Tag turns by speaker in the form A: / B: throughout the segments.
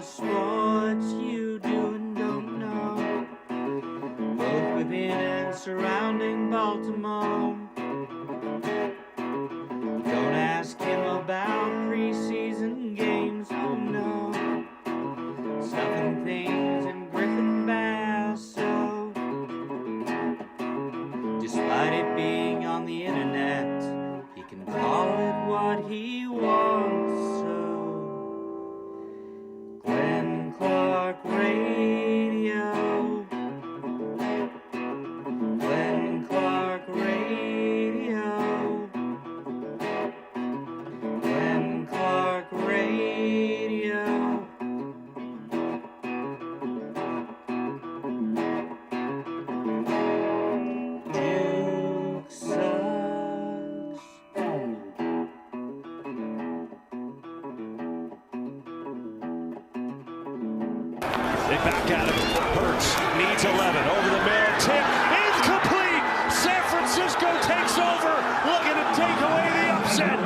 A: sports you do and don't know, both within and surrounding Baltimore. Don't ask him about preseason games, oh no, stuff and things in Griffin Basso. Despite it being on the internet, he can call it what he wants, so Glenn Clark Radio, Glenn Clark Radio, Glenn Clark Radio. Duke sucks.
B: They back at him. Hurts needs 11 over the middle. Tip incomplete. San Francisco takes over, looking to take away the upset.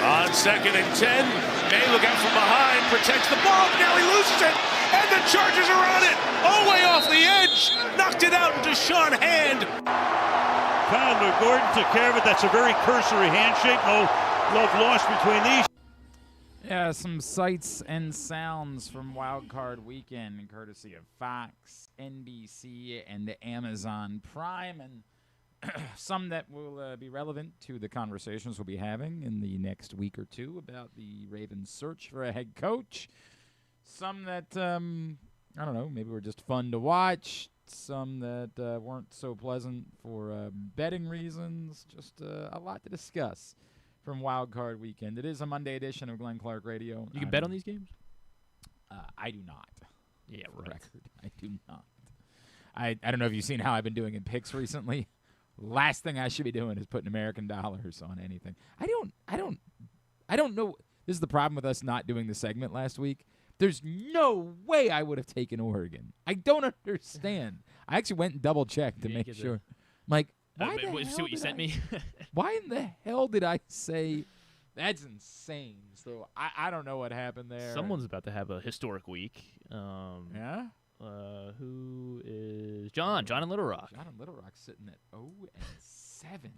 B: On 2nd and 10, May look out from behind, protects the ball. Now he loses it, and the Chargers are on it. All the way off the edge, knocked it out into Sean Hand.
C: Kyler Gordon took care of it. That's a very cursory handshake. No love lost between these.
D: Yeah, some sights and sounds from Wild Card Weekend, courtesy of Fox, NBC, and Amazon Prime, and some that will be relevant to the conversations we'll be having in the next week or two about the Ravens' search for a head coach. Some that, I don't know, maybe were just fun to watch. Some that weren't so pleasant for betting reasons. Just a lot to discuss from Wild Card Weekend. It is a Monday edition of Glenn Clark Radio.
E: You can bet on these games?
D: I do not.
E: Yeah,
D: For
E: right.
D: record, I do not. I don't know if you've seen how I've been doing in picks recently. Last thing I should be doing is putting American dollars on anything. I don't know. This is the problem with us not doing the segment last week. There's no way I would have taken Oregon. I don't understand. I actually went and double checked to make sure. I'm like, why the hell
E: see what you
D: did
E: sent me?
D: why in the hell did I say that's insane? So I don't know what happened there.
E: Someone's about to have a historic week.
D: Yeah?
E: Who is John? John in Little Rock.
D: John in Little Rock sitting at 0-7.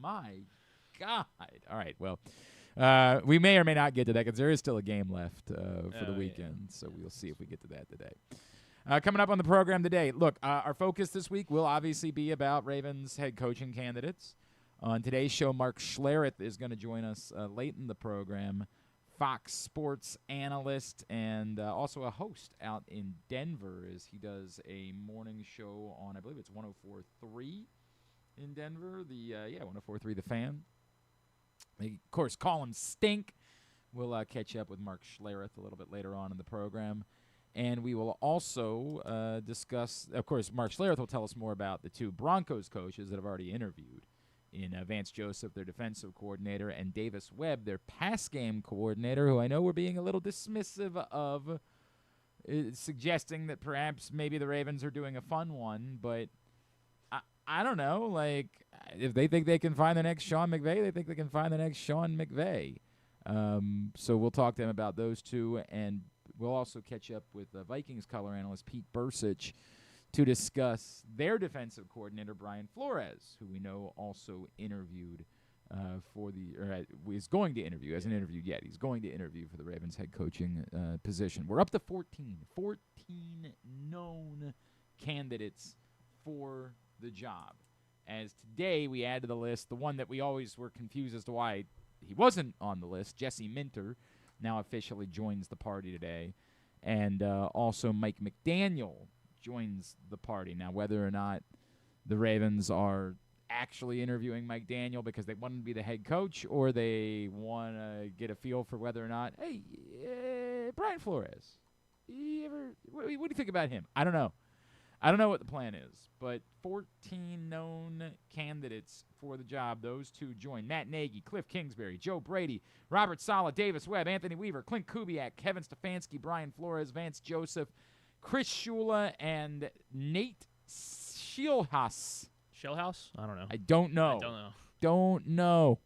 D: My God. All right, well, we may or may not get to that because there is still a game left for the weekend, so we'll see if we get to that today. Coming up on the program today, look, our focus this week will obviously be about Ravens head coaching candidates. On today's show, Mark Schlereth is going to join us late in the program, Fox Sports analyst and also a host out in Denver as he does a morning show on, I believe it's 104.3 in Denver. 104.3 The Fan. They, of course, call him Stink. We'll catch up with Mark Schlereth a little bit later on in the program. And we will also discuss, of course, Mark Schlereth will tell us more about the two Broncos coaches that have already interviewed in Vance Joseph, their defensive coordinator, and Davis Webb, their pass game coordinator, who I know we're being a little dismissive of, suggesting that perhaps maybe the Ravens are doing a fun one. But I don't know. Like, if they think they can find the next Sean McVay, they think they can find the next Sean McVay. So we'll talk to them about those two, and we'll also catch up with Vikings color analyst Pete Bercich to discuss their defensive coordinator, Brian Flores, who we know also interviewed is going to interview, hasn't interviewed yet. He's going to interview for the Ravens head coaching position. We're up to 14 known candidates for the job. As today we add to the list the one that we always were confused as to why he wasn't on the list, Jesse Minter, now officially joins the party today. And also Mike McDaniel joins the party. Now, whether or not the Ravens are actually interviewing Mike Daniel because they want him to be the head coach or they want to get a feel for whether or not, hey, Brian Flores, what do you think about him? I don't know. I don't know what the plan is, but 14 known candidates for the job. Those two join. Matt Nagy, Cliff Kingsbury, Joe Brady, Robert Saleh, Davis Webb, Anthony Weaver, Clint Kubiak, Kevin Stefanski, Brian Flores, Vance Joseph, Chris Shula, and Nate Scheelhaas.
E: Shellhouse? I don't know.
D: I don't know.
E: I don't know.
D: Don't know.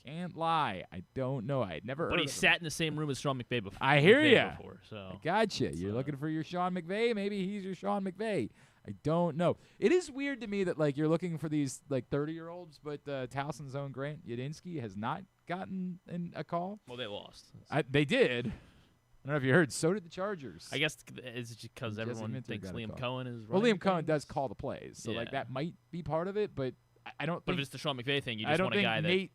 D: can't lie. I don't know. I had never heard
E: But he
D: of him.
E: sat in the same room as Sean McVay before.
D: I hear
E: McVay
D: ya.
E: Before, so.
D: Gotcha. You're looking for your Sean McVay. Maybe he's your Sean McVay. I don't know. It is weird to me that like you're looking for these like 30-year-olds, but Towson's own Grant Yudinski has not gotten a call.
E: Well, they lost.
D: They did. I don't know if you heard. So did the Chargers.
E: I guess it's just because
D: Jesse
E: everyone
D: Minter
E: thinks
D: got a
E: Liam
D: call.
E: Cohen is
D: Well,
E: running
D: Liam Cohen
E: things.
D: does call the plays, so like
E: Yeah.
D: that might be part of it. But I don't
E: But
D: think.
E: if it's the Sean McVay thing, you
D: I
E: just
D: don't
E: want a
D: think
E: guy that
D: Nate.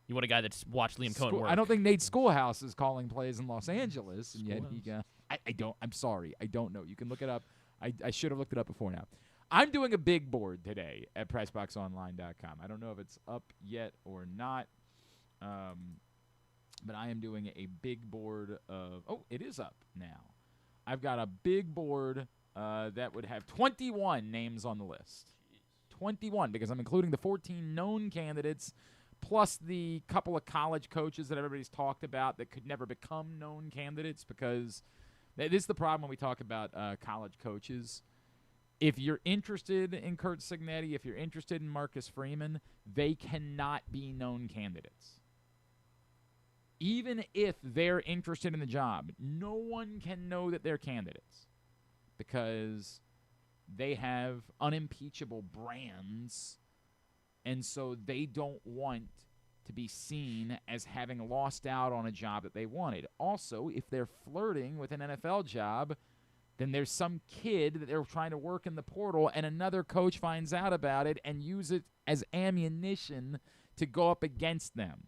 E: you want a guy that's watched Liam Cohen work.
D: I don't think Nate Schoolhouse is calling plays in Los Angeles, and yet he
E: Schoolhouse.
D: got. I don't. I'm sorry. I don't know. You can look it up. I should have looked it up before now. I'm doing a big board today at PressBoxOnline.com. I don't know if it's up yet or not, but I am doing a big board of. Oh, it is up now. I've got a big board that would have 21 names on the list. 21, because I'm including the 14 known candidates, plus the couple of college coaches that everybody's talked about that could never become known candidates, because this is the problem when we talk about college coaches. If you're interested in Curt Cignetti, if you're interested in Marcus Freeman, they cannot be known candidates. Even if they're interested in the job, no one can know that they're candidates because they have unimpeachable brands, and so they don't want to be seen as having lost out on a job that they wanted. Also, if they're flirting with an NFL job, then there's some kid that they're trying to work in the portal, and another coach finds out about it and use it as ammunition to go up against them.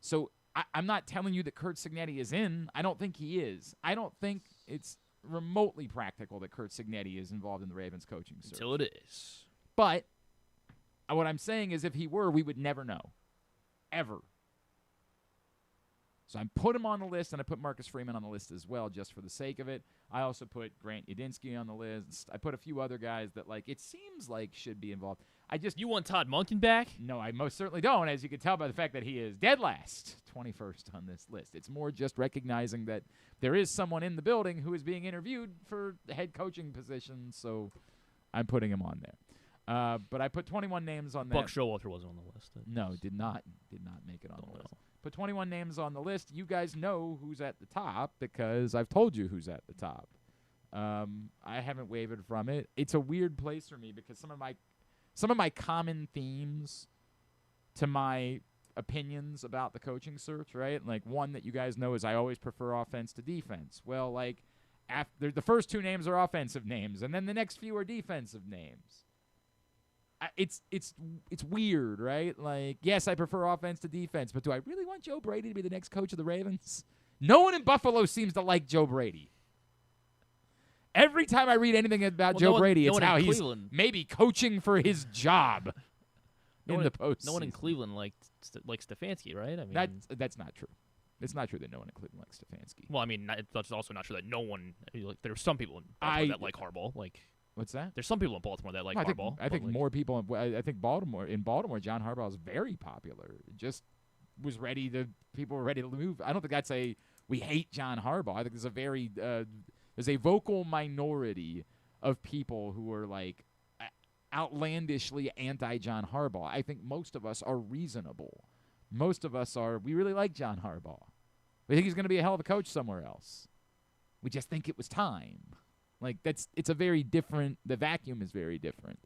D: So I'm not telling you that Curt Cignetti is in. I don't think he is. I don't think it's remotely practical that Curt Cignetti is involved in the Ravens coaching search.
E: Until it is.
D: But what I'm saying is if he were, we would never know. Ever. So I put him on the list, and I put Marcus Freeman on the list as well, just for the sake of it. I also put Grant Yudinski on the list. I put a few other guys that, like, it seems like should be involved.
E: You want Todd Monken back?
D: No, I most certainly don't, as you can tell by the fact that he is dead last, 21st on this list. It's more just recognizing that there is someone in the building who is being interviewed for the head coaching position, so I'm putting him on there. But I put 21 names on that.
E: Buck Showalter wasn't on the list.
D: No, did not make it on the list. Put 21 names on the list. You guys know who's at the top because I've told you who's at the top. I haven't wavered from it. It's a weird place for me because some of my common themes to my opinions about the coaching search, right? Like one that you guys know is I always prefer offense to defense. Well, like after the first two names are offensive names, and then the next few are defensive names. It's weird, right? Like, yes, I prefer offense to defense, but do I really want Joe Brady to be the next coach of the Ravens? No one in Buffalo seems to like Joe Brady. Every time I read anything about Joe Brady, it's how he's maybe coaching for his job in the postseason.
E: No one in Cleveland likes Stefanski, right? I mean,
D: that's not true. It's not true that no one in Cleveland likes Stefanski.
E: Well, I mean, that's also not true that no one. There are some people in Baltimore that like Harbaugh. Like,
D: what's that?
E: There's some people in Baltimore that like Harbaugh.
D: I think more people. I think Baltimore, John Harbaugh is very popular. Just was ready to. People were ready to move. I don't think that's we hate John Harbaugh. I think there's a vocal minority of people who are like outlandishly anti-John Harbaugh. I think most of us are reasonable. Most of us we really like John Harbaugh. We think he's going to be a hell of a coach somewhere else. We just think it was time. Like it's a very different. The vacuum is very different.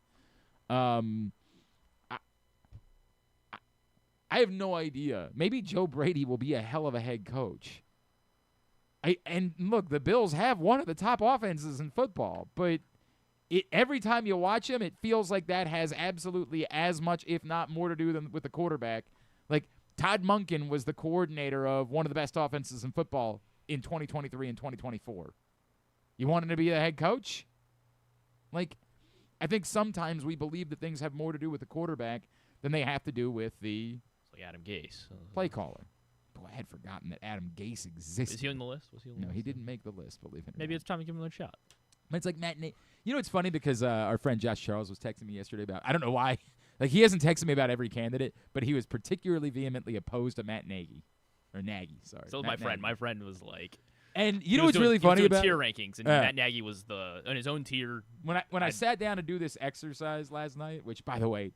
D: I have no idea. Maybe Joe Brady will be a hell of a head coach. And look, the Bills have one of the top offenses in football, but every time you watch him, it feels like that has absolutely as much, if not more, to do than with the quarterback. Like Todd Monken was the coordinator of one of the best offenses in football in 2023 and 2024. You want him to be the head coach? Like, I think sometimes we believe that things have more to do with the quarterback than they have to do with the
E: like Adam Gase,
D: play caller. Boy, I had forgotten that Adam Gase existed.
E: Is he on the list? Was he on the list?
D: No, he didn't make the list, believe it or not.
E: Maybe it's time to give him another shot.
D: But it's like Matt Nagy. You know, it's funny because our friend Josh Charles was texting me yesterday about, I don't know why. Like, he hasn't texted me about every candidate, but he was particularly vehemently opposed to Matt Nagy. Or Nagy, sorry.
E: So
D: Matt
E: my friend.
D: Nagy.
E: My friend was like...
D: And you know what's really funny about
E: tier rankings, and Matt Nagy was on his own tier.
D: When I sat down to do this exercise last night, which, by the way,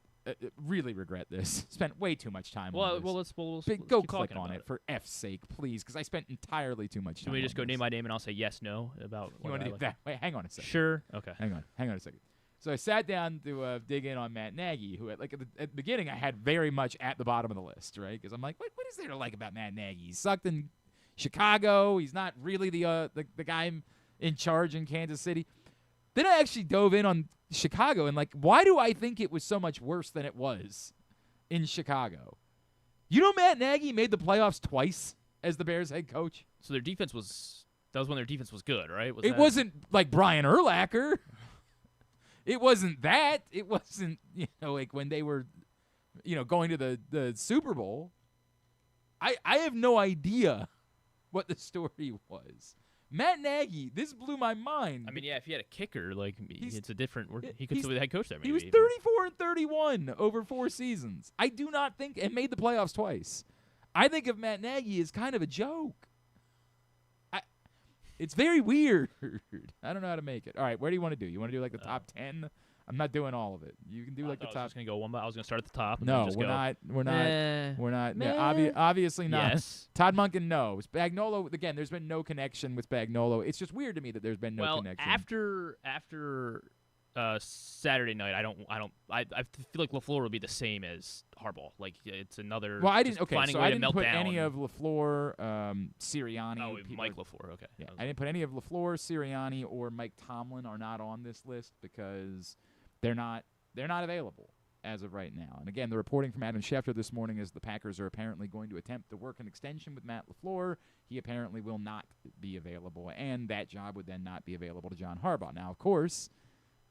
D: really regret this. Spent way too much time on
E: Well,
D: this.
E: let's
D: Go
E: keep
D: click
E: talking
D: on
E: about
D: it for F's sake, please, because I spent entirely too much time.
E: Can we just
D: on
E: go
D: this.
E: name my name and I'll say yes, no about
D: You want to do that? Wait, hang on a second.
E: Sure. Okay.
D: Hang on a second. So I sat down to dig in on Matt Nagy, who at the beginning I had very much at the bottom of the list, right? Because I'm like, what is there to like about Matt Nagy? He sucked in Chicago. He's not really the guy in charge in Kansas City. Then I actually dove in on Chicago and like, why do I think it was so much worse than it was in Chicago? You know, Matt Nagy made the playoffs twice as the Bears head coach.
E: So that was when their defense was good, right?
D: It wasn't like Brian Urlacher. It wasn't that. It wasn't, like when they were, going to the Super Bowl. I have no idea what the story was. Matt Nagy, this blew my mind.
E: I mean, yeah, if he had a kicker, like it's a different. He could
D: he's-
E: still be the head coach there. Maybe.
D: He was 34-31 over 4 seasons. I do not think, and made the playoffs twice. I think of Matt Nagy as kind of a joke. It's very weird. I don't know how to make it. All right, where do you want to do? You want to do like the top 10? I'm not doing all of it. You can do like the
E: I was
D: top.
E: just gonna go one by. I was gonna start at the top. And
D: No,
E: then just
D: we're
E: go,
D: not. We're not.
E: meh,
D: Yeah, obviously not.
E: Yes.
D: Todd Monken, no. Spagnuolo, again, there's been no connection with Spagnuolo. It's just weird to me that there's been no connection.
E: After Saturday night, I feel like LaFleur will be the same as Harbaugh. Like it's another.
D: Well, I didn't.
E: just
D: Okay,
E: finding
D: so
E: a way
D: I
E: to
D: didn't
E: melt
D: put
E: down.
D: any of LaFleur, Sirianni.
E: Oh,
D: people
E: Mike
D: are-
E: LaFleur. Okay.
D: Yeah, I didn't put any of LaFleur, Sirianni, or Mike Tomlin are not on this list because they're not available as of right now. And again, the reporting from Adam Schefter this morning is the Packers are apparently going to attempt to work an extension with Matt LaFleur. He apparently will not be available, and that job would then not be available to John Harbaugh. Now, of course,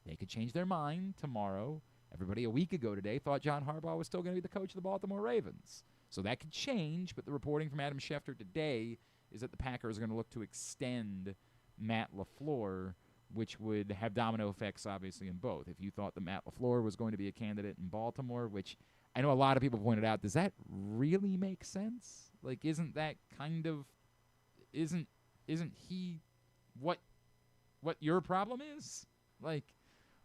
D: they could change their mind tomorrow. Everybody a week ago today thought John Harbaugh was still going to be the coach of the Baltimore Ravens. So that could change, but the reporting from Adam Schefter today is that the Packers are going to look to extend Matt LaFleur, which would have domino effects, obviously, in both. If you thought that Matt LaFleur was going to be a candidate in Baltimore, which I know a lot of people pointed out, does that really make sense? Like, isn't that kind of – isn't he what your problem is? Like,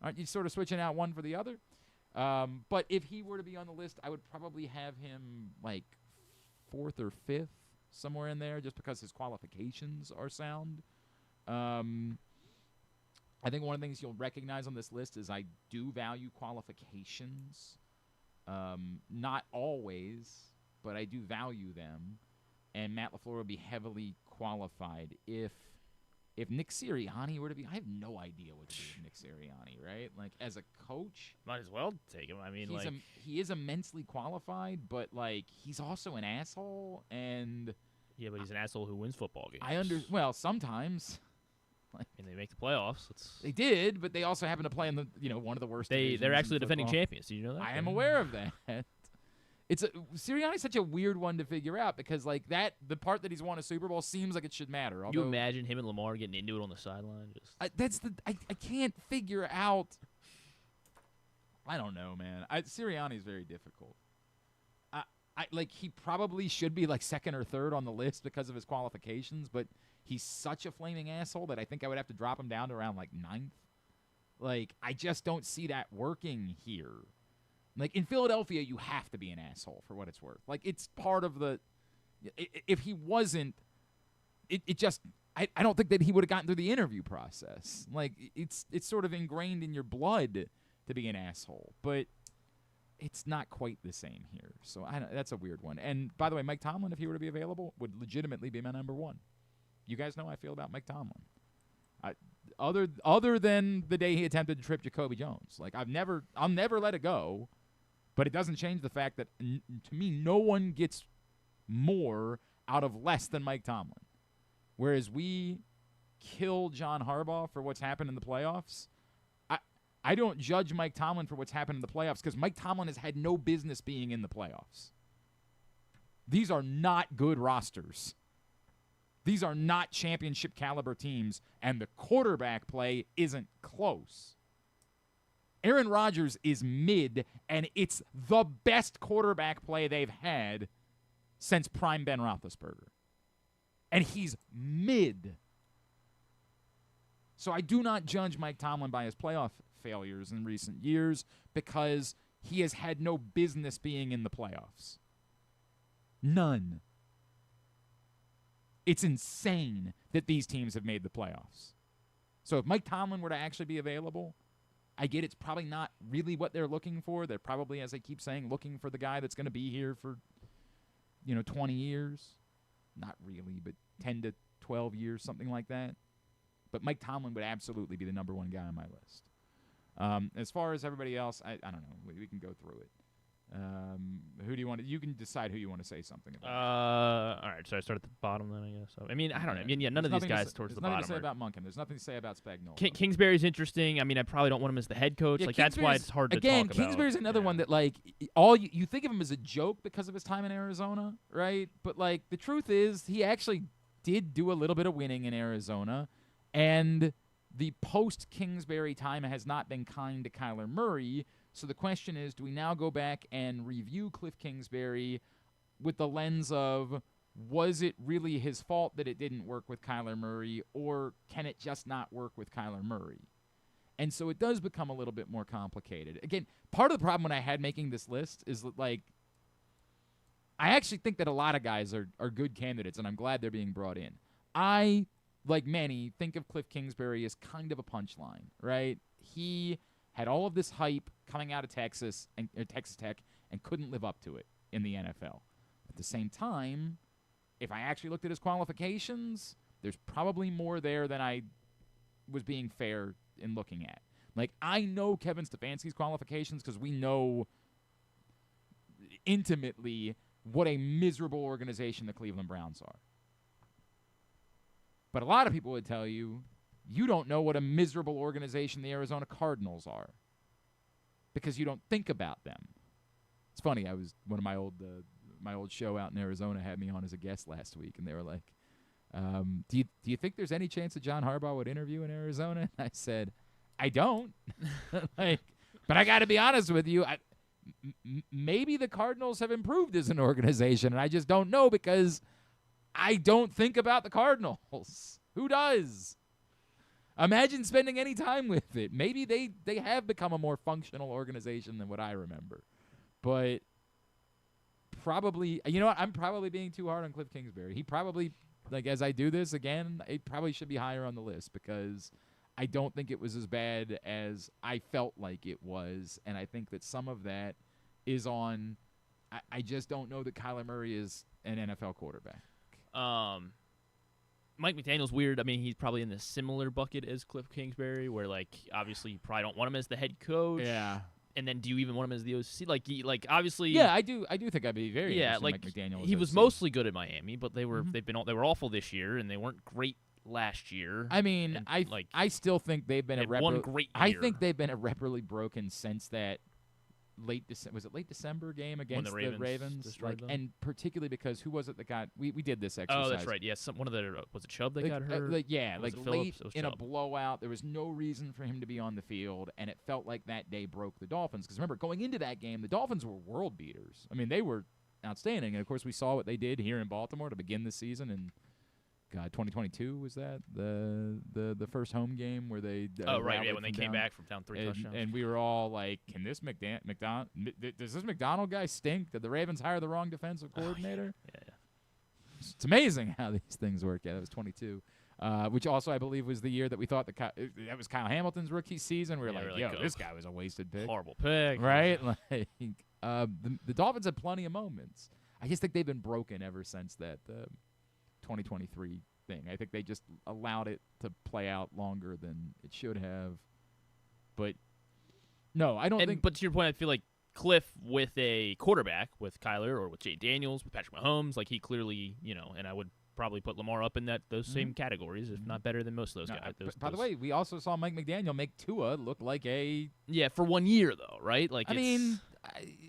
D: aren't you sort of switching out one for the other? But if he were to be on the list, I would probably have him, like, 4th or 5th, somewhere in there, just because his qualifications are sound. I think one of the things you'll recognize on this list is I do value qualifications. Not always, but I do value them. And Matt LaFleur would be heavily qualified if Nick Sirianni were to be. I have no idea what to do with Nick Sirianni, right? Like, as a coach,
E: Might as well take him. I mean,
D: he is immensely qualified, but, like, he's also an asshole. And
E: yeah, but he's an asshole who wins football games.
D: well, sometimes.
E: And they make the playoffs.
D: They did, but they also happen to play in the one of the worst.
E: They're actually the defending
D: football.
E: champions. Did you know that?
D: I am aware of that. Sirianni's such a weird one to figure out because like the part that he's won a Super Bowl seems like it should matter.
E: Can you imagine him and Lamar getting into it on the sideline?
D: I can't figure out. I don't know, man. Sirianni's very difficult. He probably should be like 2nd or 3rd on the list because of his qualifications, but he's such a flaming asshole that I think I would have to drop him down to around like 9th. Like, I just don't see that working here. Like, in Philadelphia, you have to be an asshole for what it's worth. Like, it's part of the – if he wasn't, it just – I don't think that he would have gotten through the interview process. Like, it's sort of ingrained in your blood to be an asshole. But it's not quite the same here. So that's a weird one. And, by the way, Mike Tomlin, if he were to be available, would legitimately be my number 1. You guys know how I feel about Mike Tomlin. Other than the day he attempted to trip Jacoby Jones. Like, I'll never let it go. But it doesn't change the fact that, to me, no one gets more out of less than Mike Tomlin. Whereas we kill John Harbaugh for what's happened in the playoffs, I don't judge Mike Tomlin for what's happened in the playoffs because Mike Tomlin has had no business being in the playoffs. These are not good rosters. These are not championship caliber teams, and the quarterback play isn't close. Aaron Rodgers is mid, and it's the best quarterback play they've had since prime Ben Roethlisberger. And he's mid. So I do not judge Mike Tomlin by his playoff failures in recent years because he has had no business being in the playoffs. None. It's insane that these teams have made the playoffs. So if Mike Tomlin were to actually be available, I get it's probably not really what they're looking for. They're probably, as I keep saying, looking for the guy that's going to be here for, 20 years. Not really, but 10 to 12 years, something like that. But Mike Tomlin would absolutely be the number one guy on my list. As far as everybody else, I don't know. We can go through it. Who do you want to? You can decide who you want to say something about.
E: All right, so I start at the bottom then, I guess. So, I mean, I don't know. I mean, none of these guys towards the bottom.
D: There's nothing to say about Munkin. There's nothing to say about Spagnuolo.
E: Kingsbury's interesting. I mean, I probably don't want him as the head coach.
D: Yeah,
E: like that's why it's hard to talk about.
D: Kingsbury's another one that all you think of him as a joke because of his time in Arizona, right? But the truth is, he actually did do a little bit of winning in Arizona, and the post-Kingsbury time has not been kind to Kyler Murray. So the question is, do we now go back and review Cliff Kingsbury with the lens of, was it really his fault that it didn't work with Kyler Murray, or can it just not work with Kyler Murray? And so it does become a little bit more complicated. Again, part of the problem when I had making this list is that, I actually think that a lot of guys are good candidates, and I'm glad they're being brought in. I, like many, think of Cliff Kingsbury as kind of a punchline, right? He had all of this hype coming out of Texas Tech and couldn't live up to it in the NFL. At the same time, if I actually looked at his qualifications, there's probably more there than I was being fair in looking at. I know Kevin Stefanski's qualifications because we know intimately what a miserable organization the Cleveland Browns are. But a lot of people would tell you, you don't know what a miserable organization the Arizona Cardinals are because you don't think about them. It's funny. I was one of my old show out in Arizona had me on as a guest last week, and they were like, "Do you think there's any chance that John Harbaugh would interview in Arizona?" And I said, "I don't." But I got to be honest with you. Maybe the Cardinals have improved as an organization, and I just don't know because I don't think about the Cardinals. Who does? Imagine spending any time with it. Maybe they have become a more functional organization than what I remember. But probably, you know what? I'm probably being too hard on Cliff Kingsbury. He probably, as I do this again, it probably should be higher on the list because I don't think it was as bad as I felt like it was. And I think that some of that is on, I just don't know that Kyler Murray is an NFL quarterback.
E: Mike McDaniel's weird. I mean, he's probably in the similar bucket as Cliff Kingsbury, where obviously you probably don't want him as the head coach.
D: Yeah.
E: And then do you even want him as the OC? Obviously.
D: Yeah, I do think I'd be very interested in Mike McDaniel.
E: He was
D: OC.
E: mostly good at Miami, but they were they were awful this year, and they weren't great last year.
D: I mean,
E: and,
D: I still think they've been
E: one great year.
D: I think they've been irreparably broken since that late December game against the Ravens, and particularly because who was it that got we did this exercise?
E: Oh, that's right. Yeah, one of the was it Chubb that got hurt?
D: Late in
E: Chubb.
D: A blowout. There was no reason for him to be on the field, and it felt like that day broke the Dolphins. Because remember, going into that game, the Dolphins were world beaters. I mean, they were outstanding, and of course, we saw what they did here in Baltimore to begin the season. And 2022 was that the first home game where they
E: when they came back from down 3 touchdowns,
D: and we were all like, "Can this does this McDonald guy stink? Did the Ravens hire the wrong defensive coordinator?"
E: Yeah.
D: It's amazing how these things work. Yeah, that was 22, which also I believe was the year that we thought that was Kyle Hamilton's rookie season. We were like, "Yo, this guy was a wasted pick."
E: Horrible pick,
D: right? The Dolphins had plenty of moments. I just think they've been broken ever since that 2023 thing. I think they just allowed it to play out longer than it should have. But no, I don't think.
E: But to your point, I feel like Cliff with a quarterback, with Kyler or with Jay Daniels, with Patrick Mahomes, he clearly, and I would probably put Lamar up in those same categories, if not better than most of those guys.
D: By the way, we also saw Mike McDaniel make Tua look like
E: for 1 year though, right?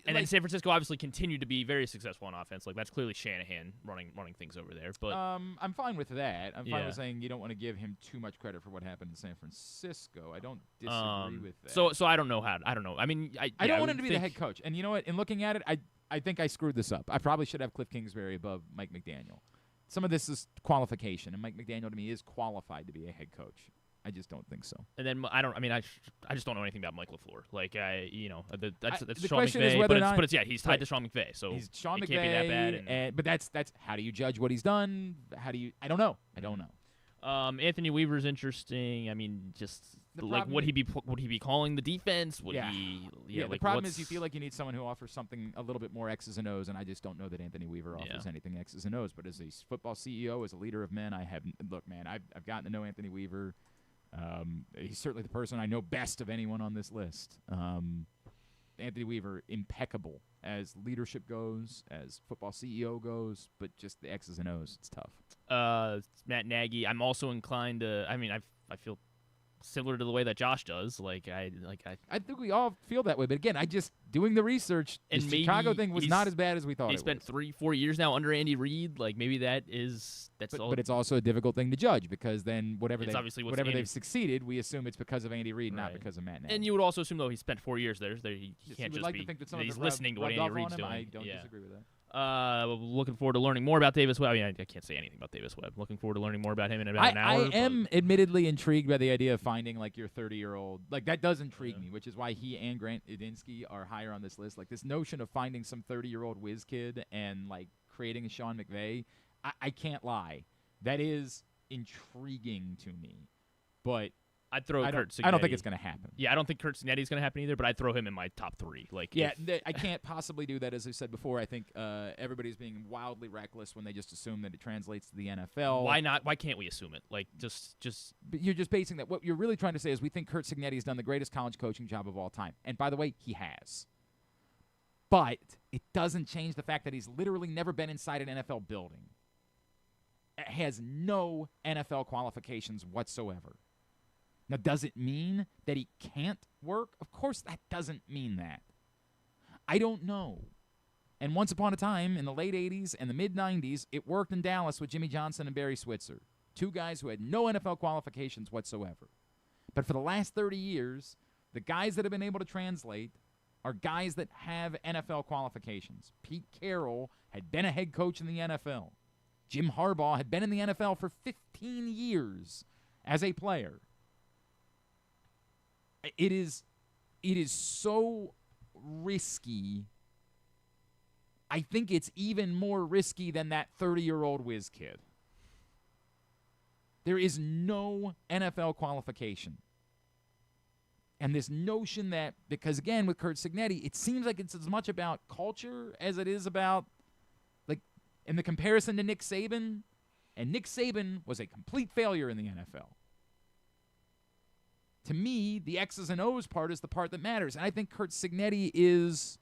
D: And
E: then San Francisco obviously continued to be very successful on offense. That's clearly Shanahan running things over there. But
D: I'm fine with that. I'm fine with saying you don't want to give him too much credit for what happened in San Francisco. I don't disagree with that.
E: So I don't know how. I don't know. I mean,
D: I don't want him to be the head coach. And you know what? In looking at it, I think I screwed this up. I probably should have Cliff Kingsbury above Mike McDaniel. Some of this is qualification, and Mike McDaniel to me is qualified to be a head coach. I just don't think so.
E: And then I just don't know anything about Mike LaFleur. Like that's
D: the
E: Sean
D: question
E: McVay,
D: is whether or not,
E: but it's he's tied to Sean McVay, so
D: he's Sean
E: it
D: McVay,
E: can't be that bad.
D: but that's how do you judge what he's done? I don't know. I don't know.
E: Anthony Weaver's interesting. I mean, just like would he be calling the defense? Would he? Yeah.
D: The problem is you feel like you need someone who offers something a little bit more X's and O's, and I just don't know that Anthony Weaver offers anything X's and O's. But as a football CEO, as a leader of men, I've gotten to know Anthony Weaver. He's certainly the person I know best of anyone on this list. Anthony Weaver, impeccable as leadership goes, as football CEO goes, but just the X's and O's, it's tough.
E: Matt Nagy, I'm also inclined to. I mean, I feel similar to the way that Josh does. I
D: think we all feel that way, but again, I just doing the research. The Chicago thing was not as bad as we thought.
E: He spent 3-4 years now under Andy Reid. Like maybe that's all.
D: But it's also a difficult thing to judge because then whatever they've succeeded, we assume it's because of Andy Reid, not because of Matt Nagy.
E: And you would also assume though he spent 4 years there. He can't just
D: like
E: be.
D: To think that
E: he's listening to what Andy Reid's doing.
D: I don't disagree with that.
E: Looking forward to learning more about Davis Webb. I mean, I can't say anything about Davis Webb. Looking forward to learning more about him in about an hour.
D: I am admittedly intrigued by the idea of finding like your 30-year-old. Like that does intrigue me, which is why he and Grant Idinsky are higher on this list. Like this notion of finding some 30-year-old whiz kid and like creating a Sean McVay. I can't lie, that is intriguing to me, but.
E: I'd throw Curt Cignetti.
D: I don't think it's going to happen.
E: Yeah, I don't think Curt Cignetti is going to happen either, but I'd throw him in my top 3.
D: I can't possibly do that. As I said before, I think everybody's being wildly reckless when they just assume that it translates to the NFL.
E: Why not? Why can't we assume it?
D: But you're just basing that. What you're really trying to say is we think Curt Cignetti has done the greatest college coaching job of all time. And by the way, he has. But it doesn't change the fact that he's literally never been inside an NFL building. It has no NFL qualifications whatsoever. Now, does it mean that he can't work? Of course that doesn't mean that. I don't know. And once upon a time, in the late 80s and the mid-90s, it worked in Dallas with Jimmy Johnson and Barry Switzer, 2 guys who had no NFL qualifications whatsoever. But for the last 30 years, the guys that have been able to translate are guys that have NFL qualifications. Pete Carroll had been a head coach in the NFL. Jim Harbaugh had been in the NFL for 15 years as a player. It is so risky. I think it's even more risky than that 30-year-old whiz kid. There is no NFL qualification. And this notion that, because again, with Curt Cignetti, it seems like it's as much about culture as it is about, like, in the comparison to Nick Saban, and Nick Saban was a complete failure in the NFL. To me, the X's and O's part is the part that matters. And I think Curt Cignetti is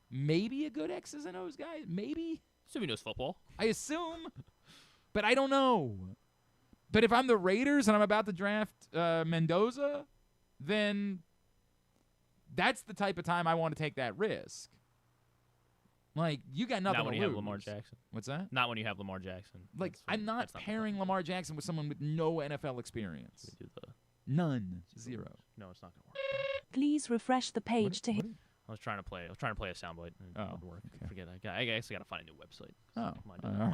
D: maybe a good X's and O's guy. Maybe.
E: So he knows football.
D: I assume. But I don't know. But if I'm the Raiders and I'm about to draft Mendoza, then that's the type of time I want to take that risk. Like, you got nothing to lose.
E: Not when you have Lamar Jackson.
D: What's that?
E: Not when you have Lamar Jackson.
D: Like, I'm not pairing Lamar Jackson with someone with no NFL experience. None. 0.
E: No, it's not going to work.
F: Please refresh the page to hit.
E: I was trying to play a soundbite. It didn't work.
D: Okay.
E: Forget that. I guess I got to find a new website.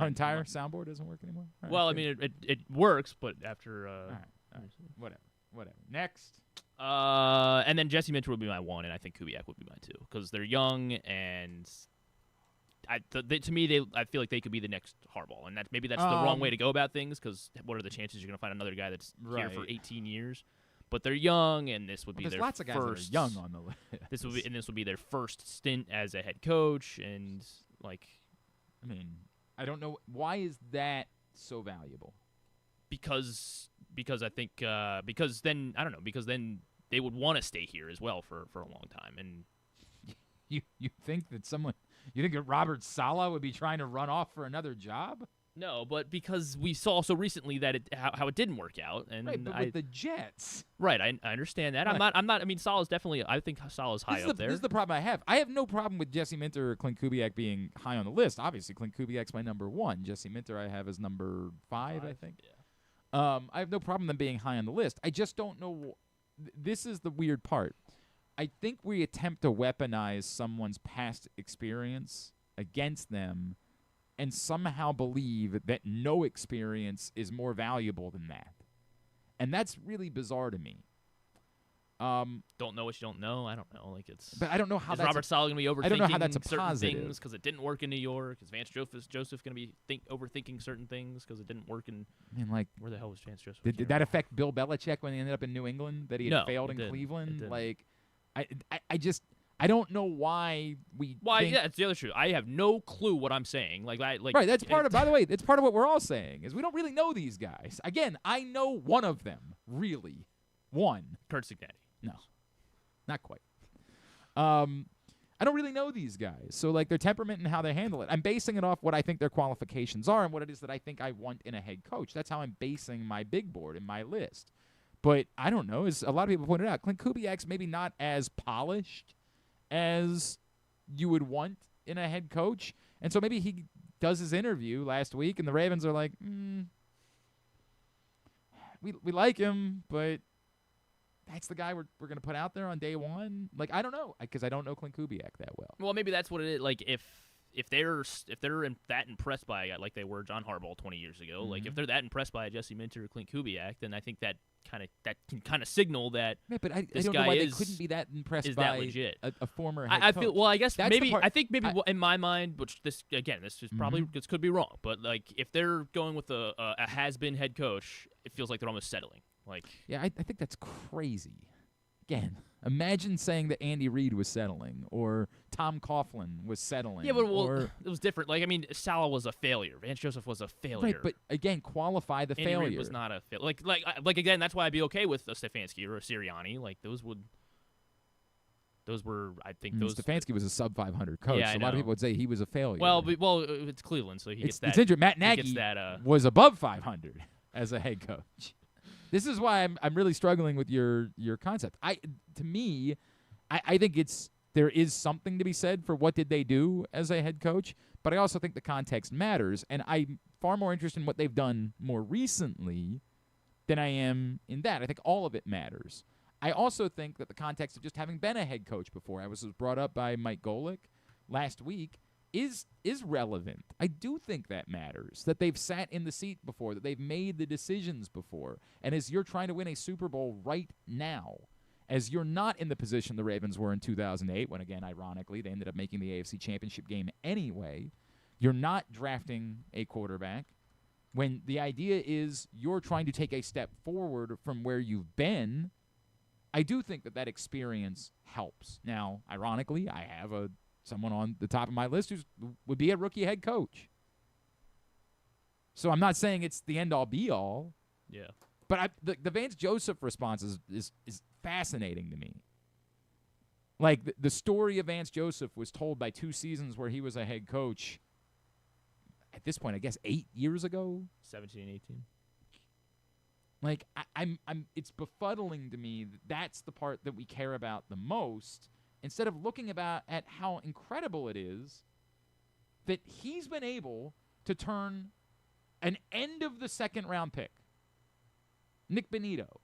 D: Our entire soundboard doesn't work anymore? Right,
E: well, I mean, it works, but after...
D: All right. Whatever. Next.
E: And then Jesse Minter would be my 1, and I think Kubiak would be my 2, because they're young, and... to me, I feel like they could be the next Harbaugh, and maybe that's the wrong way to go about things. Because what are the chances you're going to find another guy that's here for 18 years? But they're young, and this would be their
D: lots of guys
E: first.
D: That are young on the list.
E: This would be their first stint as a head coach, and
D: I mean, I don't know why is that so valuable.
E: Because I think because then they would want to stay here as well for a long time, and
D: you think that someone. You think that Robert Saleh would be trying to run off for another job?
E: No, but because we saw so recently that how it didn't work out, and
D: right, but with the Jets,
E: right? I understand that. Right. I'm not. I mean, Saleh's definitely. I think Saleh's high up there.
D: This is the problem I have. I have no problem with Jesse Minter or Clint Kubiak being high on the list. Obviously, Clint Kubiak's my number 1. Jesse Minter I have as number 5, I think.
E: Yeah.
D: I have no problem them being high on the list. I just don't know. This is the weird part. I think we attempt to weaponize someone's past experience against them and somehow believe that no experience is more valuable than that. And that's really bizarre to me.
E: Don't know what you don't know. I don't know. Like it's.
D: But I don't know how
E: is
D: that's
E: Robert Saleh going to be overthinking
D: I don't know how that's a
E: certain
D: positive.
E: things because it didn't work in New York? Is Vance Joseph going to be overthinking certain things because it didn't work in?
D: I mean, like,
E: where the hell was Vance Joseph?
D: did that affect Bill Belichick when he ended up in New England? That he had
E: No,
D: failed
E: it
D: in
E: didn't. It
D: Cleveland?
E: didn't.
D: Like, I don't know why we. Think,
E: yeah, it's the other truth. I have no clue what I'm saying.
D: Right, that's part of. By the way, it's part of what we're all saying is we don't really know these guys. Again, I know one of them, really, one.
E: Kurt Cignati.
D: No, not quite. I don't really know these guys, so like their temperament and how they handle it. I'm basing it off what I think their qualifications are and what it is that I think I want in a head coach. That's how I'm basing my big board and my list. But I don't know. As a lot of people pointed out, Clint Kubiak's maybe not as polished as you would want in a head coach. And so maybe he does his interview last week, and the Ravens are like, we like him, but that's the guy we're going to put out there on day one? Like, I don't know, because I don't know Clint Kubiak that well.
E: Well, maybe that's what it is. Like, if they're that impressed by a guy like they were John Harbaugh 20 years ago, like if they're that impressed by a Jesse Minter or Clint Kubiak, then I think that can kind of signal that.
D: Yeah, but I
E: this
D: don't
E: guy
D: know why they couldn't be that impressed by
E: that legit.
D: A former head
E: I
D: coach.
E: feel well. I guess
D: That's
E: maybe
D: the part-
E: in my mind, which this is probably this could be wrong, but like if they're going with a has-been head coach, it feels like they're almost settling. Like
D: yeah, I think that's crazy. Again, imagine saying that Andy Reid was settling or Tom Coughlin was settling.
E: Yeah, but it was different. Like, I mean, Saleh was a failure. Vance Joseph was a failure.
D: Right, but again, qualify the
E: Andy
D: failure.
E: Reid was not a failure. Like again, that's why I'd be okay with a Stefanski or a Sirianni. Like those were I think those.
D: Stefanski was a sub 500 coach.
E: Yeah,
D: so a lot of people would say he was a failure.
E: Well, it's Cleveland, so he gets that.
D: It's interesting. Matt Nagy was above 500 as a head coach. This is why I'm really struggling with your concept. I think there is something to be said for what did they do as a head coach, but I also think the context matters, and I'm far more interested in what they've done more recently than I am in that. I think all of it matters. I also think that the context of just having been a head coach before, was brought up by Mike Golick last week, is relevant. I do think that matters, that they've sat in the seat before, that they've made the decisions before. And as you're trying to win a Super Bowl right now, as you're not in the position the Ravens were in 2008, when, again, ironically, they ended up making the AFC Championship game anyway, you're not drafting a quarterback, when the idea is you're trying to take a step forward from where you've been, I do think that experience helps. Now, ironically, I have someone on the top of my list who would be a rookie head coach. So I'm not saying it's the end-all, be-all.
E: Yeah.
D: But the Vance Joseph response is fascinating to me. Like, the story of Vance Joseph was told by 2 seasons where he was a head coach. At this point, I guess 8 years ago?
E: 17, 18.
D: Like, it's befuddling to me that that's the part that we care about the most, instead of looking at how incredible it is that he's been able to turn an end-of-the-second-round pick, Nick Bonito,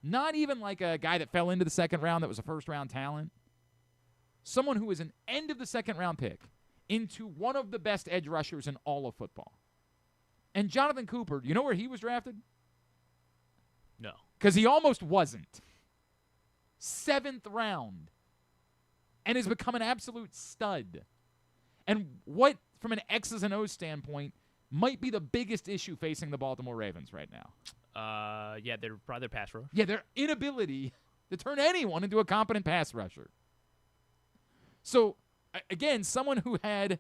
D: not even like a guy that fell into the second round that was a first-round talent, someone who was an end-of-the-second-round pick, into one of the best edge rushers in all of football. And Jonathan Cooper, do you know where he was drafted?
E: No.
D: Because he almost wasn't. 7th round. And has become an absolute stud. And what, from an X's and O's standpoint, might be the biggest issue facing the Baltimore Ravens right now?
E: Yeah, they're probably their pass rush.
D: Yeah, their inability to turn anyone into a competent pass rusher. So, again, someone who had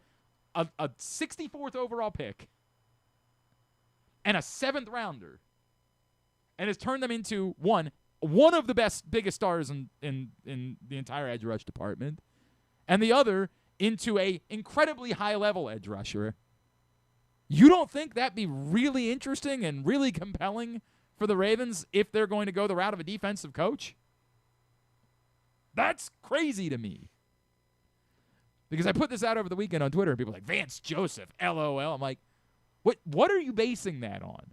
D: a 64th overall pick and a 7th rounder and has turned them into one of the biggest stars in the entire edge rush department, and the other into a incredibly high-level edge rusher. You don't think that'd be really interesting and really compelling for the Ravens if they're going to go the route of a defensive coach? That's crazy to me. Because I put this out over the weekend on Twitter, and people are like, Vance Joseph, LOL. I'm like, what are you basing that on?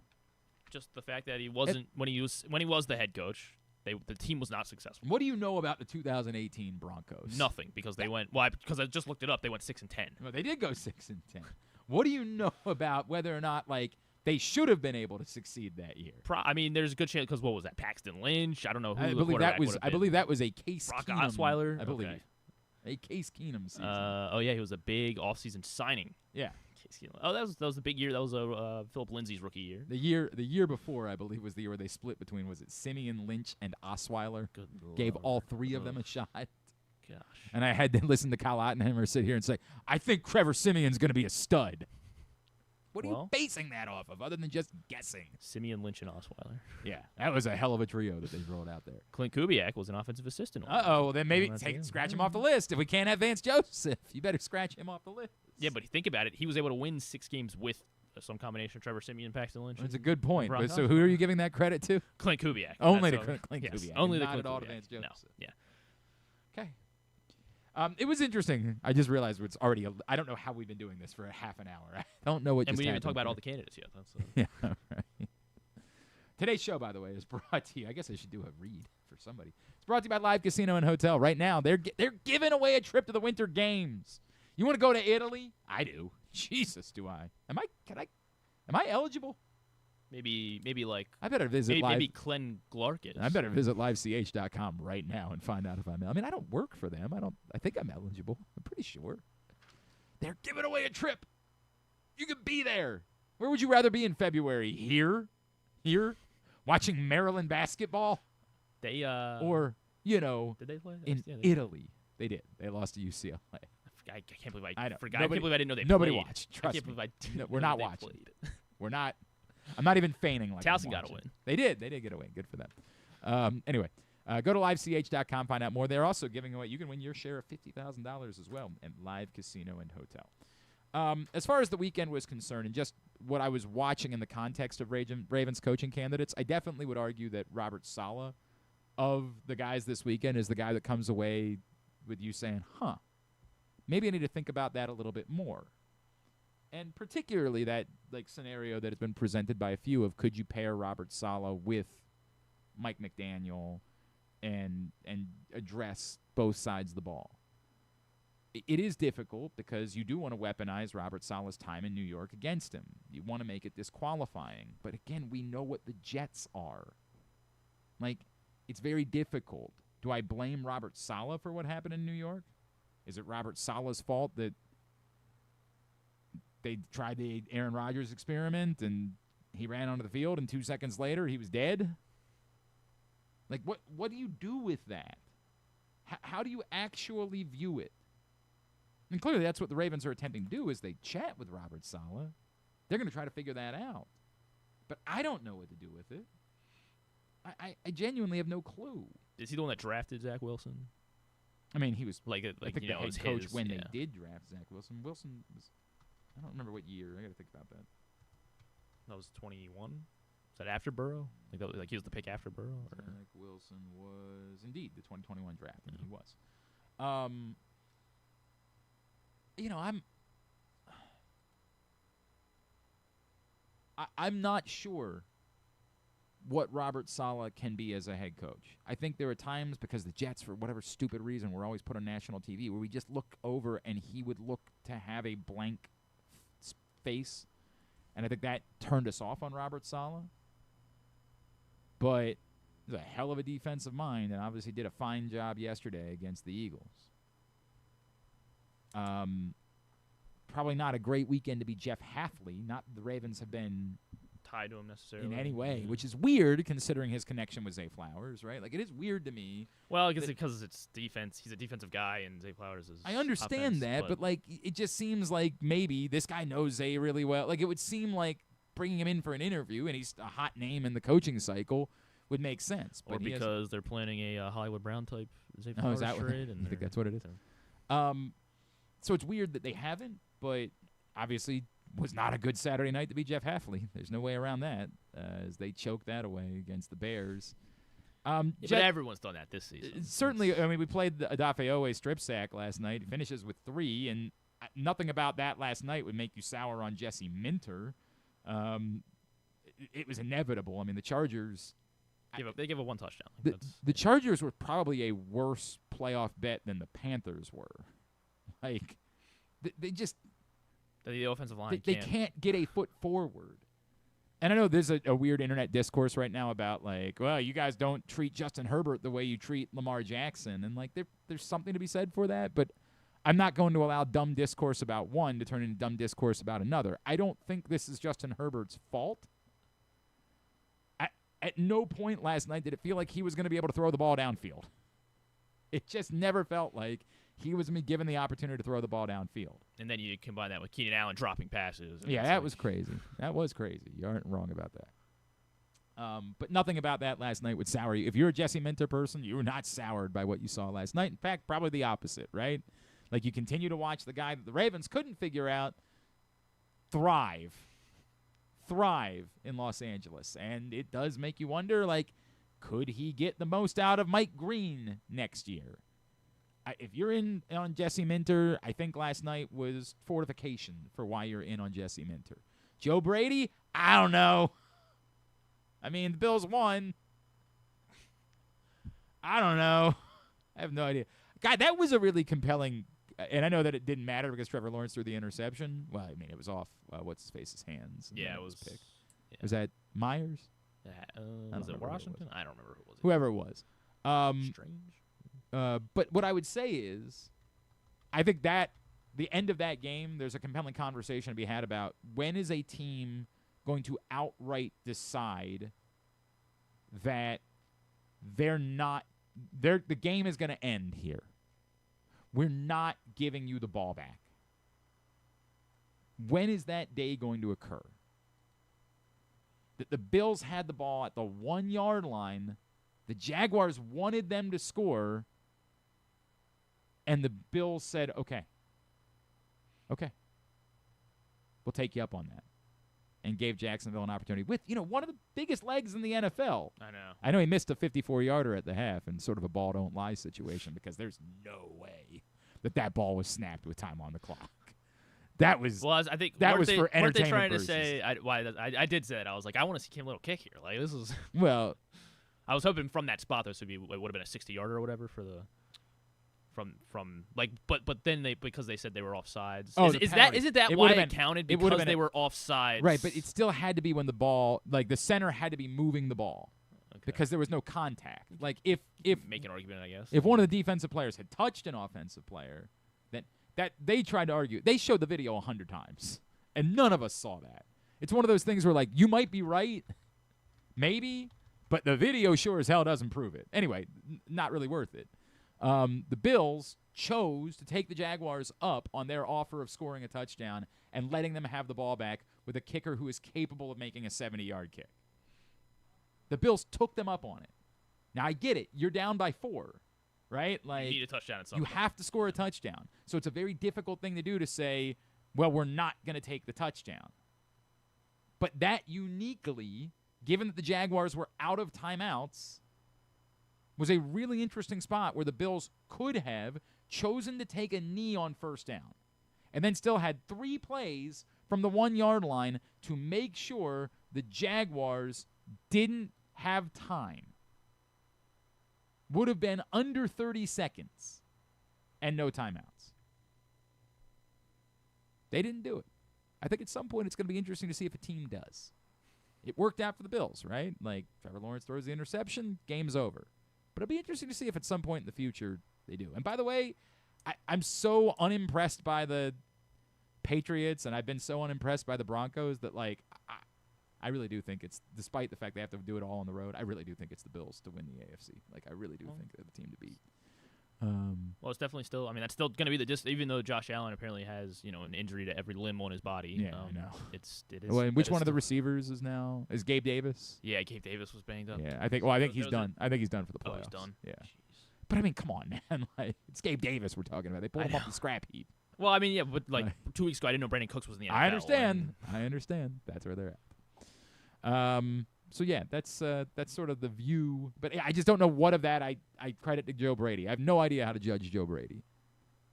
E: Just the fact that he wasn't when he was the head coach. The team was not successful.
D: What do you know about the 2018 Broncos?
E: Nothing, because they went. Well, because I just looked it up. They went 6-10.
D: Well, they did go 6-10. What do you know about whether or not, like, They should have been able to succeed that year.
E: I mean, there's a good chance because what was that? Paxton Lynch? I don't know who
D: I
E: the
D: believe
E: quarterback
D: that was.
E: would have
D: I
E: been.
D: believe that was a Case
E: Brock
D: Keenum.
E: Osweiler?
D: I believe
E: Okay.
D: a Case Keenum season.
E: Oh yeah, he was a big offseason signing.
D: yeah.
E: Case Keenum. Oh, that was the big year. That was Philip Lindsay's rookie year.
D: The year before, I believe, was the year where they split between, was it Simeon, Lynch, and Osweiler?
E: Good
D: Gave
E: Lord.
D: all three of them a shot.
E: Gosh.
D: And I had to listen to Kyle Ottenheimer sit here and say, I think Trevor Simeon's going to be a stud. What are you basing that off of, other than just guessing?
E: Simeon, Lynch, and Osweiler.
D: Yeah, that was a hell of a trio that they rolled out there.
E: Clint Kubiak was an offensive assistant.
D: Well, then maybe scratch him off the list. If we can't have Vance Joseph, you better scratch him off the list.
E: Yeah, but think about it. He was able to win 6 games with some combination of Trevor Simeon and Paxton Lynch.
D: That's a good point.
E: Broncos.
D: So who are you giving that credit to?
E: Clint Kubiak.
D: Only to
E: That's
D: Clint
E: yes,
D: Kubiak.
E: Only the
D: not
E: Clint
D: at all to
E: Kubiak.
D: Vance Joseph.
E: No. Yeah.
D: Okay. It was interesting. I just realized it's already. I don't know how we've been doing this for a half an hour. I don't know what.
E: And
D: just
E: we didn't even talk
D: happened
E: about all
D: here.
E: the candidates yet. That's
D: Yeah, right. Today's show, by the way, is brought to you. I guess I should do a read for somebody. It's brought to you by Live Casino and Hotel. Right now, they're giving away a trip to the Winter Games. You want to go to Italy? I do. Jesus, do I? Am I eligible?
E: maybe like
D: I better visit
E: maybe Glenn Glarkus.
D: I better visit livech.com right now and find out if I'm. I mean, I don't work for them. I think I'm eligible. I'm pretty sure. They're giving away a trip. You could be there. Where would you rather be in February? Here, watching Maryland basketball,
E: They
D: or
E: did they play
D: in
E: Yeah,
D: Italy? They did. They lost to UCLA.
E: I can't believe
D: I know.
E: forgot. I can't believe I didn't know they
D: nobody
E: played.
D: watched.
E: I
D: Trust
E: can't
D: me.
E: believe I didn't
D: No,
E: know
D: we're not
E: they
D: watching.
E: played.
D: We're not. I'm not even feigning like I'm
E: Towson got a
D: watching.
E: win.
D: They did. They did get a win. Good for them. Anyway, go to livech.com. Find out more. They're also giving away. You can win your share of $50,000 as well at Live Casino and Hotel. As far as the weekend was concerned, and just what I was watching in the context of Ravens coaching candidates, I definitely would argue that Robert Saleh, of the guys this weekend, is the guy that comes away with you saying, maybe I need to think about that a little bit more. And particularly that scenario that has been presented by a few of, could you pair Robert Saleh with Mike McDaniel and address both sides of the ball? It is difficult because you do want to weaponize Robert Saleh's time in New York against him. You want to make it disqualifying. But again, we know what the Jets are. It's very difficult. Do I blame Robert Saleh for what happened in New York? Is it Robert Saleh's fault that they tried the Aaron Rodgers experiment and he ran onto the field and 2 seconds later he was dead? What do you do with that? How do you actually view it? And clearly that's what the Ravens are attempting to do is they chat with Robert Saleh. They're going to try to figure that out. But I don't know what to do with it. I genuinely have no clue.
E: Is he the one that drafted Zach Wilson?
D: I mean, he was
E: I
D: the
E: think
D: head
E: his,
D: coach when
E: yeah.
D: they did draft Zach Wilson. Wilson was, I don't remember what year. I got to think about that.
E: That was 21. Is that after Burrow? He was the pick after Burrow. Or?
D: Zach Wilson was indeed the 2021 draft. I mean, he was. I'm not sure what Robert Saleh can be as a head coach. I think there are times, because the Jets, for whatever stupid reason, were always put on national TV, where we just look over and he would look to have a blank face. And I think that turned us off on Robert Saleh. But he's a hell of a defensive mind and obviously did a fine job yesterday against the Eagles. Probably not a great weekend to be Jeff Hafley. Not the Ravens have been
E: tied to him necessarily
D: in any way, which is weird considering his connection with Zay Flowers, right? It is weird to me.
E: Well, I guess because it's defense. He's a defensive guy, and Zay Flowers is.
D: I understand
E: offense,
D: that, but it just seems like maybe this guy knows Zay really well. It would seem like bringing him in for an interview, and he's a hot name in the coaching cycle, would make sense.
E: Or
D: but
E: because they're planning a Hollywood Brown type Zay Flowers trade.
D: I think that's what it is. So it's weird that they haven't, but obviously was not a good Saturday night to be Jeff Hafley. There's no way around that, as they choked that away against the Bears.
E: But everyone's done that this season.
D: Certainly, I mean, we played the Odafe Owe strip sack last night. He finishes with 3, and nothing about that last night would make you sour on Jesse Minter. It was inevitable. I mean, the Chargers...
E: They give a 1 touchdown.
D: The Chargers were probably a worse playoff bet than the Panthers were. They just...
E: The offensive line
D: they can't get a foot forward. And I know there's a weird internet discourse right now about, like, well, you guys don't treat Justin Herbert the way you treat Lamar Jackson. And, like, there's something to be said for that. But I'm not going to allow dumb discourse about one to turn into dumb discourse about another. I don't think this is Justin Herbert's fault. At no point last night did it feel like he was going to be able to throw the ball downfield. It just never felt like he was going to be given the opportunity to throw the ball downfield.
E: And then you combine that with Keenan Allen dropping passes.
D: Yeah, that was crazy. That was crazy. You aren't wrong about that. But nothing about that last night would sour you. If you're a Jesse Minter person, you were not soured by what you saw last night. In fact, probably the opposite, right? Like, you continue to watch the guy that the Ravens couldn't figure out thrive in Los Angeles. And it does make you wonder, like, could he get the most out of Mike Green next year? If you're in on Jesse Minter, I think last night was fortification for why you're in on Jesse Minter. Joe Brady, I don't know. I mean, the Bills won. I don't know. I have no idea. God, that was a really compelling, and I know that it didn't matter because Trevor Lawrence threw the interception. Well, I mean, it was off what's-his-face's hands.
E: Yeah, it was.
D: Picked.
E: Yeah.
D: Was that Myers?
E: Was it Washington? I don't remember who it was.
D: Whoever it was.
E: Strange.
D: But what I would say is, I think that the end of that game, there's a compelling conversation to be had about when is a team going to outright decide that the game is going to end here. We're not giving you the ball back. When is that day going to occur? That the Bills had the ball at the 1-yard line, the Jaguars wanted them to score, and the Bills said, okay, we'll take you up on that, and gave Jacksonville an opportunity with, one of the biggest legs in the NFL. I know he missed a 54-yarder at the half in sort of a ball don't lie situation because there's no way that ball was snapped with time on the clock. That was
E: I think
D: that was for entertainment
E: weren't they trying
D: purposes.
E: to say I did say that. I was like, I want to see Kim Little kick here. Like, this is
D: well,
E: I was hoping from that spot this would have been a 60-yarder or whatever for the from like but then because they said they were offsides. Isn't that why it counted because they were offsides?
D: Right, but it still had to be when the ball, like, the center had to be moving the ball. Okay. Because there was no contact. Like, if
E: make an argument, I guess.
D: If one of the defensive players had touched an offensive player, that they tried to argue. They showed the video 100 times, and none of us saw that. It's one of those things where, like, you might be right, maybe, but the video sure as hell doesn't prove it. Anyway, not really worth it. The Bills chose to take the Jaguars up on their offer of scoring a touchdown and letting them have the ball back with a kicker who is capable of making a 70-yard kick. The Bills took them up on it. Now, I get it. You're down by 4. Right? Like,
E: you need a touchdown at some
D: point.
E: point.
D: You have to score a touchdown. So it's a very difficult thing to do to say, well, we're not going to take the touchdown. But that uniquely, given that the Jaguars were out of timeouts, was a really interesting spot where the Bills could have chosen to take a knee on first down and then still had 3 plays from the 1-yard line to make sure the Jaguars didn't have time. Would have been under 30 seconds and no timeouts. They didn't do it. I think at some point it's going to be interesting to see if a team does. It worked out for the Bills, right? Like, Trevor Lawrence throws the interception, game's over. But it'll be interesting to see if at some point in the future they do. And by the way, I'm so unimpressed by the Patriots, and I've been so unimpressed by the Broncos that, like, I really do think it's, despite the fact they have to do it all on the road, I really do think it's the Bills to win the AFC. Like, I really do think they're the team to beat.
E: Well, it's definitely still, I mean, that's still going to be even though Josh Allen apparently has, an injury to every limb on his body.
D: Yeah, I know.
E: It is.
D: Well, and which one of the receivers is Gabe Davis?
E: Yeah, Gabe Davis was banged up.
D: Yeah, I think he's done. I think he's done for the playoffs.
E: Oh, he's done?
D: Yeah.
E: Jeez.
D: But, I mean, come on, man. Like, it's Gabe Davis we're talking about. They pulled him off the scrap heap.
E: Well, I mean, yeah, but, 2 weeks ago, I didn't know Brandon Cooks was in the NFL.
D: I understand. That's where they're at. So yeah, that's sort of the view. But I just don't know what of that I credit to Joe Brady. I have no idea how to judge Joe Brady.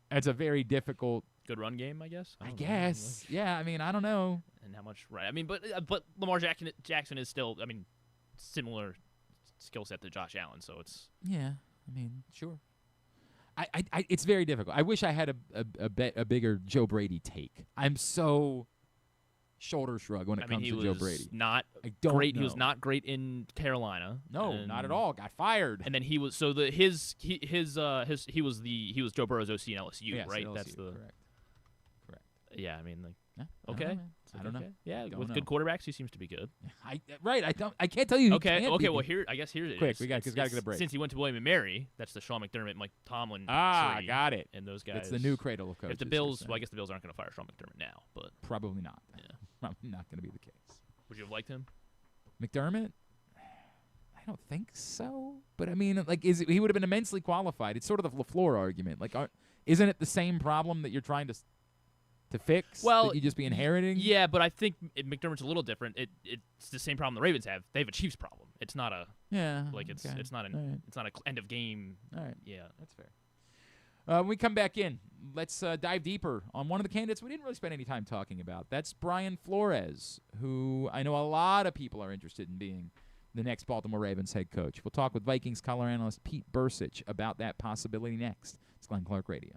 D: It's a very difficult.
E: Good run game, I guess.
D: I guess. Yeah. I mean, I don't know.
E: And how much? Right. I mean, but Lamar Jackson is still. I mean, similar skill set to Josh Allen. So it's.
D: Yeah. I mean, sure. I it's very difficult. I wish I had a bigger Joe Brady take. I'm so shoulder shrug when it comes to Joe Brady.
E: Not
D: I don't
E: great.
D: know.
E: He was not great in Carolina.
D: No, not at all. Got fired.
E: And then he was he was Joe Burrow's OC in LSU,
D: Yes,
E: right?
D: LSU,
E: That's the
D: correct.
E: Yeah, I mean, like,
D: Yeah,
E: okay.
D: I don't know.
E: Yeah,
D: Don't
E: with
D: know.
E: good quarterbacks, he seems to be good.
D: I can't tell you.
E: Okay.
D: Well,
E: Well, I guess here's it.
D: Quick,
E: is.
D: we got to get a break.
E: Since he went to William and Mary, that's the Sean McDermott, Mike Tomlin. tree,
D: got it.
E: And those guys.
D: It's the new cradle of coaches.
E: If the Bills, well, I guess the Bills aren't going to fire Sean McDermott now, but
D: probably not.
E: yeah.
D: Probably not going to be the case.
E: Would you have liked him?
D: McDermott? I don't think so. But I mean, like, he would have been immensely qualified. It's sort of the LaFleur argument. Like, isn't it the same problem that you're trying to fix?
E: Well,
D: that you just be inheriting.
E: Yeah, but I think McDermott's a little different. It's the same problem the Ravens have. They have a Chiefs problem. It's not a it's not an end of game.
D: All right,
E: yeah,
D: that's fair. When we come back in, let's dive deeper on one of the candidates we didn't really spend any time talking about. That's Brian Flores, who I know a lot of people are interested in being the next Baltimore Ravens head coach. We'll talk with Vikings color analyst Pete Bercich about that possibility next. It's Glenn Clark Radio.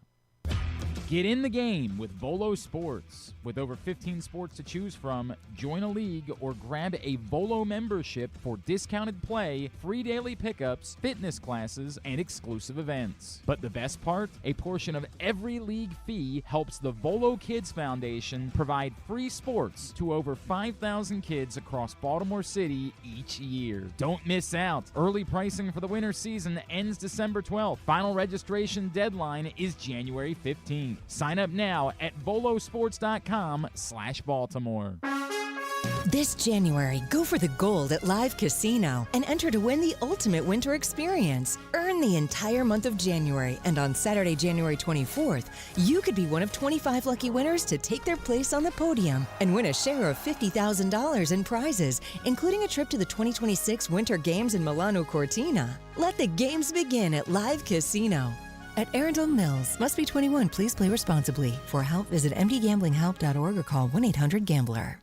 D: Get in the game with Volo Sports. With over 15 sports to choose from, join a league or grab a Volo membership for discounted play, free daily pickups, fitness classes, and exclusive events. But the best part? A portion of every league fee helps the Volo Kids Foundation provide free sports to over 5,000 kids across Baltimore City each year. Don't miss out. Early pricing for the winter season ends December 12th. Final registration deadline is January 15th. Sign up now at volosports.com/Baltimore.
G: This January, go for the gold at Live Casino and enter to win the ultimate winter experience. Earn the entire month of January, and on Saturday, January 24th, you could be one of 25 lucky winners to take their place on the podium and win a share of $50,000 in prizes, including a trip to the 2026 Winter Games in Milano Cortina. Let the games begin at Live Casino. At Arundel Mills, must be 21. Please play responsibly. For help, visit mdgamblinghelp.org or call 1-800-GAMBLER.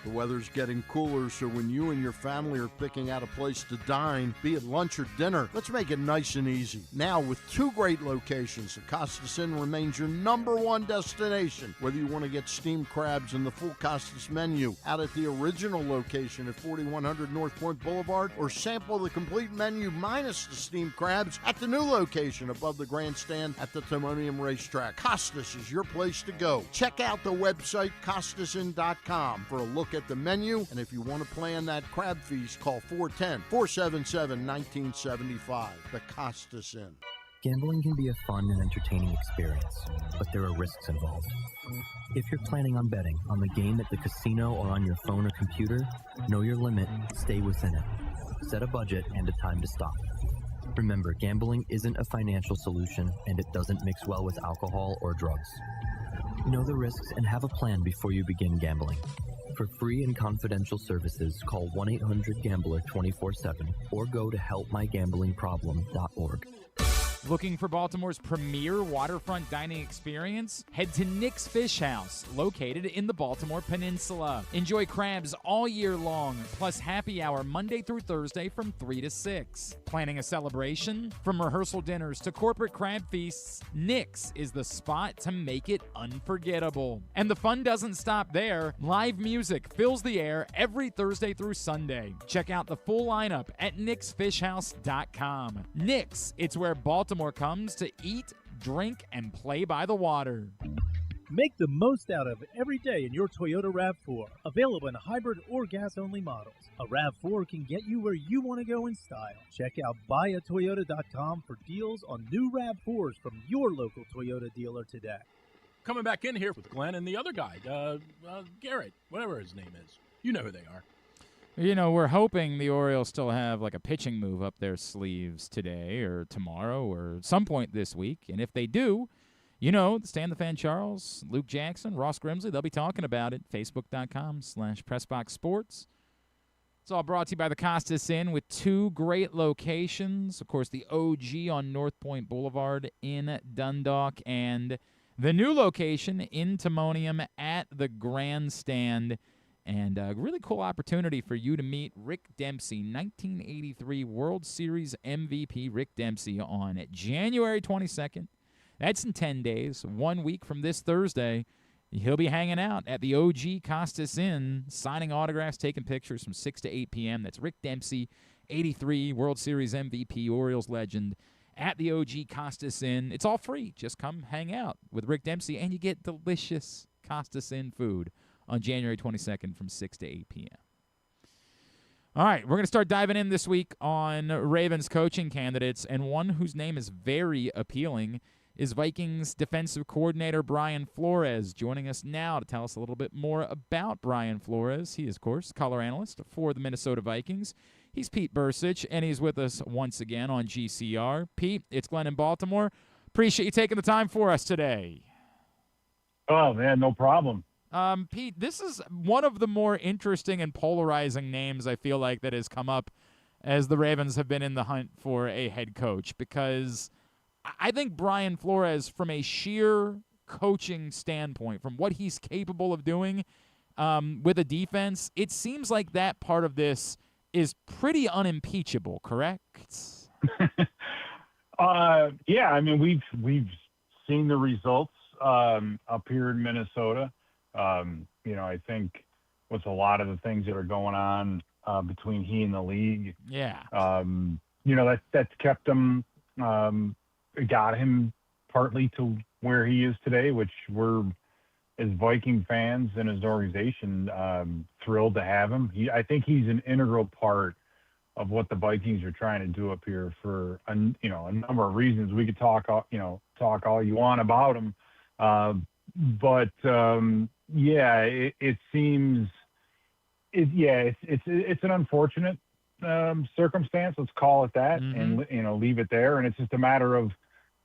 H: The weather's getting cooler, so when you and your family are picking out a place to dine, be it lunch or dinner, let's make it nice and easy. Now, with 2 great locations, the Costas Inn remains your #1 destination. Whether you want to get steamed crabs and the full Costas menu out at the original location at 4100 North Point Boulevard, or sample the complete menu minus the steamed crabs at the new location above the grandstand at the Timonium Racetrack. Costas is your place to go. Check out the website CostasInn.com for a look at the menu, and if you want to plan that crab feast, call 410-477-1975. The Costas Inn.
I: Gambling can be a fun and entertaining experience, but there are risks involved. If you're planning on betting on the game at the casino or on your phone or computer, know your limit, stay within it. Set a budget and a time to stop. Remember, gambling isn't a financial solution, and it doesn't mix well with alcohol or drugs. Know the risks and have a plan before you begin gambling. For free and confidential services, call 1-800-GAMBLER 24/7 or go to helpmygamblingproblem.org.
D: Looking for Baltimore's premier waterfront dining experience? Head to Nick's Fish House, located in the Baltimore Peninsula. Enjoy crabs all year long, plus happy hour Monday through Thursday from 3 to 6. Planning a celebration? From rehearsal dinners to corporate crab feasts, Nick's is the spot to make it unforgettable. And the fun doesn't stop there. Live music fills the air every Thursday through Sunday. Check out the full lineup at nicksfishhouse.com. Nick's, it's where Baltimore comes to eat, drink, and play by the water.
J: Make the most out of every day in your Toyota RAV4. Available in hybrid or gas-only models. A RAV4 can get you where you want to go in style. Check out buyatoyota.com for deals on new RAV4s from your local Toyota dealer today.
K: Coming back in here with Glenn and the other guy, Garrett, whatever his name is. You know who they are.
D: You know, we're hoping the Orioles still have like a pitching move up their sleeves today or tomorrow or some point this week. And if they do, you know, Stan the Fan Charles, Luke Jackson, Ross Grimsley, they'll be talking about it. Facebook.com/PressBoxSports. It's all brought to you by the Costas Inn with 2 great locations. Of course, the OG on North Point Boulevard in Dundalk and the new location in Timonium at the Grandstand. And a really cool opportunity for you to meet Rick Dempsey, 1983 World Series MVP Rick Dempsey on January 22nd. That's in 10 days, 1 week from this Thursday. He'll be hanging out at the OG Costas Inn, signing autographs, taking pictures from 6 to 8 p.m. That's Rick Dempsey, 83, World Series MVP, Orioles legend, at the OG Costas Inn. It's all free. Just come hang out with Rick Dempsey, and you get delicious Costas Inn food on January 22nd from 6 to 8 p.m. All right, we're going to start diving in this week on Ravens coaching candidates, and one whose name is very appealing is Vikings defensive coordinator Brian Flores, joining us now to tell us a little bit more about Brian Flores. He is, of course, color analyst for the Minnesota Vikings. He's Pete Bercich, and he's with us once again on GCR. Pete, it's Glenn in Baltimore. Appreciate you taking the time for us today.
L: Oh, man, no problem.
D: Pete, this is one of the more interesting and polarizing names I feel like that has come up as the Ravens have been in the hunt for a head coach, because I think Brian Flores, from a sheer coaching standpoint, from what he's capable of doing with a defense, it seems like that part of this is pretty unimpeachable, correct?
L: Yeah, I mean, we've seen the results up here in Minnesota. I think with a lot of the things that are going on between he and the league, that's kept him, got him partly to where he is today, which we're, as Viking fans and his organization, thrilled to have him. I think he's an integral part of what the Vikings are trying to do up here for a number of reasons. We could talk all you want about him, but it seems it's an unfortunate circumstance. Let's call it that, and leave it there. And it's just a matter of,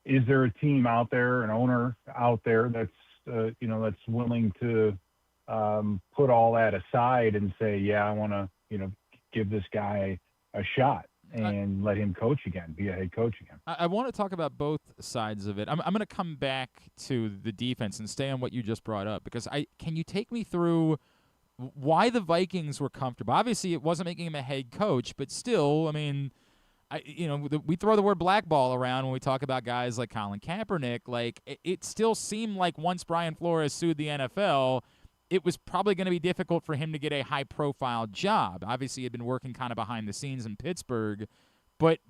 L: is there a team out there, an owner out there that's that's willing to put all that aside and say, yeah, I want to give this guy a shot and let him coach again, be a head coach again.
D: I want to talk about both sides of it. I'm going to come back to the defense and stay on what you just brought up, because can you take me through why the Vikings were comfortable? Obviously, it wasn't making him a head coach, but still, I mean, we throw the word blackball around when we talk about guys like Colin Kaepernick. Like, it still seemed like once Brian Flores sued the NFL, it was probably going to be difficult for him to get a high-profile job. Obviously, he had been working kind of behind the scenes in Pittsburgh. But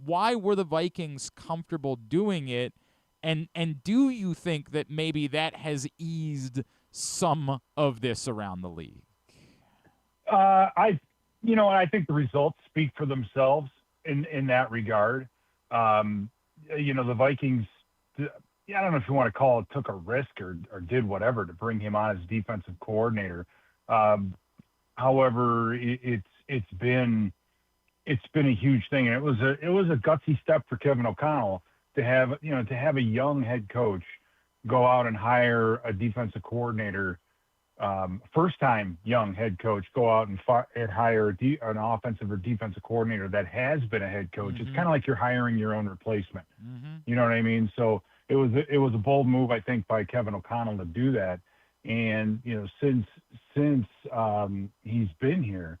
D: why were the Vikings comfortable doing it? And do you think that maybe that has eased some of this around the league?
L: I think the results speak for themselves in that regard. The Vikings, I don't know if you want to call it took a risk or did whatever to bring him on as defensive coordinator. However, it's been a huge thing, and it was a gutsy step for Kevin O'Connell to have a young head coach go out and hire a defensive coordinator, first time young head coach go out and hire an offensive or defensive coordinator that has been a head coach. It's kind of like you're hiring your own replacement. You know what I mean? So it was a bold move, I think, by Kevin O'Connell to do that. And since he's been here,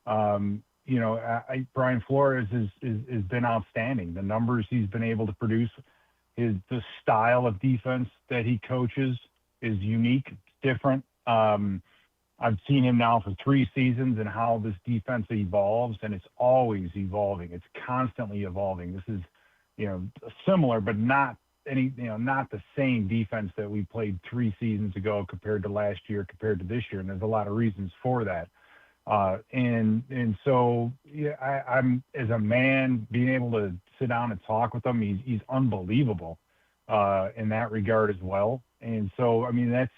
L: Brian Flores has been outstanding. The numbers he's been able to produce, the style of defense that he coaches is unique, different. I've seen him now for 3 seasons and how this defense evolves, and it's always evolving. It's constantly evolving. This is, similar, but not the same defense that we played 3 seasons ago compared to last year, compared to this year. And there's a lot of reasons for that. So I'm, as a man, being able to sit down and talk with him, he's unbelievable, in that regard as well. And so, I mean, that's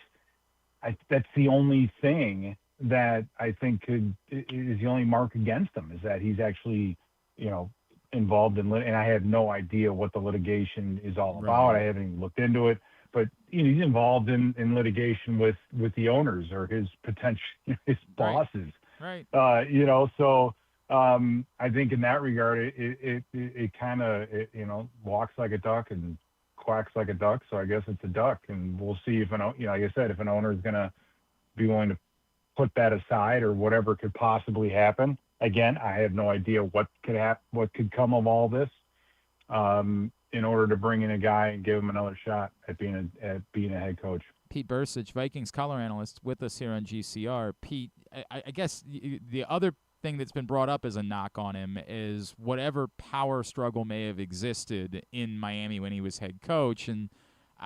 L: the only thing that I think is the only mark against him, is that he's actually, involved in and I have no idea what the litigation is all about. I haven't even looked into it, but he's involved in litigation with the owners or his potential, his bosses.
D: Right.
L: So I think in that regard, it kind of, walks like a duck and quacks like a duck. So I guess it's a duck, and we'll see if like I said, if an owner is going to be willing to put that aside or whatever could possibly happen. Again, I have no idea what could come of all this, in order to bring in a guy and give him another shot at being a head coach.
D: Pete Bercich, Vikings color analyst, with us here on GCR. Pete, I guess the other thing that's been brought up as a knock on him is whatever power struggle may have existed in Miami when he was head coach. And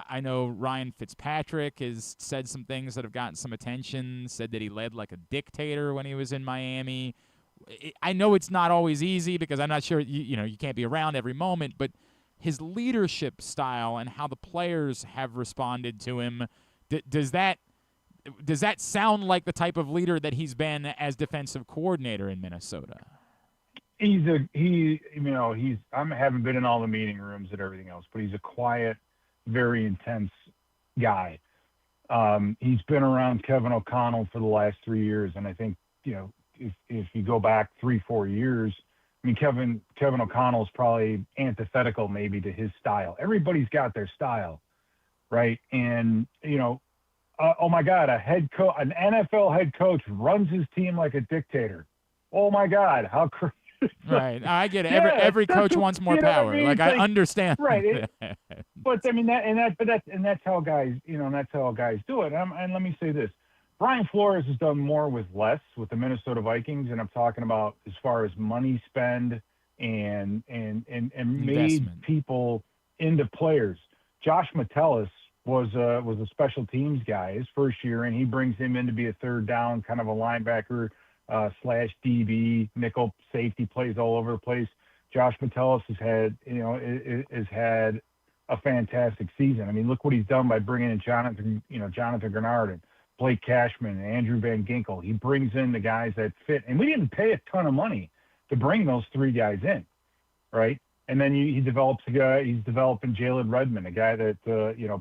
D: I know Ryan Fitzpatrick has said some things that have gotten some attention, said that he led like a dictator when he was in Miami. I know it's not always easy because I'm not sure, you can't be around every moment, but his leadership style and how the players have responded to him, does that sound like the type of leader that he's been as defensive coordinator in Minnesota?
L: I haven't been in all the meeting rooms and everything else, but he's a quiet, very intense guy. He's been around Kevin O'Connell for the last 3 years, and I think, if you go back 3-4 years, I mean, Kevin O'Connell is probably antithetical maybe to his style. Everybody's got their style, right? And, oh my God, an NFL head coach runs his team like a dictator. Oh my God, how crazy.
D: Right, I get it. Every coach wants more power. I mean? Like, I understand.
L: Right. But I mean that's how guys, that's how guys do it. And let me say this. Brian Flores has done more with less with the Minnesota Vikings, and I'm talking about as far as money spend and made people into players. Josh Metellus was a special teams guy his first year, and he brings him in to be a third down kind of a linebacker slash DB, nickel safety, plays all over the place. Josh Metellus has had a fantastic season. I mean, look what he's done by bringing in Jonathan Grenard and Blake Cashman and Andrew Van Ginkel. He brings in the guys that fit, and we didn't pay a ton of money to bring those three guys in, right? And then he develops a guy. He's developing Jalen Redmond, a guy that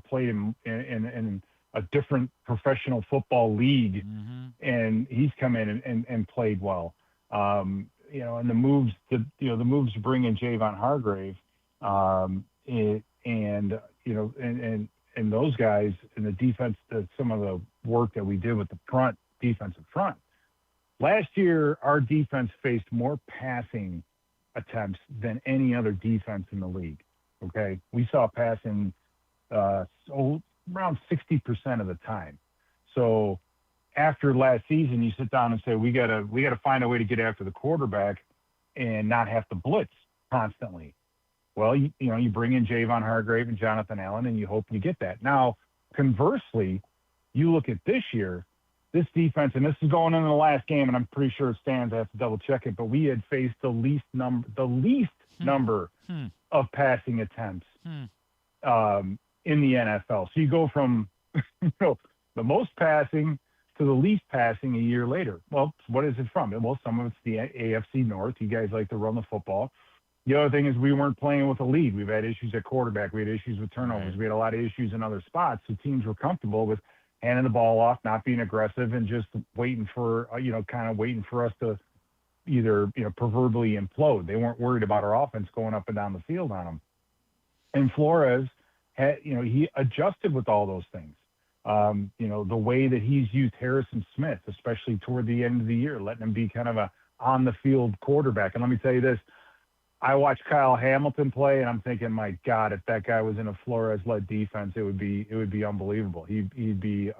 L: played in a different professional football league, and he's come in and played well. And the moves to bring in Javon Hargrave, and those guys in the defense, some of the work that we did with the defensive front. Last year, our defense faced more passing attempts than any other defense in the league. Okay, we saw passing around 60% of the time. So after last season, you sit down and say we gotta find a way to get after the quarterback and not have to blitz constantly. Well, you bring in Javon Hargrave and Jonathan Allen, and you hope you get that. Now, conversely, you look at this year, this defense, and this is going into the last game, and I'm pretty sure it stands. I have to double check it, but we had faced the least number of passing attempts in the NFL. So you go from the most passing to the least passing a year later. Well, what is it from? Well, some of it's the AFC North. You guys like to run the football. The other thing is we weren't playing with a lead. We've had issues at quarterback. We had issues with turnovers. Right. We had a lot of issues in other spots. So teams were comfortable with handing the ball off, not being aggressive, and just waiting for, waiting for us to either, proverbially implode. They weren't worried about our offense going up and down the field on them. And Flores had, he adjusted with all those things. The way that he's used Harrison Smith, especially toward the end of the year, letting him be kind of a on-the-field quarterback. And let me tell you this. I watched Kyle Hamilton play, and I'm thinking, my God, if that guy was in a Flores-led defense, it would be unbelievable. He'd be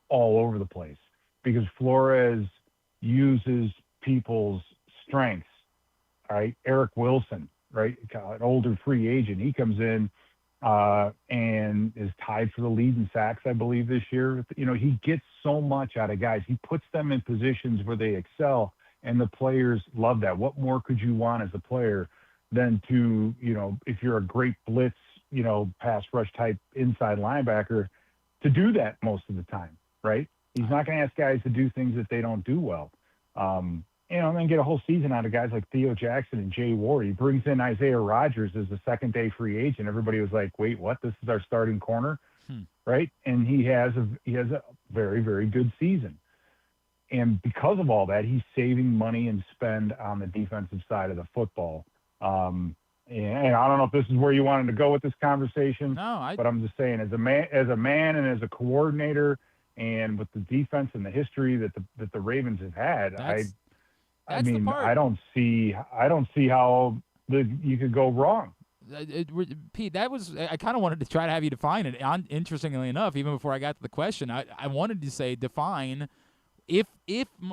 L: all over the place because Flores uses people's strengths. All right, Eric Wilson, right, an older free agent, he comes in and is tied for the lead in sacks, I believe, this year. He gets so much out of guys. He puts them in positions where they excel. And the players love that. What more could you want as a player than to, if you're a great blitz, pass rush type inside linebacker, to do that most of the time, right? He's not going to ask guys to do things that they don't do well. And then get a whole season out of guys like Theo Jackson and Jay Ward. He brings in Isaiah Rodgers as a second-day free agent. Everybody was like, wait, what? This is our starting corner, right? And he has a very, very good season. And because of all that, he's saving money and spend on the defensive side of the football. And I don't know if this is where you wanted to go with this conversation. But I'm just saying, as a man and as a coordinator, and with the defense and the history that the Ravens have had, I don't see how you could go wrong.
D: Pete, that was I kind of wanted to try to have you define it. Interestingly enough, even before I got to the question, I wanted to say define if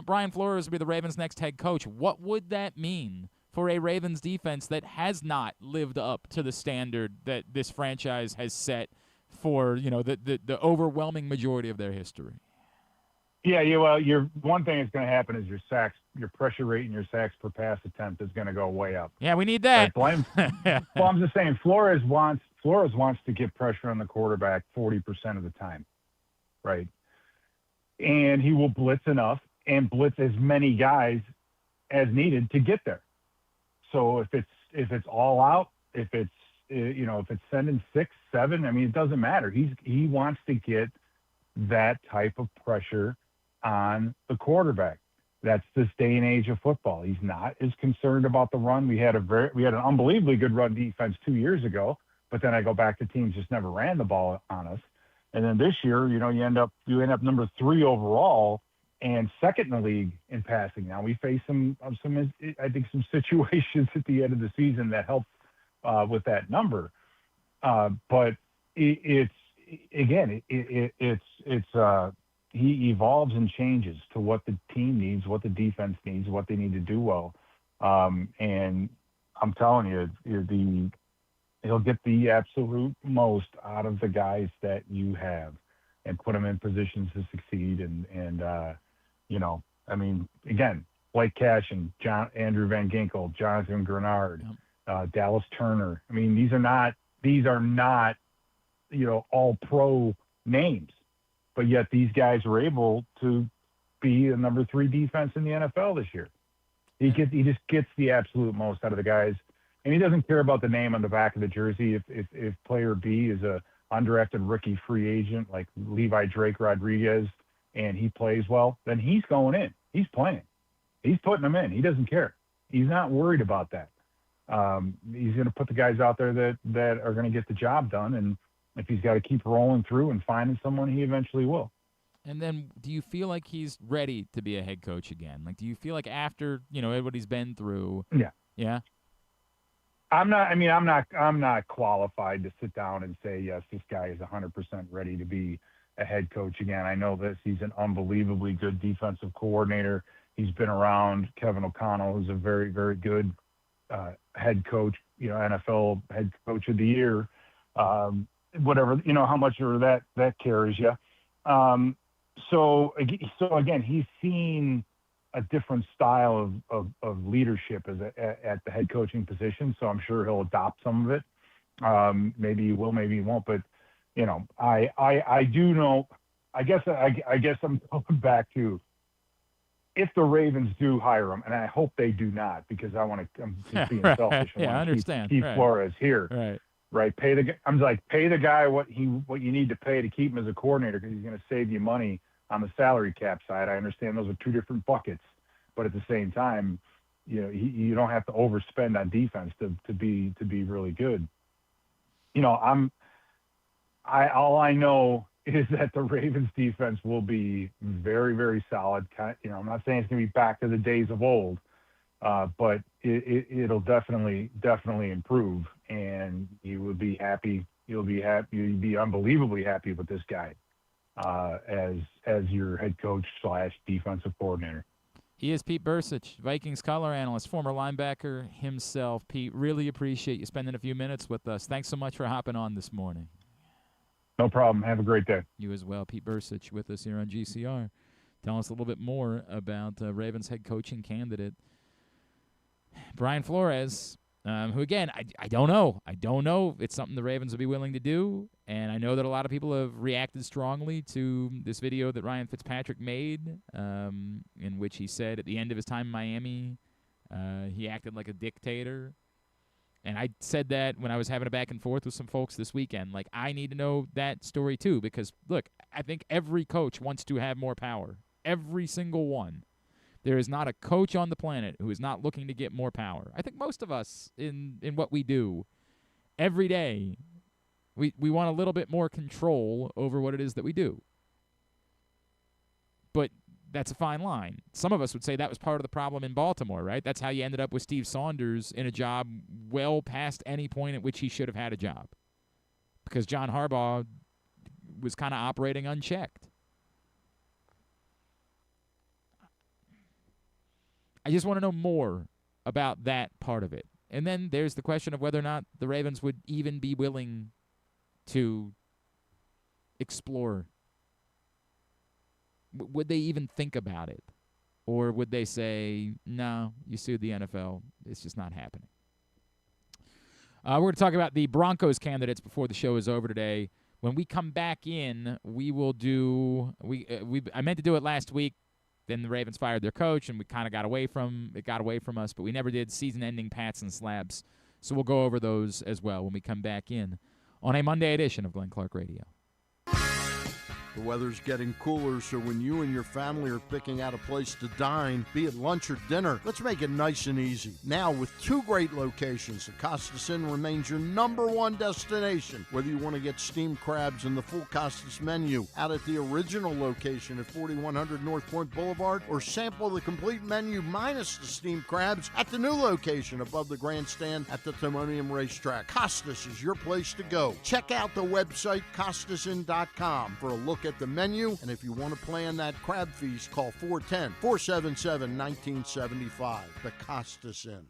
D: Brian Flores would be the Ravens' next head coach, what would that mean for a Ravens defense that has not lived up to the standard that this franchise has set for the overwhelming majority of their history?
L: Yeah. Well, one thing that's going to happen is your pressure rate and your sacks per pass attempt is going to go way up.
D: Yeah, we need that.
L: Right? Well, I'm just saying, Flores wants to get pressure on the quarterback 40% of the time, right? And he will blitz enough and blitz as many guys as needed to get there. So if it's all out, if it's sending 6, 7, I mean, it doesn't matter. He wants to get that type of pressure on the quarterback. That's this day and age of football. He's not as concerned about the run. We had an unbelievably good run defense 2 years ago, but then I go back to teams just never ran the ball on us. And then this year, you end up number 3 overall and second in the league in passing. Now we face some situations at the end of the season that help with that number. But he evolves and changes to what the team needs, what the defense needs, what they need to do well. And I'm telling you, he'll get the absolute most out of the guys that you have and put them in positions to succeed. I mean, again, Blake Cash and Andrew Van Ginkel, Jonathan Grenard, Dallas Turner. I mean, these are not all pro names, but yet these guys are able to be a number 3 defense in the NFL this year. He just gets the absolute most out of the guys, and he doesn't care about the name on the back of the jersey. If player B is a undrafted rookie free agent like Levi Drake Rodriguez and he plays well, then he's going in. He's playing. He's putting them in. He doesn't care. He's not worried about that. He's going to put the guys out there that are going to get the job done, and if he's got to keep rolling through and finding someone, he eventually will.
D: And then do you feel like he's ready to be a head coach again? Like, do you feel like after, what he's been through?
L: Yeah.
D: Yeah.
L: I'm not qualified to sit down and say, yes, this guy is 100% ready to be a head coach again. I know this. He's an unbelievably good defensive coordinator. He's been around Kevin O'Connell, who's a very, very good head coach, NFL head coach of the year. Whatever, how much of that carries you. So again, he's seen a different style of leadership at the head coaching position. So I'm sure he'll adopt some of it. Maybe he will, maybe he won't. But I do know. I guess I'm going back to if the Ravens do hire him, and I hope they do not, because I'm just being selfish.
D: I understand.
L: Keep Flores here.
D: Right.
L: Right. Pay the guy what you need to pay to keep him as a coordinator, because he's going to save you money on the salary cap side. I understand those are 2 different buckets, but at the same time, you don't have to overspend on defense to be really good. All I know is that the Ravens defense will be very, very solid. I'm not saying it's going to be back to the days of old, but it'll definitely improve, and you would be happy. You'll be happy. You'd be unbelievably happy with this guy as your head coach / defensive coordinator.
D: He is Pete Bercich, Vikings color analyst, former linebacker himself. Pete, really appreciate you spending a few minutes with us. Thanks so much for hopping on this morning.
L: No problem. Have a great day.
D: You as well. Pete Bercich with us here on GCR. Tell us a little bit more about Ravens head coaching candidate Brian Flores, who, again, I don't know. I don't know if it's something the Ravens would be willing to do, and I know that a lot of people have reacted strongly to this video that Ryan Fitzpatrick made, in which he said at the end of his time in Miami, he acted like a dictator. And I said that when I was having a back and forth with some folks this weekend. Like, I need to know that story too, because, look, I think every coach wants to have more power. Every single one. There is not a coach on the planet who is not looking to get more power. I think most of us in what we do every day, we want a little bit more control over what it is that we do. But that's a fine line. Some of us would say that was part of the problem in Baltimore, right? That's how you ended up with Steve Saunders in a job well past any point at which he should have had a job, because John Harbaugh was kind of operating unchecked. I just want to know more about that part of it. And then there's the question of whether or not the Ravens would even be willing to explore. Would they even think about it? Or would they say, no, you sued the NFL. It's just not happening. We're going to talk about the Broncos candidates before the show is over today. When we come back in, we will do I meant to do it last week. Then the Ravens fired their coach, and we kind of got away from us, but we never did season-ending pats and slabs. So we'll go over those as well when we come back in on a Monday edition of Glenn Clark Radio.
H: The weather's getting cooler, so when you and your family are picking out a place to dine, be it lunch or dinner, let's make it nice and easy. Now, with 2 great locations, the Costas Inn remains your #1 destination. Whether you want to get steamed crabs and the full Costas menu out at the original location at 4100 North Point Boulevard, or sample the complete menu minus the steamed crabs at the new location above the grandstand at the Timonium Racetrack, Costas is your place to go. Check out the website, costasin.com, for a look at the menu, and if you want to plan that crab feast, call 410-477-1975. The Costas Inn.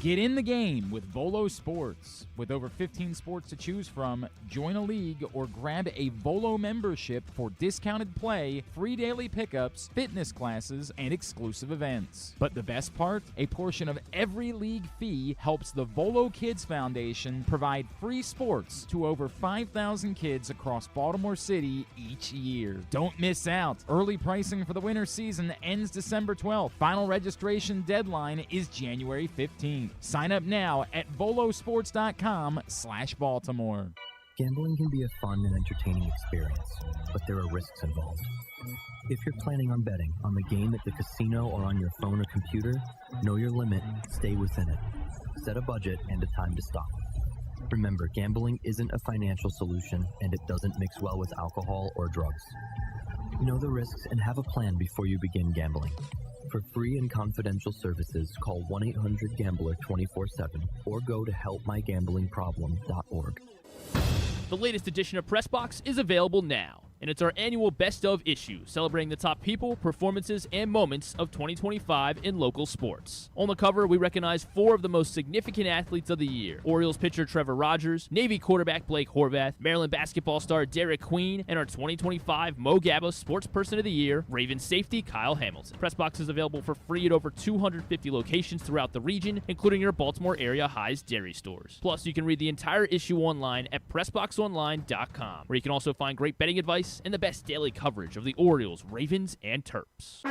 D: Get in the game with Volo Sports. With over 15 sports to choose from, join a league or grab a Volo membership for discounted play, free daily pickups, fitness classes, and exclusive events. But the best part? A portion of every league fee helps the Volo Kids Foundation provide free sports to over 5,000 kids across Baltimore City each year. Don't miss out. Early pricing for the winter season ends December 12th. Final registration deadline is January 15th. Sign up now at volosports.com/Baltimore.
I: Gambling can be a fun and entertaining experience, but there are risks involved. If you're planning on betting on the game at the casino or on your phone or computer, know your limit, stay within it. Set a budget and a time to stop. Remember, gambling isn't a financial solution, and it doesn't mix well with alcohol or drugs. Know the risks and have a plan before you begin gambling. For free and confidential services, call 1-800-GAMBLER 24/7 or go to helpmygamblingproblem.org.
E: The latest edition of Pressbox is available now, and it's our annual Best Of issue, celebrating the top people, performances, and moments of 2025 in local sports. On the cover, we recognize 4 of the most significant athletes of the year: Orioles pitcher Trevor Rogers, Navy quarterback Blake Horvath, Maryland basketball star Derek Queen, and our 2025 Mo Gabba Sports Person of the Year, Ravens safety Kyle Hamilton. Pressbox is available for free at over 250 locations throughout the region, including your Baltimore area High's Dairy stores. Plus, you can read the entire issue online at PressBoxOnline.com, where you can also find great betting advice and the best daily coverage of the Orioles, Ravens, and Terps.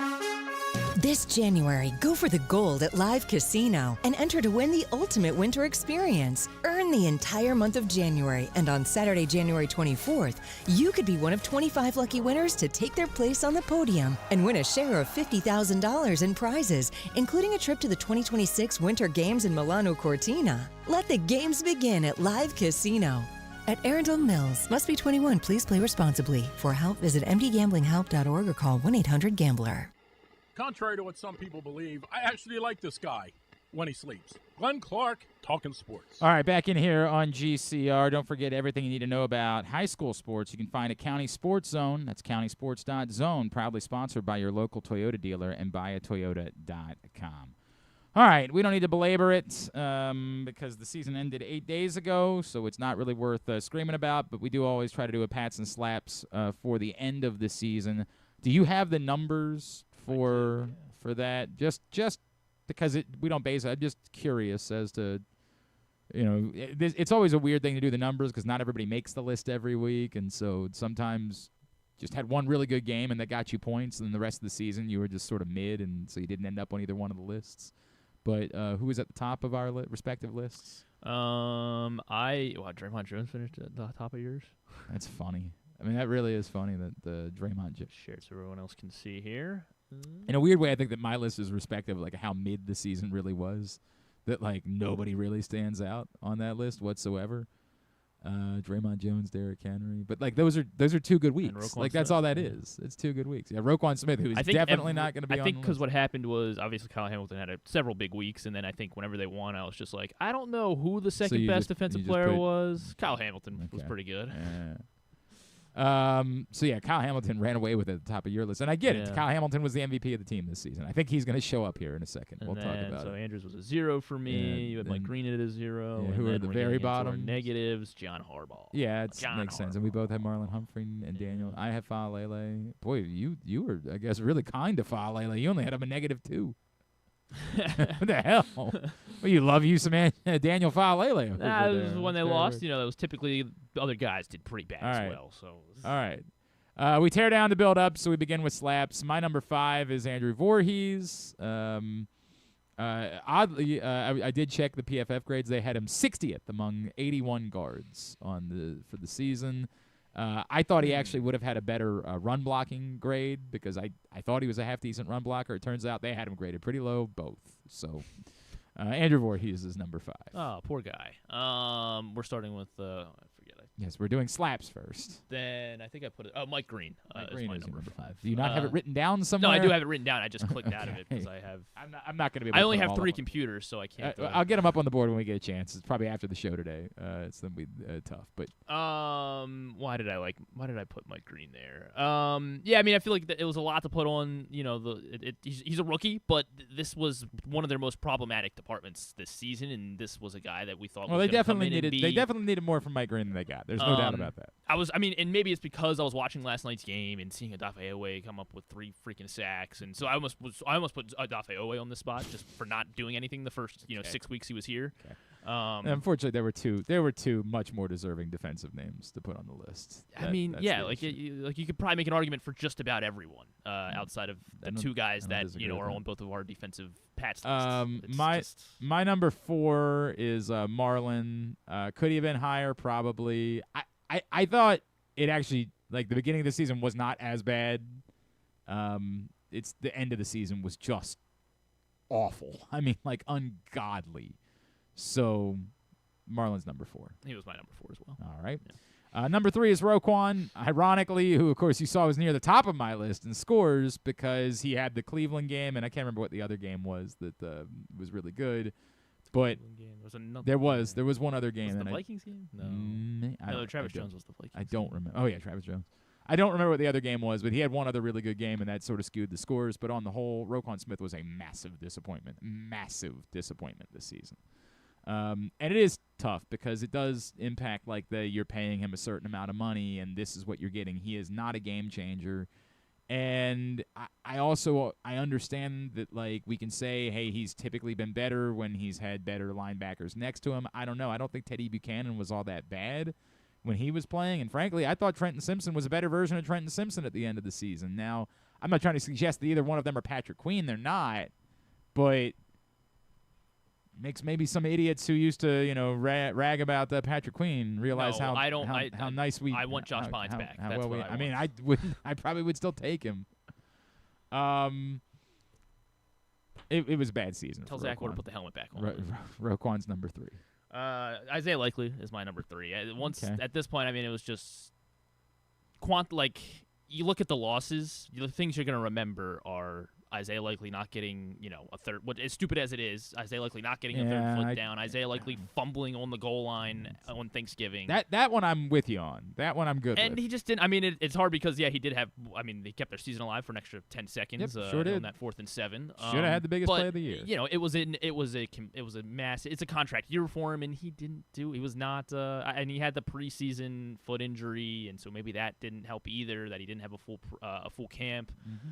G: This January, go for the gold at Live Casino and enter to win the ultimate winter experience. Earn the entire month of January, and on Saturday, January 24th, you could be one of 25 lucky winners to take their place on the podium and win a share of $50,000 in prizes, including a trip to the 2026 Winter Games in Milano Cortina. Let the games begin at Live Casino. At Arundel Mills, must be 21. Please play responsibly. For help, visit mdgamblinghelp.org or call 1-800-GAMBLER.
K: Contrary to what some people believe, I actually like this guy when he sleeps. Glenn Clark, talking sports.
D: All right, back in here on GCR. Don't forget everything you need to know about high school sports. You can find at County Sports Zone. That's countysports.zone, proudly sponsored by your local Toyota dealer and buyatoyota.com. All right, we don't need to belabor it because the season ended 8 days ago, so it's not really worth screaming about, but we do always try to do a pats and slaps for the end of the season. Do you have the numbers for that? Just because we don't base it. I'm just curious as to, it's always a weird thing to do the numbers because not everybody makes the list every week, and so sometimes just had one really good game and that got you points, and then the rest of the season you were just sort of mid, and so you didn't end up on either one of the lists. But who was at the top of our respective lists?
E: Draymond Jones finished at the top of yours.
D: That's funny. I mean, that really is funny that the Draymond just
E: shared so everyone else can see here.
D: In a weird way, I think that my list is respective, like how mid the season really was. That like nobody really stands out on that list whatsoever. Draymond Jones, Derrick Henry. But like those are 2 good weeks. Like that's all that is. It's 2 good weeks. Yeah, Roquan Smith, who's definitely not going to be on the list.
E: I think because what happened was obviously Kyle Hamilton had several big weeks, and then I think whenever they won, I was just like, I don't know who the second best defensive player was. Kyle Hamilton was pretty good.
D: Yeah. So yeah, Kyle Hamilton ran away with it at the top of your list, and I get it. Kyle Hamilton was the MVP of the team this season. I think he's going to show up here in a second. We'll talk about it.
E: So Andrews was a 0 for me. You had Mike Green at a 0.
D: Yeah, who are the very bottom?
E: Negatives. John Harbaugh.
D: Yeah, it makes sense. And we both have Marlon Humphrey and Daniel. I have Faalele. Boy, you were, I guess, really kind to Faalele. You only had him a -2. What the hell? Well, you love you some Daniel Faalele.
E: Nah, it was when they lost. You know, it was typically the other guys did pretty bad as well. So
D: all right, we tear down to build up. So we begin with slaps. My number 5 is Andrew Voorhees. Oddly, I did check the PFF grades. They had him 60th among 81 guards for the season. I thought he actually would have had a better run blocking grade because I thought he was a half-decent run blocker. It turns out they had him graded pretty low, both. So Andrew Voorhees is number 5.
E: Oh, poor guy. We're starting with, I forget.
D: Yes, we're doing slaps first.
E: Then I think I put it. Oh, Mike Green.
D: Mike
E: Green
D: is
E: my number 5.
D: Do you not have it written down somewhere?
E: No, I do have it written down. I just clicked out of it because I have.
D: I'm not going to be able to
E: I only
D: put
E: have
D: all
E: 3
D: of them.
E: computers, so I can't.
D: I'll get them up on the board when we get a chance. It's probably after the show today. It's going to be tough, but.
E: Why did I put Mike Green there? Yeah, I mean, I feel like it was a lot to put on. You know, he's a rookie, but this was one of their most problematic departments this season, and this was a guy that we thought.
D: Well,
E: was
D: they definitely
E: come in
D: needed. They definitely needed more from Mike Green than they got. There's no doubt about that.
E: And maybe it's because I was watching last night's game and seeing Adafe Owe come up with 3 freaking sacks, and so I almost put Adafe Owe on the spot just for not doing anything the first 6 weeks he was here.
D: Okay. Unfortunately, there were two much more deserving defensive names to put on the list.
E: You could probably make an argument for just about everyone outside of the 2 guys that are on both of our defensive patch lists.
D: My number 4 is Marlon. Could he have been higher? Probably. I thought it actually, like, the beginning of the season was not as bad. It's the end of the season was just awful. I mean, like, ungodly. So Marlon's number 4.
E: He was my number 4 as well.
D: All right. Yeah. Number 3 is Roquan, ironically, who, of course, you saw was near the top of my list in scores because he had the Cleveland game, and I can't remember what the other game was that was really good. But there was one other game.
E: Was it the Vikings game? No. Travis Jones was the Vikings.
D: I don't remember. Oh, yeah, Travis Jones. I don't remember what the other game was, but he had one other really good game, and that sort of skewed the scores. But on the whole, Roquan Smith was a massive disappointment this season. And it is tough because it does impact, like, you're paying him a certain amount of money, and this is what you're getting. He is not a game changer. And I understand that, like, we can say, hey, he's typically been better when he's had better linebackers next to him. I don't know. I don't think Teddy Buchanan was all that bad when he was playing. And frankly, I thought Trenton Simpson was a better version of Trenton Simpson at the end of the season. Now, I'm not trying to suggest that either one of them are Patrick Queen. They're not. But makes maybe some idiots who used to, rag about Patrick Queen realize how nice we.
E: I want Josh Pines back.
D: That's
E: well
D: what
E: I
D: mean, I probably would still take him. It was a bad season.
E: Tell Zach to put the helmet back on.
D: Roquan's number 3.
E: Isaiah Likely is my number 3. At this point, I mean, it was just you look at the losses. The things you're going to remember are Isaiah Likely not getting, a third. What as stupid as it is, Isaiah Likely not getting a third foot down. Isaiah Likely fumbling on the goal line on Thanksgiving.
D: That one I'm with you on. That one I'm good with.
E: And he just didn't. I mean, it's hard because he did have. I mean, they kept their season alive for an extra 10 seconds.
D: Yep, sure did.
E: On that 4th and 7.
D: Should have had the biggest play of the year.
E: It was a mass. It's a contract year for him, and he didn't do. He was not. And he had the preseason foot injury, and so maybe that didn't help either. That he didn't have a full camp. Mm-hmm.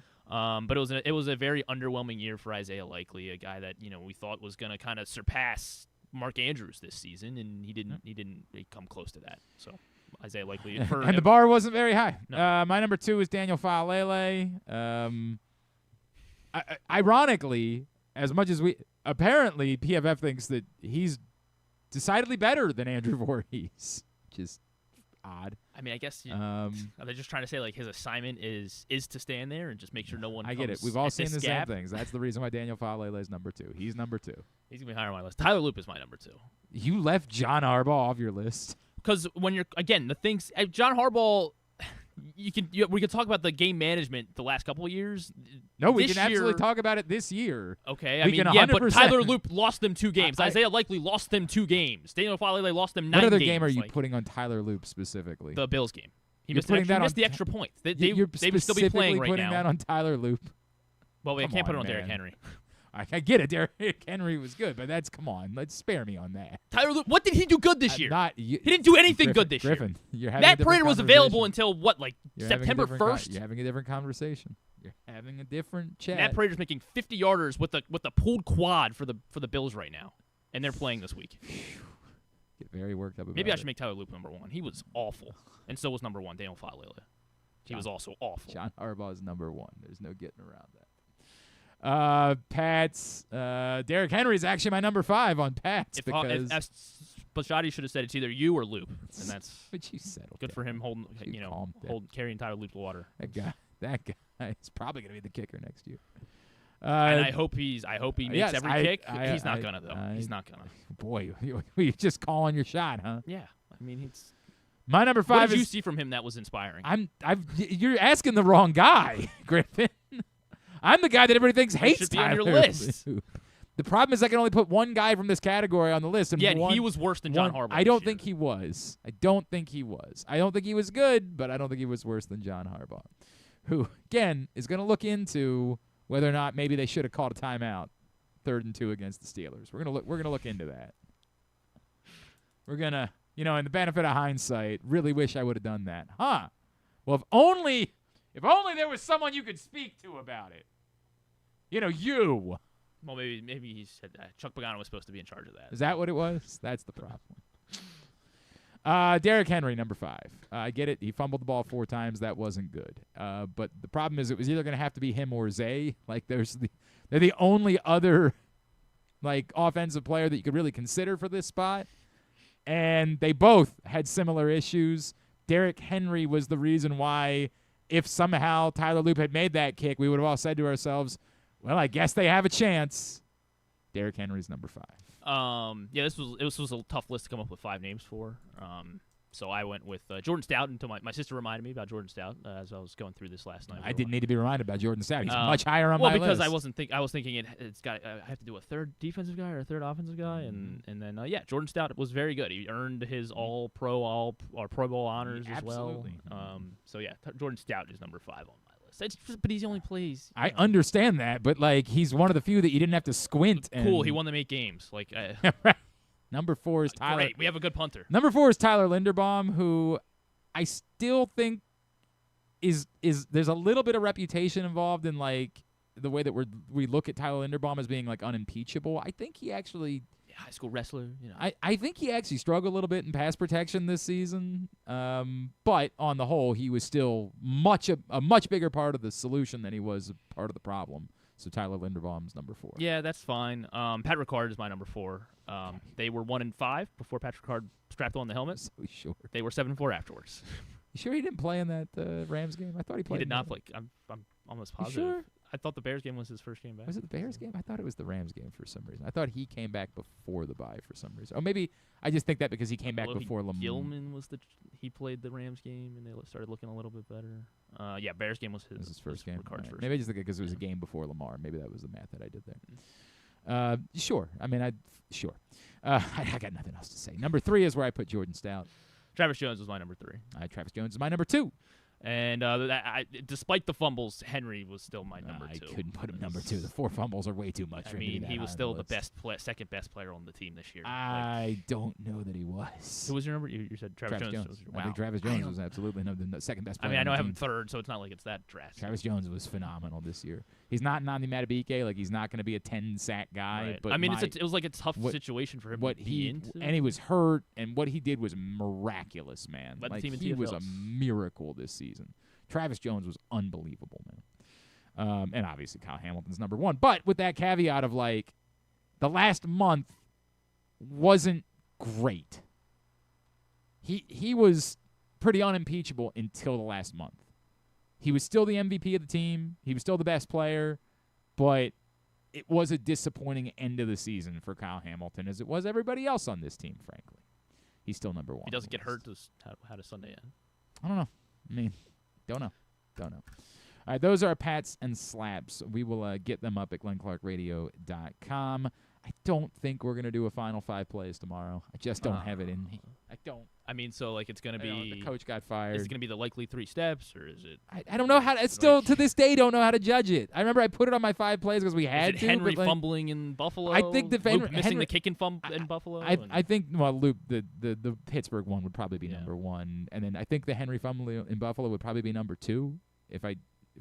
E: But it was a very underwhelming year for Isaiah Likely, a guy that we thought was going to kind of surpass Mark Andrews this season, and he didn't come close to that. So Isaiah Likely,
D: and the bar wasn't very high.
E: No.
D: My number 2 is Daniel Faalele. Ironically, as much as apparently PFF thinks that he's decidedly better than Andrew Voorhees, which is odd.
E: I mean, I guess they're just trying to say, like, his assignment is to stand there and just make sure no one.
D: I get it. We've all seen the same things. That's the reason why Daniel Faalele is number 2. He's number 2.
E: He's gonna be higher on my list. Tyler Loop is my number 2.
D: You left John Harbaugh off your list.
E: because when you're again the things John Harbaugh, we can talk about the game management the last couple of years.
D: No, we
E: This
D: can absolutely
E: year-
D: talk about it this year.
E: Okay,
D: We
E: I mean,
D: can
E: yeah, but
D: 100%.
E: Tyler Loop lost them 2 games. Isaiah Likely lost them 2 games. Daniel Falele lost them 9
D: What other
E: games.
D: game are you
E: like,
D: putting on Tyler Loop specifically?
E: the Bills game. He
D: You're
E: missed,
D: putting that on
E: the extra point. They
D: You're
E: would still be
D: specifically
E: playing right
D: putting
E: now.
D: that on Tyler Loop.
E: Well, I
D: Come
E: can't put it
D: on,
E: on Derrick
D: man.
E: Henry.
D: I get it. Derrick Henry was good, but come on. Let's spare me on that.
E: Tyler Loop, what did he do good this year?
D: He
E: didn't do anything
D: Griffin,
E: good this
D: Griffin,
E: year.
D: You're having a
E: Matt
D: different
E: Prater was
D: conversation.
E: available until what, like
D: You're having a
E: September
D: different
E: 1st?
D: You're having a different conversation. You're having a different chat.
E: Matt Prater's making 50-yarders with the pulled quad for the Bills right now, and they're playing this week.
D: Get very worked up about
E: Maybe I
D: it.
E: should make Tyler Loop number 1. He was awful, and so was number 1 Daniel Falele. He was also awful.
D: John Harbaugh is number 1. There's no getting around that. Pats. Derrick Henry is actually my number 5 on Pats because.
E: Bashotti should have said it's either you or Loop, and that's
D: But you settled
E: good
D: down.
E: for him holding,
D: calm down.
E: carrying Tyler Loop to water.
D: That guy is probably going to be the kicker next year.
E: And I hope he makes
D: yes,
E: every kick. He's not gonna though. He's not gonna.
D: Boy, you're just calling your shot, huh?
E: Yeah, I mean he's.
D: My number 5
E: What did
D: is.
E: you see from him that was inspiring?
D: You're asking the wrong guy, Griffin. I'm the guy that everybody thinks hates
E: should be on your
D: Tyler
E: list.
D: Loop. The problem is I can only put one guy from this category on the list. And
E: he was worse than John Harbaugh.
D: I don't think he was. I don't think he was good, but I don't think he was worse than John Harbaugh, who, again, is going to look into whether or not maybe they should have called a timeout 3rd and 2 against the Steelers. We're gonna look into that. We're going to, in the benefit of hindsight, really wish I would have done that. Huh. Well, if only there was someone you could speak to about it. You.
E: Well, maybe he said that. Chuck Pagano was supposed to be in charge of that.
D: Is that what it was? That's the problem. Derrick Henry, number 5. I get it. He fumbled the ball 4 times. That wasn't good. But the problem is it was either going to have to be him or Zay. Like, they're the only other, offensive player that you could really consider for this spot. And they both had similar issues. Derrick Henry was the reason why, if somehow Tyler Loop had made that kick, we would have all said to ourselves, well, I guess they have a chance. Derrick Henry's number 5.
E: Yeah, this was a tough list to come up with 5 names for. So I went with Jordan Stout until my sister reminded me about Jordan Stout as I was going through this last night.
D: I didn't need to be reminded about Jordan Stout. He's much higher on my
E: list. Well, because I was thinking it's got I have to do a 3rd defensive guy or a 3rd offensive guy, and then Jordan Stout was very good. He earned his All Pro Bowl honors as well. Jordan Stout is number 5 on my list. But he only plays.
D: I understand that, but he's one of the few that you didn't have to squint.
E: Cool, he won them 8 games.
D: Number 4 is Tyler.
E: Great, we have a good punter.
D: Number 4 is Tyler Linderbaum, who I still think is there's a little bit of reputation involved in the way that we look at Tyler Linderbaum as being unimpeachable. I think he actually
E: high school wrestler.
D: I think he actually struggled a little bit in pass protection this season. But on the whole, he was still a much bigger part of the solution than he was a part of the problem. So Tyler Linderbaum's number 4.
E: Yeah, that's fine. Pat Ricard is my number 4. They were 1-5 before Pat Ricard strapped on the helmet.
D: So sure.
E: They were 7-4 afterwards.
D: You sure he didn't play in that Rams game? I thought he played.
E: He did not play. I'm almost positive.
D: You sure?
E: I thought the Bears game was his first game back.
D: Was it the Bears game? I thought it was the Rams game for some reason. I thought he came back before the bye for some reason. Or maybe I just think that because he came back before Lamar.
E: Gilman he played the Rams game and they started looking a little bit better. Bears game was his
D: first game.
E: Ricard's first.
D: Maybe I just think because it was a game before Lamar. Maybe that was the math that I did there. Sure. I mean, sure. I got nothing else to say. Number 3 is where I put Jordan Stout.
E: Travis Jones was my number 3.
D: Travis Jones is my number 2.
E: And despite the fumbles, Henry was still my number 2.
D: I couldn't put him number 2. The 4 fumbles are way too much for me.
E: He was still the second best player on the team this year.
D: I don't know that he was.
E: Who was your number? You said Travis Jones.
D: Wow. I think Travis Jones was absolutely the second best player.
E: I mean, I know I have him
D: team.
E: 3rd, so it's not like it's that drastic.
D: Travis Jones was phenomenal this year. He's not Nani Madubuike. He's not going to be a 10-sack guy.
E: Right.
D: But
E: I mean, it was like a tough situation for him to be into.
D: And he was hurt, and what he did was miraculous, man.
E: Led the team in
D: he was a
E: TFLs.
D: miracle this season. Travis Jones was unbelievable, man. And obviously Kyle Hamilton's number 1. But with that caveat of the last month wasn't great. He was pretty unimpeachable until the last month. He was still the MVP of the team. He was still the best player, but it was a disappointing end of the season for Kyle Hamilton, as it was everybody else on this team, frankly. he's still number 1.
E: If he doesn't get hurt, how does Sunday end?
D: I don't know. I mean, don't know. All right, those are our Pats and Slaps. We will get them up at glennclarkradio.com. I don't think we're going to do a final 5 plays tomorrow. I just don't have it in me. I don't.
E: I mean, so like it's going to be
D: the coach got fired.
E: Is it going to be the likely 3 steps, or is it?
D: I don't know how. I still to this day don't know how to judge it. I remember I put it on my 5 plays because we had to.
E: Henry
D: but,
E: fumbling in Buffalo.
D: I think the
E: missing the kick in Buffalo.
D: I think Luke the Pittsburgh one would probably be number 1, and then I think the Henry fumbling in Buffalo would probably be number 2 if I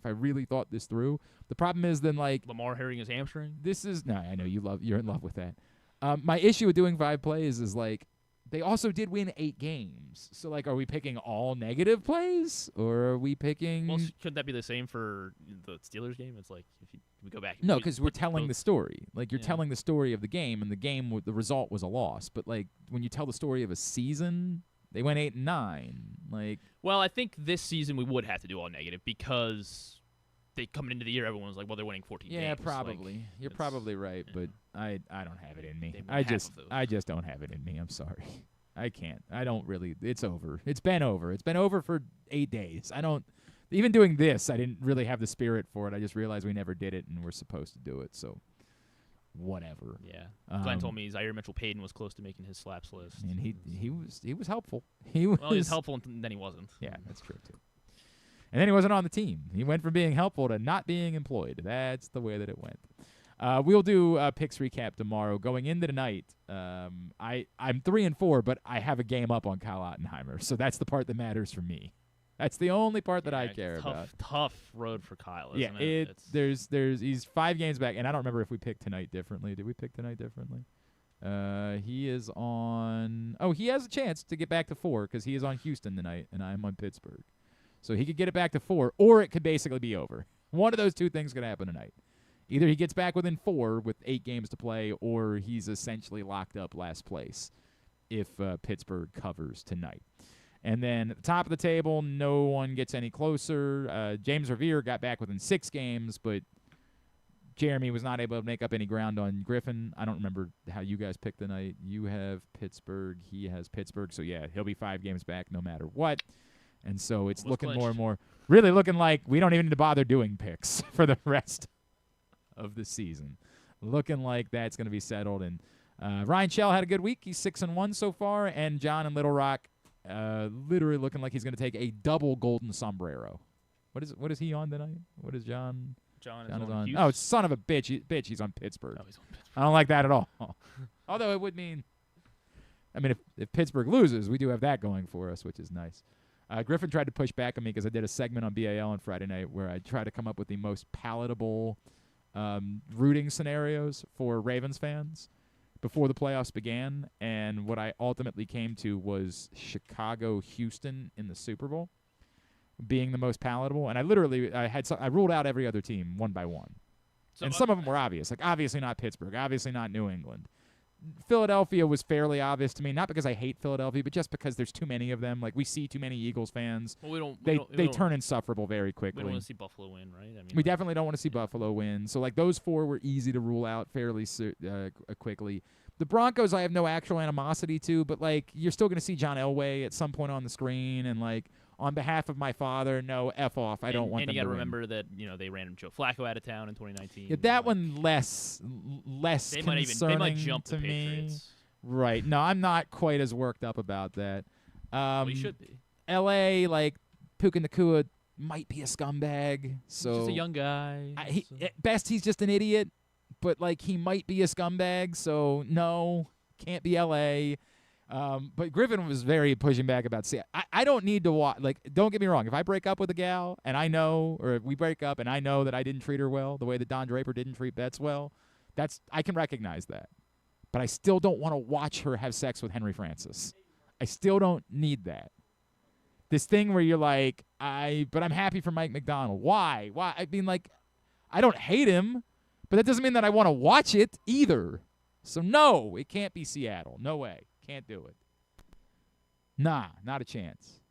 D: really thought this through. The problem is then like
E: Lamar hurting his hamstring.
D: I know you're in love with that. My issue with doing 5 plays is like they also did win 8 games. So like, are we picking all negative plays or are we picking?
E: Well, could that be the same for the Steelers game? It's like if we go back.
D: No, because we're telling the story. Like you're telling the story of the game, and the result was a loss. But like when you tell the story of a season, they went 8-9. Like,
E: well, I think this season we would have to do all negative because they coming into the year, everyone was like, well, they're winning 14 games.
D: Yeah, probably. Like, you're probably right, but I don't have it in me. I just don't have it in me. I'm sorry. I can't. I don't really. It's over. It's been over. It's been over for 8 days. I don't. Even doing this, I didn't really have the spirit for it. I just realized we never did it, and we're supposed to do it. So, whatever.
E: Yeah. Glenn told me Zaire Mitchell-Payton was close to making his slaps list.
D: And he was helpful.
E: He was helpful, and then he wasn't.
D: Yeah, that's true too. And then he wasn't on the team. He went from being helpful to not being employed. That's the way that it went. We'll do a picks recap tomorrow. Going into tonight, I'm 3-4, but I have a game up on Kyle Ottenheimer, so that's the part that matters for me. That's the only part that I care about.
E: Tough road for Kyle, isn't it?
D: He's 5 games back, and I don't remember if we picked tonight differently. Did we pick tonight differently? He is on. Oh, he has a chance to get back to 4 because he is on Houston tonight, and I'm on Pittsburgh. So he could get it back to 4, or it could basically be over. One of those 2 things could happen tonight. Either he gets back within 4 with 8 games to play, or he's essentially locked up last place if Pittsburgh covers tonight. And then at the top of the table, no one gets any closer. James Revere got back within 6 games, but Jeremy was not able to make up any ground on Griffin. I don't remember how you guys picked tonight. You have Pittsburgh. He has Pittsburgh. So, yeah, he'll be 5 games back no matter what. And so it's looking more and more, really looking like we don't even need to bother doing picks for the rest of the season. Looking like that's going to be settled. And Ryan Shell had a good week. He's 6-1 so far. And John in Little Rock literally looking like he's going to take a double golden sombrero. What is he on tonight? What is John?
E: John is on Houston.
D: Oh, son of a bitch. He's on Pittsburgh.
E: Oh, he's on Pittsburgh.
D: I don't like that at all. Although it would mean, if Pittsburgh loses, we do have that going for us, which is nice. Griffin tried to push back on me because I did a segment on BAL on Friday night where I tried to come up with the most palatable rooting scenarios for Ravens fans before the playoffs began, and what I ultimately came to was Chicago-Houston in the Super Bowl being the most palatable. And I ruled out every other team one by one. And some of them were obvious, like obviously not Pittsburgh, obviously not New England. Philadelphia was fairly obvious to me, not because I hate Philadelphia, but just because there's too many of them. Like we see too many Eagles fans.
E: Well,
D: they turn insufferable very quickly.
E: We don't want to see Buffalo win, right?
D: We definitely don't want to see Buffalo win. So like those 4 were easy to rule out fairly quickly. The Broncos I have no actual animosity to, but like you're still going to see John Elway at some point on the screen, and like on behalf of my father, no, F off. I don't want them to win. And
E: you got to remember that they ran Joe Flacco out of town in 2019.
D: Yeah, that one less concerning
E: they might jump
D: to
E: the
D: me.
E: Patriots.
D: Right. No, I'm not quite as worked up about that.
E: We should be.
D: L.A., like Puka Nacua might be a scumbag. So
E: he's just a young guy.
D: At best, he's just an idiot. But like he might be a scumbag. So no, can't be L.A. But Griffin was very pushing back about I don't need to watch. Like, don't get me wrong. If I break up with a gal and I know, or if we break up and I know that I didn't treat her well, the way that Don Draper didn't treat Betts well, I can recognize that. But I still don't want to watch her have sex with Henry Francis. I still don't need that. This thing where you're like, but I'm happy for Mike McDonald. Why? I mean, like, I don't hate him, but that doesn't mean that I want to watch it either. So no, it can't be Seattle. No way. Can't do it. Nah, not a chance.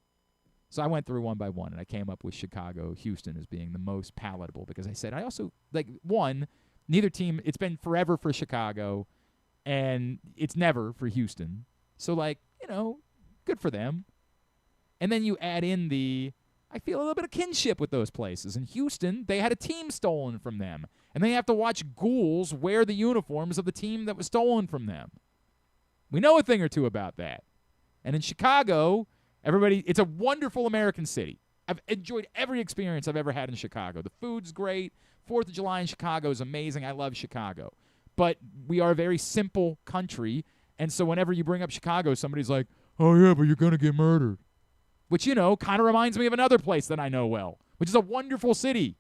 D: So I went through one by one, and I came up with Chicago, Houston as being the most palatable because I said I also, like, neither team, it's been forever for Chicago, and it's never for Houston. So, like, good for them. And then you add in I feel a little bit of kinship with those places. In Houston, they had a team stolen from them, and they have to watch ghouls wear the uniforms of the team that was stolen from them. We know a thing or two about that. And in Chicago, it's a wonderful American city. I've enjoyed every experience I've ever had in Chicago. The food's great. 4th of July in Chicago is amazing. I love Chicago. But we are a very simple country, and so whenever you bring up Chicago, somebody's like, oh, yeah, but you're going to get murdered. Which, kind of reminds me of another place that I know well, which is a wonderful city.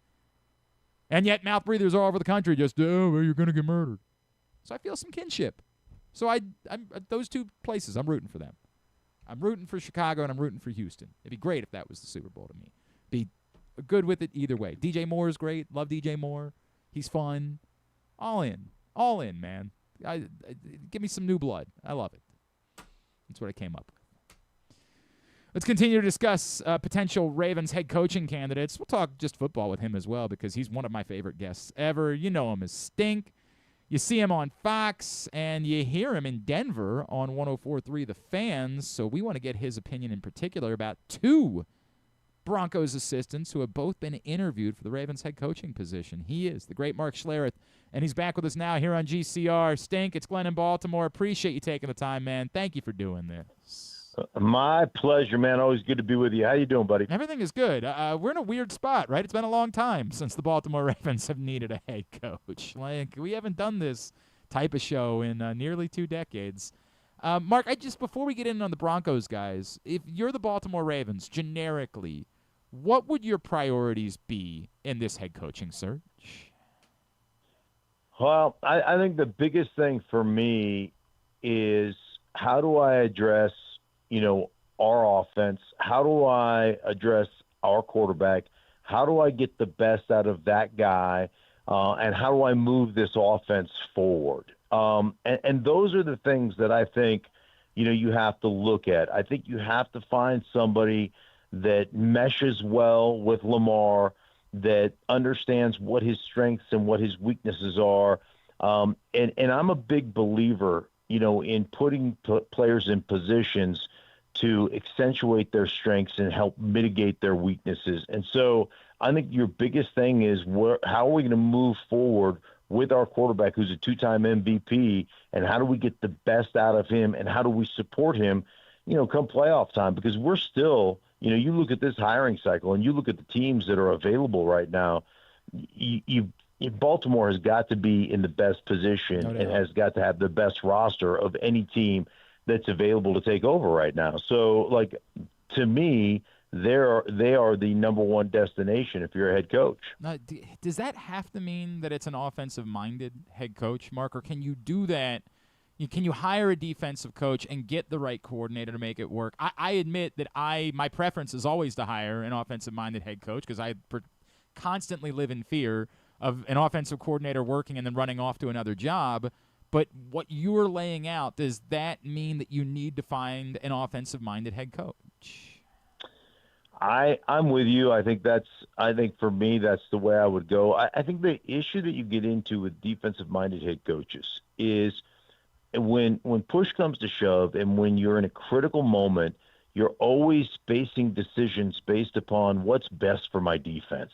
D: And yet mouth breathers all over the country just, oh, well, you're going to get murdered. So I feel some kinship. So I'm those two places, I'm rooting for them. I'm rooting for Chicago, and I'm rooting for Houston. It'd be great if that was the Super Bowl to me. Be good with it either way. DJ Moore is great. Love DJ Moore. He's fun. All in, man. Give me some new blood. I love it. That's what I came up with. Let's continue to discuss potential Ravens head coaching candidates. We'll talk just football with him as well because he's one of my favorite guests ever. You know him as Stink. You see him on Fox, and you hear him in Denver on 104.3 The Fans, so we want to get his opinion in particular about 2 Broncos assistants who have both been interviewed for the Ravens head coaching position. He is the great Mark Schlereth, and he's back with us now here on GCR. Stink, it's Glenn in Baltimore. Appreciate you taking the time, man. Thank you for doing this.
M: My pleasure, man. Always good to be with you. How you doing, buddy?
D: Everything is good. We're in a weird spot, right? It's been a long time since the Baltimore Ravens have needed a head coach. We haven't done this type of show in nearly 2 decades. Mark, before we get in on the Broncos, guys, if you're the Baltimore Ravens, generically, what would your priorities be in this head coaching search?
M: Well, I think the biggest thing for me is how do I address our offense? How do I address our quarterback? How do I get the best out of that guy? And how do I move this offense forward? And those are the things that I think, you have to look at. I think you have to find somebody that meshes well with Lamar, that understands what his strengths and what his weaknesses are. And I'm a big believer, in putting players in positions to accentuate their strengths and help mitigate their weaknesses. And so I think your biggest thing is how are we going to move forward with our quarterback who's a 2-time MVP, and how do we get the best out of him, and how do we support him, come playoff time? Because we're still, you look at this hiring cycle and you look at the teams that are available right now, Baltimore has got to be in the best position and has got to have the best roster of any team that's available to take over right now. So, to me, they are the number one destination if you're a head coach.
D: Now, does that have to mean that it's an offensive-minded head coach, Mark, or can you do that? Can you hire a defensive coach and get the right coordinator to make it work? I admit that my preference is always to hire an offensive-minded head coach because I constantly live in fear of an offensive coordinator working and then running off to another job. But what you're laying out, does that mean that you need to find an offensive-minded head coach?
M: I'm with you. I think for me, that's the way I would go. I think the issue that you get into with defensive-minded head coaches is when push comes to shove and when you're in a critical moment, you're always facing decisions based upon what's best for my defense,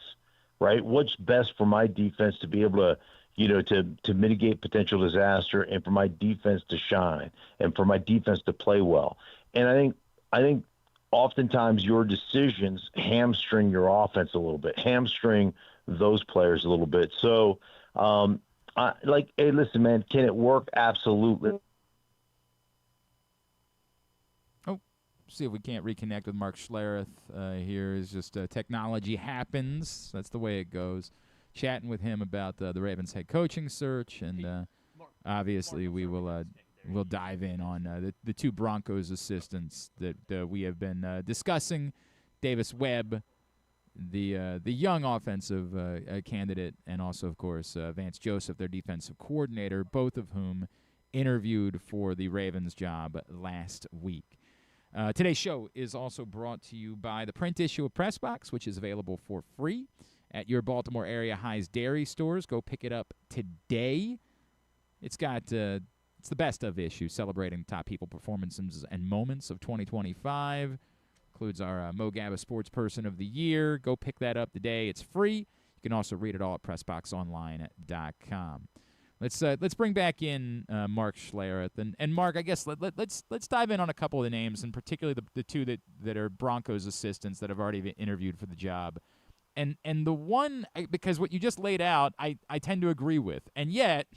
M: right? What's best for my defense to be able to to mitigate potential disaster, and for my defense to shine, and for my defense to play well. And I think oftentimes your decisions hamstring your offense a little bit, hamstring those players a little bit. So, hey, listen, man, can it work? Absolutely.
D: Oh, see if we can't reconnect with Mark Schlereth here. Is just technology happens. That's the way it goes. Chatting with him about the Ravens head coaching search, and obviously we'll dive in on the 2 Broncos assistants that we have been discussing. Davis Webb, the young offensive candidate, and also, of course, Vance Joseph, their defensive coordinator, both of whom interviewed for the Ravens job last week. Today's show is also brought to you by the print issue of Press Box, which is available for free at your Baltimore area High's Dairy stores. Go pick it up today. It's got It's the best of issue celebrating top people performances and moments of 2025. Includes our Mo Gabba Sports Person of the Year. Go pick that up today. It's free. You can also read it all at PressBoxOnline.com. Let's bring back in Mark Schlereth. And Mark, I guess let's dive in on a couple of the names, and particularly the two that are Broncos assistants that have already been interviewed for the job. And the one, because what you just laid out, I tend to agree with. And yet,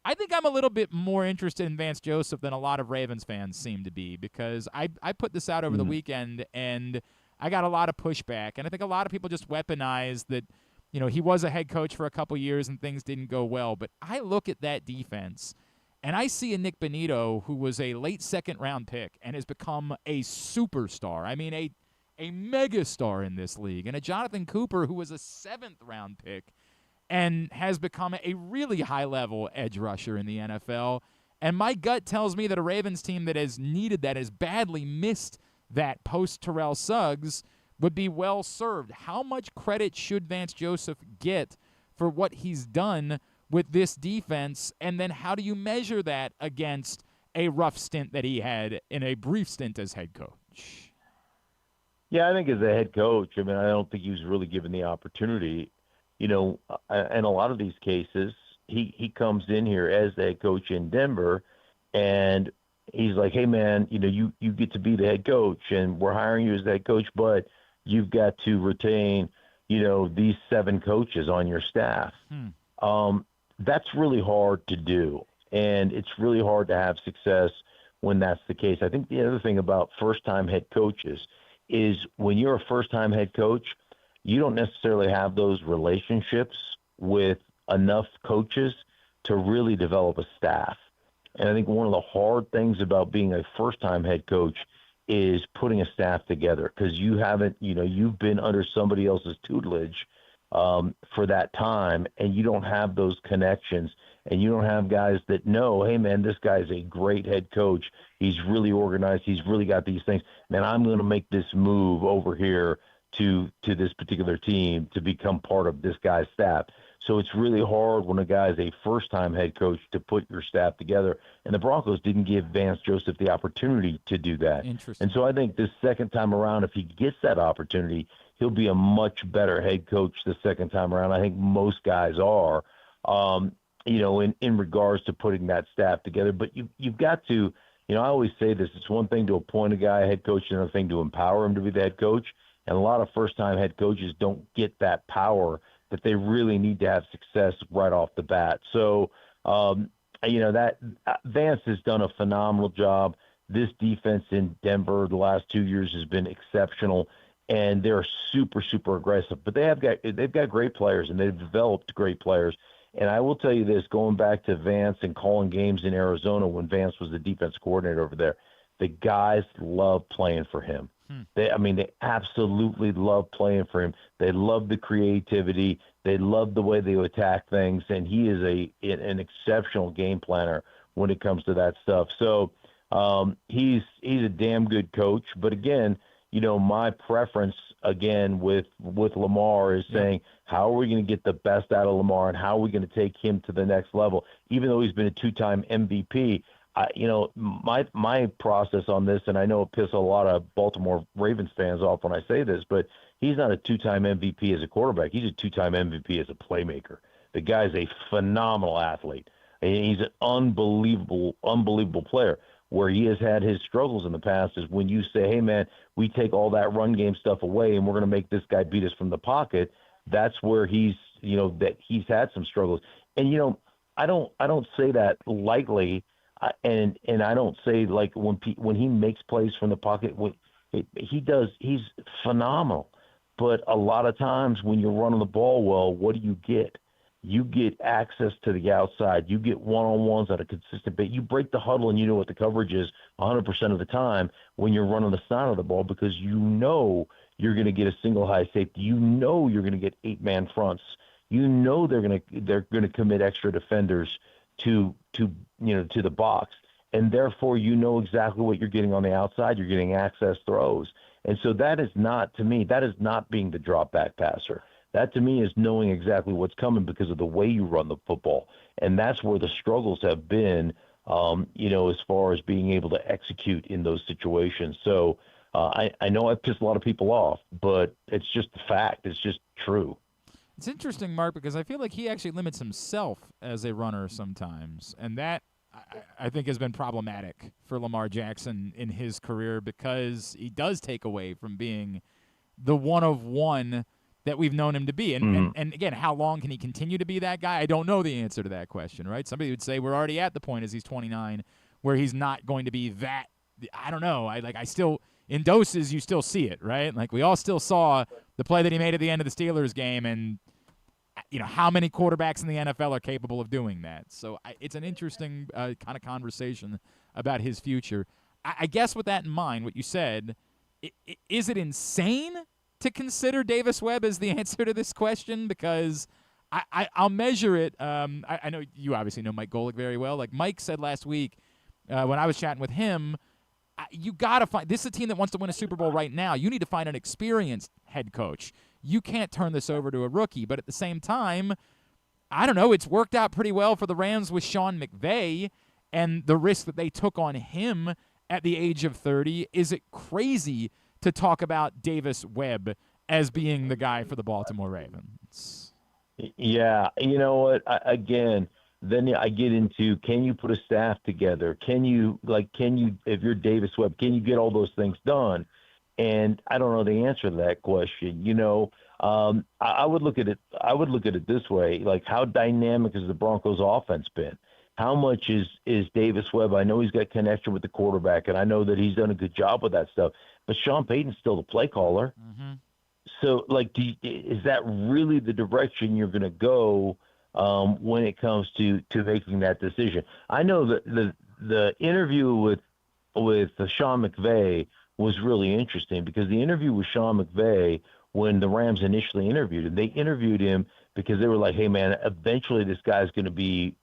D: I think I'm a little bit more interested in Vance Joseph than a lot of Ravens fans seem to be, because I put this out over the weekend, and I got a lot of pushback. And I think a lot of people just weaponize that, he was a head coach for a couple years and things didn't go well. But I look at that defense, and I see a Nick Bonito who was a late second-round pick and has become a superstar. I mean, a megastar in this league. And a Jonathan Cooper who was a seventh-round pick and has become a really high-level edge rusher in the NFL. And my gut tells me that a Ravens team that has needed that, has badly missed that post-Terrell Suggs, would be well served. How much credit should Vance Joseph get for what he's done with this defense? And then how do you measure that against a rough stint that he had in a brief stint as head coach?
M: Yeah, I think as a head coach, I don't think he was really given the opportunity. In a lot of these cases, he comes in here as the head coach in Denver, and he's like, hey, man, you get to be the head coach, and we're hiring you as the head coach, but you've got to retain, these 7 coaches on your staff. That's really hard to do, and it's really hard to have success when that's the case. I think the other thing about first-time head coaches is when you're a first-time head coach, you don't necessarily have those relationships with enough coaches to really develop a staff. And I think one of the hard things about being a first-time head coach is putting a staff together, because you haven't, you've been under somebody else's tutelage for that time, and you don't have those connections, and you don't have guys that know, hey, man, this guy's a great head coach. He's really organized. He's really got these things. Man, I'm going to make this move over here to this particular team to become part of this guy's staff. So it's really hard when a guy is a first-time head coach to put your staff together. And the Broncos didn't give Vance Joseph the opportunity to do that.
D: Interesting.
M: And so I think this second time around, if he gets that opportunity, he'll be a much better head coach the second time around. I think most guys are, in regards to putting that staff together. But you've got to, I always say this, it's one thing to appoint a guy a head coach, and another thing to empower him to be the head coach. And a lot of first-time head coaches don't get that power that they really need to have success right off the bat. So, that Vance has done a phenomenal job. This defense in Denver the last 2 years has been exceptional, and they're super, super aggressive. But they've got great players, and they've developed great players. And I will tell you this, going back to Vance and calling games in Arizona when Vance was the defense coordinator over there, the guys love playing for him. They absolutely love playing for him. They love the creativity. They love the way they attack things, and he is an exceptional game planner when it comes to that stuff. So he's a damn good coach. But again, my preference again with Lamar is saying, how are we going to get the best out of Lamar, and how are we going to take him to the next level? Even though he's been a 2-time MVP, my process on this, and I know it pisses a lot of Baltimore Ravens fans off when I say this, but he's not a 2-time MVP as a quarterback. He's a 2-time MVP as a playmaker. The guy's a phenomenal athlete. And he's an unbelievable player. Where he has had his struggles in the past is when you say, hey, man, we take all that run game stuff away and we're going to make this guy beat us from the pocket. That's where he's had some struggles. And, I don't say that lightly. And I don't say like when he makes plays from the pocket, he's phenomenal. But a lot of times when you're running the ball well, what do you get? You get access to the outside. You get one-on-ones on a consistent basis. You break the huddle and you know what the coverage is 100% of the time when you're running the side of the ball, because you're going to get a single high safety. You're going to get 8-man fronts. They're going to commit extra defenders to the box, and therefore exactly what you're getting on the outside. You're getting access throws, and so that is not being the drop back passer. That to me is knowing exactly what's coming because of the way you run the football, and that's where the struggles have been as far as being able to execute in those situations. So I know I pissed a lot of people off, but it's just the fact. It's just true.
D: It's interesting, Mark, because I feel like he actually limits himself as a runner sometimes, and that I think has been problematic for Lamar Jackson in his career because he does take away from being the one-of-one that we've known him to be. And again, how long can he continue to be that guy? I don't know the answer to that question, right? Somebody would say we're already at the point as he's 29 where he's not going to be that. I don't know. I still, in doses, you still see it, right? Like we all still saw the play that he made at the end of the Steelers game, and how many quarterbacks in the NFL are capable of doing that? So it's an interesting kind of conversation about his future. I guess with that in mind, what you said, is it insane to consider Davis Webb as the answer to this question? Because I'll measure it. I know you obviously know Mike Golick very well. Like Mike said last week when I was chatting with him, you got to find – this is a team that wants to win a Super Bowl right now. You need to find an experienced head coach. You can't turn this over to a rookie. But at the same time, I don't know, it's worked out pretty well for the Rams with Sean McVay and the risk that they took on him at the age of 30. Is it crazy to talk about Davis Webb as being the guy for the Baltimore Ravens?
M: Yeah, you know what? Then I get into, can you put a staff together? Can you, if you're Davis Webb, can you get all those things done? And I don't know the answer to that question. I would look at it this way: like, how dynamic has the Broncos' offense been? How much is Davis Webb? I know he's got connection with the quarterback, and I know that he's done a good job with that stuff. But Sean Payton's still the play caller.
D: Mm-hmm.
M: So, is that really the direction you're going to go when it comes to making that decision? I know that the interview with Sean McVay was really interesting, because the interview with Sean McVay, when the Rams initially interviewed him, they interviewed him because they were like, hey, man, eventually this guy's going to be,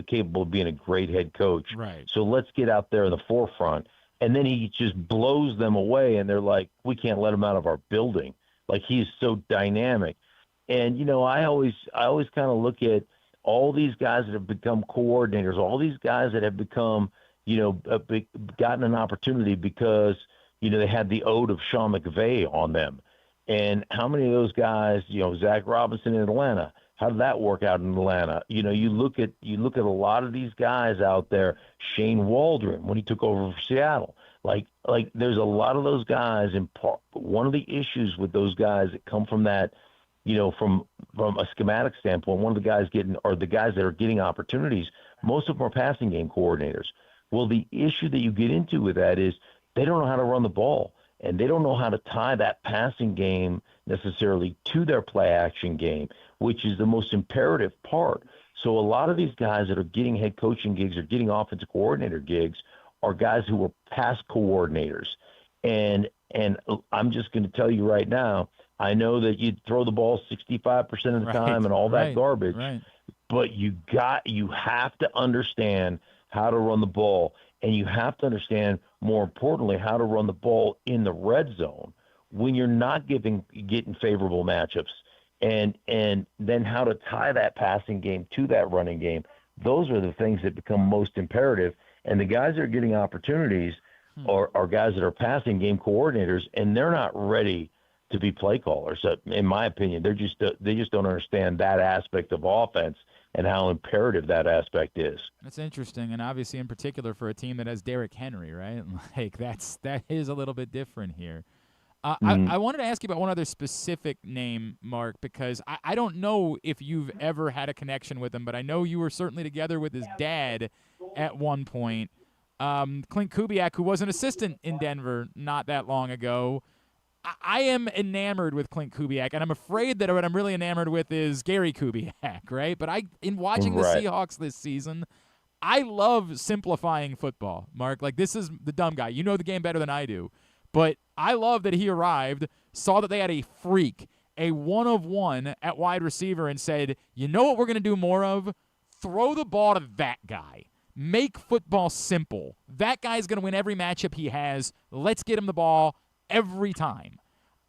M: capable of being a great head coach.
D: Right. So
M: let's get out there in the forefront. And then he just blows them away, and they're like, we can't let him out of our building. Like, he's so dynamic. And, I always kind of look at all these guys that have become coordinators, all these guys that have become, gotten an opportunity because, they had the ode of Sean McVay on them. And how many of those guys, Zach Robinson in Atlanta, how did that work out in Atlanta? You look at a lot of these guys out there, Shane Waldron, when he took over for Seattle, like there's a lot of those guys. And one of the issues with those guys that come from that, from a schematic standpoint, one of the guys the guys that are getting opportunities, most of them are passing game coordinators. Well, the issue that you get into with that is they don't know how to run the ball, and they don't know how to tie that passing game necessarily to their play action game, which is the most imperative part. So a lot of these guys that are getting head coaching gigs or getting offensive coordinator gigs are guys who were past coordinators. And I'm just going to tell you right now, I know that you throw the ball 65% of the time and all that garbage, but you have to understand how to run the ball, and you have to understand, more importantly, how to run the ball in the red zone when you're not getting favorable matchups, and then how to tie that passing game to that running game. Those are the things that become most imperative. And the guys that are getting opportunities are guys that are passing game coordinators, and they're not ready to be play callers. So in my opinion, they just don't understand that aspect of offense and how imperative that aspect is.
D: That's interesting, and obviously in particular for a team that has Derrick Henry, right? Like that is a little bit different here. I wanted to ask you about one other specific name, Mark, because I don't know if you've ever had a connection with him, but I know you were certainly together with his dad at one point. Clint Kubiak, who was an assistant in Denver not that long ago. I am enamored with Clint Kubiak, and I'm afraid that what I'm really enamored with is Gary Kubiak, right? But in watching the Seahawks this season, I love simplifying football, Mark. Like, this is the dumb guy. You know the game better than I do. But I love that he arrived, saw that they had a freak, a one-of-one at wide receiver, and said, you know what we're going to do more of? Throw the ball to that guy. Make football simple. That guy's going to win every matchup he has. Let's get him the ball every time.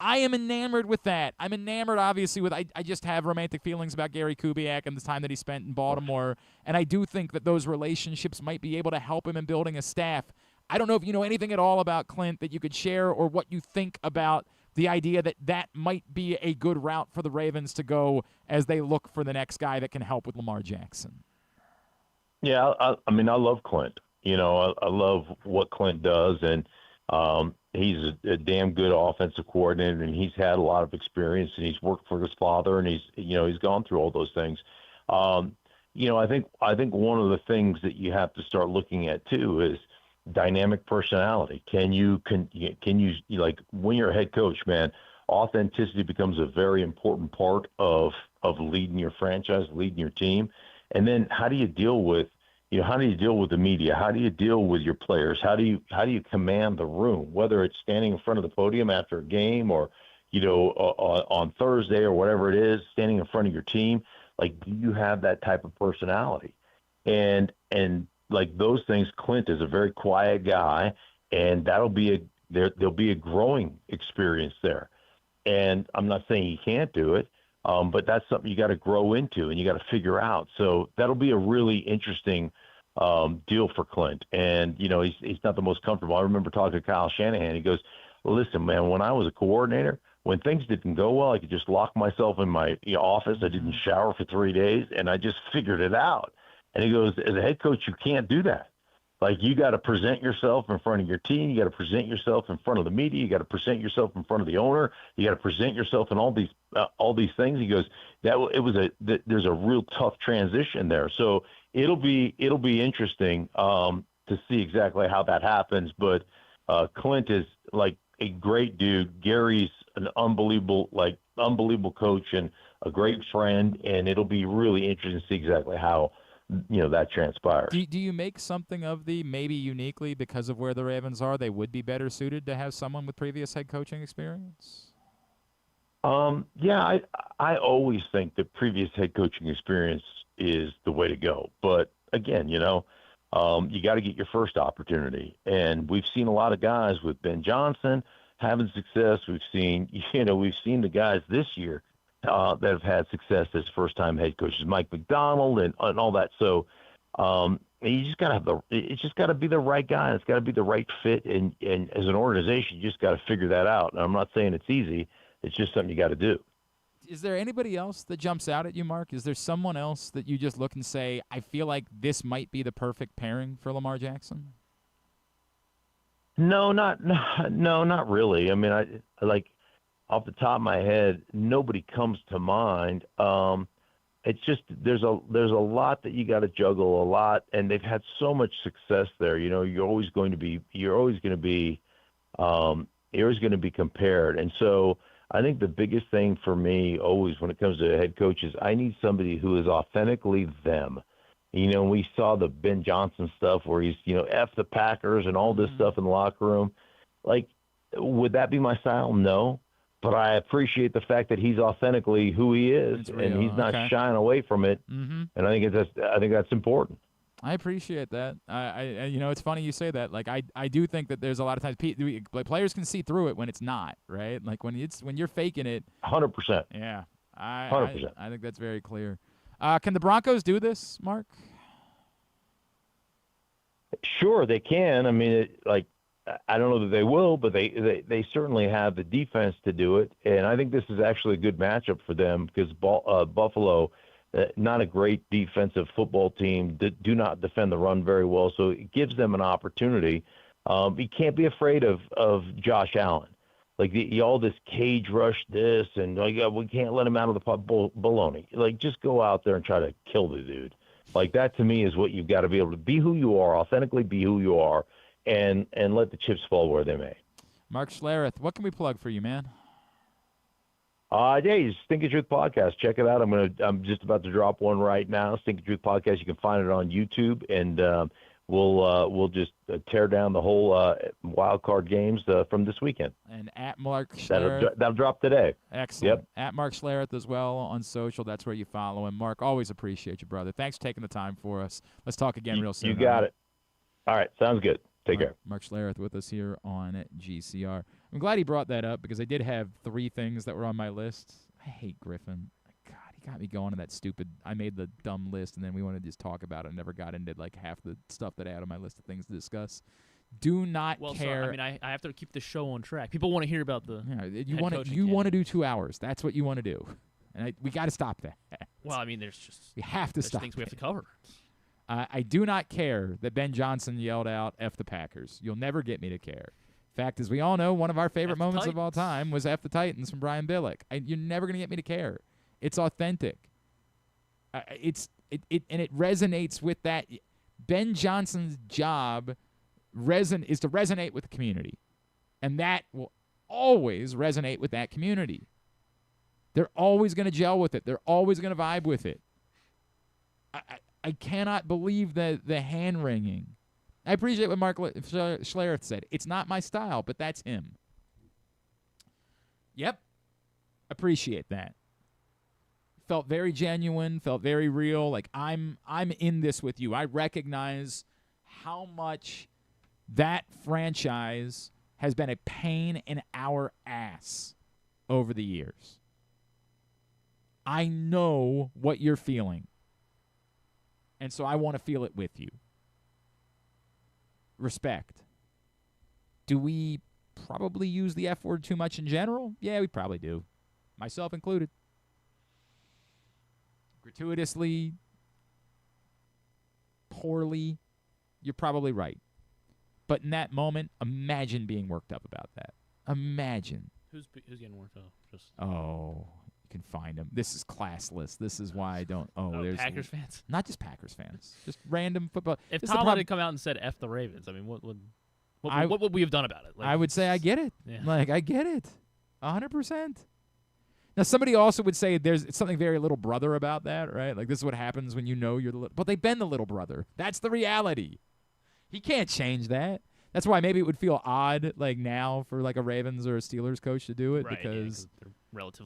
D: I am enamored with that. I'm enamored, obviously, with I just have romantic feelings about Gary Kubiak and the time that he spent in Baltimore, and I do think that those relationships might be able to help him in building a staff. I don't know if you know anything at all about Clint that you could share or what you think about the idea that that might be a good route for the Ravens to go as they look for the next guy that can help with Lamar Jackson.
M: Yeah, I mean, I love Clint. You know, I love what Clint does, and he's a damn good offensive coordinator, and he's had a lot of experience, and he's worked for his father, and he's gone through all those things. You know, I think one of the things that you have to start looking at too is dynamic personality. Can you like when you're a head coach, man, authenticity becomes a very important part of leading your franchise, leading your team. And then how do you deal with the media? How do you deal with your players? How do you command the room, whether it's standing in front of the podium after a game or, on Thursday or whatever it is, standing in front of your team? Like, do you have that type of personality? And like those things, Clint is a very quiet guy, and there'll be a growing experience there. And I'm not saying he can't do it, but that's something you got to grow into and you got to figure out. So that'll be a really interesting deal for Clint. And, he's not the most comfortable. I remember talking to Kyle Shanahan. He goes, listen, man, when I was a coordinator, when things didn't go well, I could just lock myself in my office. I didn't shower for 3 days, and I just figured it out. And he goes, as a head coach, you can't do that. Like, you got to present yourself in front of your team. You got to present yourself in front of the media. You got to present yourself in front of the owner. You got to present yourself in all these things. He goes, there's a real tough transition there. So it'll be interesting to see exactly how that happens. But Clint is like a great dude. Gary's an unbelievable coach and a great friend. And it'll be really interesting to see exactly how that transpires.
D: Do you make something of the maybe uniquely because of where the Ravens are, they would be better suited to have someone with previous head coaching experience?
M: Yeah, I always think that previous head coaching experience is the way to go. But again, you got to get your first opportunity. And we've seen a lot of guys with Ben Johnson having success. We've seen the guys this year that have had success as first-time head coaches, Mike McDonald and all that. So you just got to it's just got to be the right guy. It's got to be the right fit. And as an organization, you just got to figure that out. And I'm not saying it's easy. It's just something you got to do.
D: Is there anybody else that jumps out at you, Mark? Is there someone else that you just look and say, I feel like this might be the perfect pairing for Lamar Jackson?
M: No, not really. I mean, I like, off the top of my head, nobody comes to mind. It's just there's a lot that you got to juggle a lot, and they've had so much success there. You're always going to be compared, and so I think the biggest thing for me always when it comes to head coaches, I need somebody who is authentically them. We saw the Ben Johnson stuff where he's F the Packers and all this stuff in the locker room. Like, would that be my style? No. But I appreciate the fact that he's authentically who he is, and he's not shying away from it. Mm-hmm. And I think that's important.
D: I appreciate that. It's funny you say that. Like, I do think that there's a lot of times players can see through it when it's not, right? Like when you're faking it.
M: 100%.
D: Yeah,
M: 100%.
D: I think that's very clear. Can the Broncos do this, Mark?
M: Sure, they can. I mean, I don't know that they will, but they certainly have the defense to do it. And I think this is actually a good matchup for them because Buffalo, not a great defensive football team, do not defend the run very well. So it gives them an opportunity. You can't be afraid of Josh Allen. Like all this cage rush this and we can't let him out of the baloney. Like, just go out there and try to kill the dude. Like, that to me is what you've got to be able to be who you are, authentically be who you are. And let the chips fall where they may.
D: Mark Schlereth, what can we plug for you, man?
M: Yeah, Stinking Truth Podcast. Check it out. I'm just about to drop one right now. Stinking Truth Podcast. You can find it on YouTube, and we'll just tear down the whole wild card games from this weekend.
D: And at Mark Schlereth.
M: That'll drop today.
D: Excellent.
M: Yep.
D: At Mark Schlereth as well on social. That's where you follow him. Mark, always appreciate you, brother. Thanks for taking the time for us. Let's talk again real soon.
M: You got it. All right, sounds good. Take care.
D: Mark Schlereth with us here on GCR. I'm glad he brought that up because I did have 3 things that were on my list. I hate Griffin. God, he got me going on that stupid. I made the dumb list, and then we wanted to just talk about it. And never got into like half the stuff that I had on my list of things to discuss. Do not care.
E: So, I mean, I have to keep the show on track. People want to hear about the.
D: Yeah, you want to do 2 hours. That's what you want to do, and we got to stop that.
E: Well, I mean, there's just
D: we have to stop.
E: Things we have to cover.
D: I do not care that Ben Johnson yelled out "F the Packers." You'll never get me to care. Fact is, we all know one of our favorite moments of all time was "F the Titans" from Brian Billick. You're never going to get me to care. It's authentic. And it resonates with that. Ben Johnson's job is to resonate with the community, and that will always resonate with that community. They're always going to gel with it. They're always going to vibe with it. I cannot believe the hand-wringing. I appreciate what Mark Schlereth said. It's not my style, but that's him. Yep. Appreciate that. Felt very genuine, felt very real. Like, I'm in this with you. I recognize how much that franchise has been a pain in our ass over the years. I know what you're feeling. And so I want to feel it with you. Respect. Do we probably use the F word too much in general? Yeah, we probably do. Myself included. Gratuitously, poorly, you're probably right. But in that moment, imagine being worked up about that. Imagine.
E: Who's getting worked up?
D: You can find them. This is classless. This is why I don't. There's
E: Packers fans.
D: Not just Packers fans. Just random football.
E: If Tomlin had come out and said "F the Ravens," I mean, what would we have done about it?
D: I would say I get it.
E: Yeah.
D: Like, I get it, 100%. Now, somebody also would say there's something very little brother about that, right? Like, this is what happens when you know you're the little. But they've been the little brother. That's the reality. He can't change that. That's why maybe it would feel odd, like now, for like a Ravens or a Steelers coach to do it,
E: right,
D: because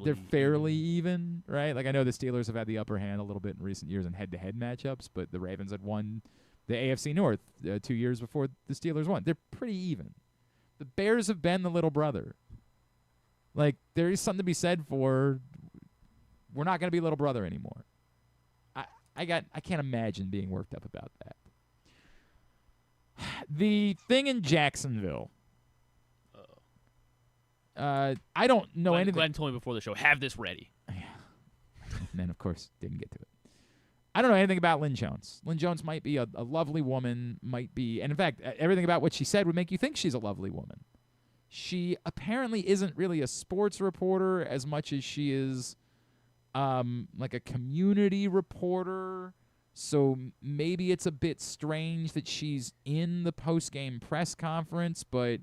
E: they're
D: fairly even, right? Like, I know the Steelers have had the upper hand a little bit in recent years in head-to-head matchups, but the Ravens had won the AFC North 2 years before the Steelers won. They're pretty even. The Bears have been the little brother. Like, there is something to be said for we're not going to be little brother anymore. I can't imagine being worked up about that. The thing in Jacksonville. I don't know anything.
E: Glenn told me before the show, have this ready.
D: Yeah. And then, of course, didn't get to it. I don't know anything about Lynn Jones. Lynn Jones might be a lovely woman, and in fact, everything about what she said would make you think she's a lovely woman. She apparently isn't really a sports reporter as much as she is like a community reporter. So maybe it's a bit strange that she's in the post-game press conference, but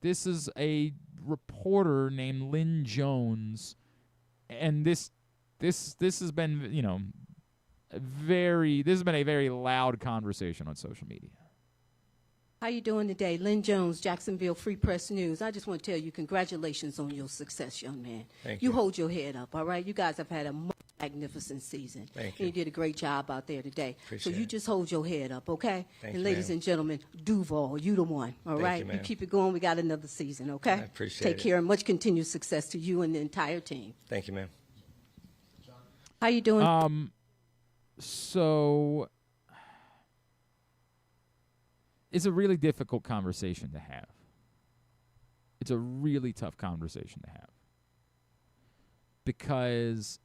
D: this is a reporter named Lynn Jones, and this has been, this has been a very loud conversation on social media.
N: How you doing today? Lynn Jones, Jacksonville Free Press News. I just want to tell you congratulations on your success, young man.
O: Thank you.
N: You hold your head up, all right? You guys have had a magnificent season.
O: Thank you.
N: And you did a great job out there today.
O: Appreciate
N: so you just hold your head up, okay?
O: Thank
N: and
O: you,
N: ladies
O: ma'am.
N: and gentlemen, Duval, you the one, all
O: Thank
N: right?
O: you, ma'am.
N: keep it going. We got another season, okay?
O: I appreciate
N: Take
O: it.
N: care and much continued success to you and the entire team.
O: Thank you, ma'am.
N: How you doing?
D: So it's a really difficult conversation to have. It's a really tough conversation to have. Because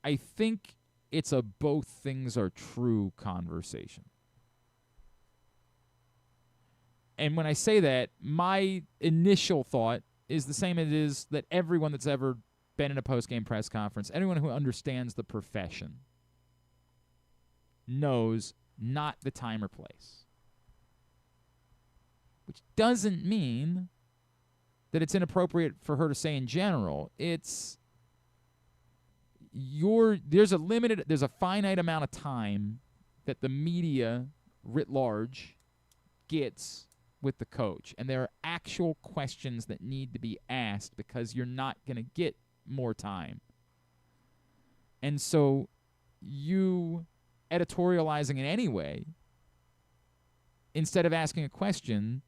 D: I think it's a both things are true conversation. And when I say that, my initial thought is the same as it is that everyone that's ever been in a post-game press conference, anyone who understands the profession knows not the time or place. Which doesn't mean that it's inappropriate for her to say in general. It's there's a finite amount of time that the media writ large gets with the coach, and there are actual questions that need to be asked because you're not going to get more time. And so you editorializing in any way, instead of asking a question,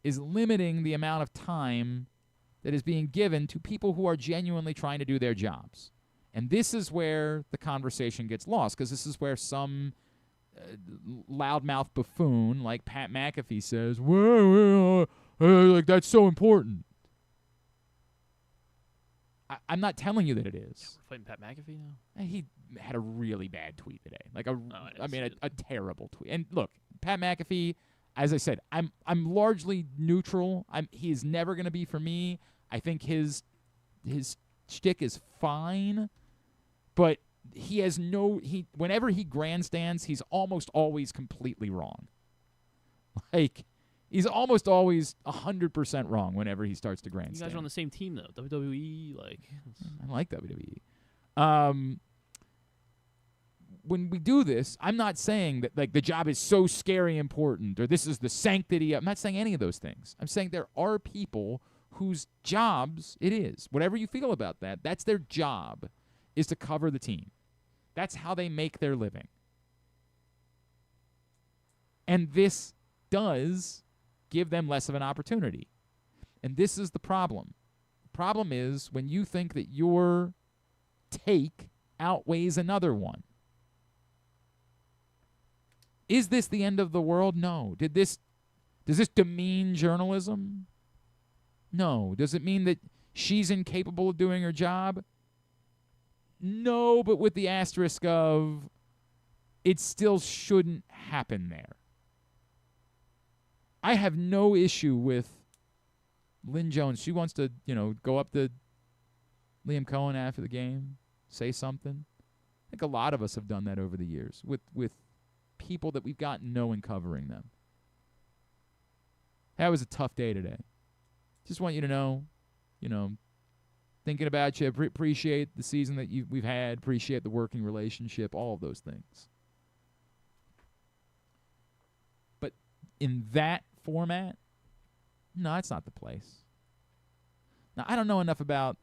D: is limiting the amount of time that is being given to people who are genuinely trying to do their jobs. And this is where the conversation gets lost, because this is where some loudmouth buffoon like Pat McAfee says, well, like that's so important. I'm not telling you that it is.
E: We're fighting Pat McAfee now?
D: He had a really bad tweet today. Like a terrible tweet. And look, Pat McAfee, as I said, I'm largely neutral. He is never going to be for me. I think his shtick is fine, but whenever he grandstands, he's almost always completely wrong. Like, he's almost always 100% wrong whenever he starts to grandstand.
E: You guys are on the same team, though. WWE,
D: I like WWE. When we do this, I'm not saying that like the job is so scary important or this is the sanctity. I'm not saying any of those things. I'm saying there are people whose jobs it is. Whatever you feel about that, that's their job, is to cover the team. That's how they make their living. And this does give them less of an opportunity. And this is the problem. The problem is when you think that your take outweighs another one. Is this the end of the world? No. Does this demean journalism? No. Does it mean that she's incapable of doing her job? No, but with the asterisk of it still shouldn't happen there. I have no issue with Lynn Jones. She wants to, go up to Liam Cohen after the game, say something. I think a lot of us have done that over the years with people that we've gotten to know and covering them. That was a tough day today. Just want you to know, thinking about you, appreciate the season that we've had, appreciate the working relationship, all of those things. But in that format, no, it's not the place. Now, I don't know enough about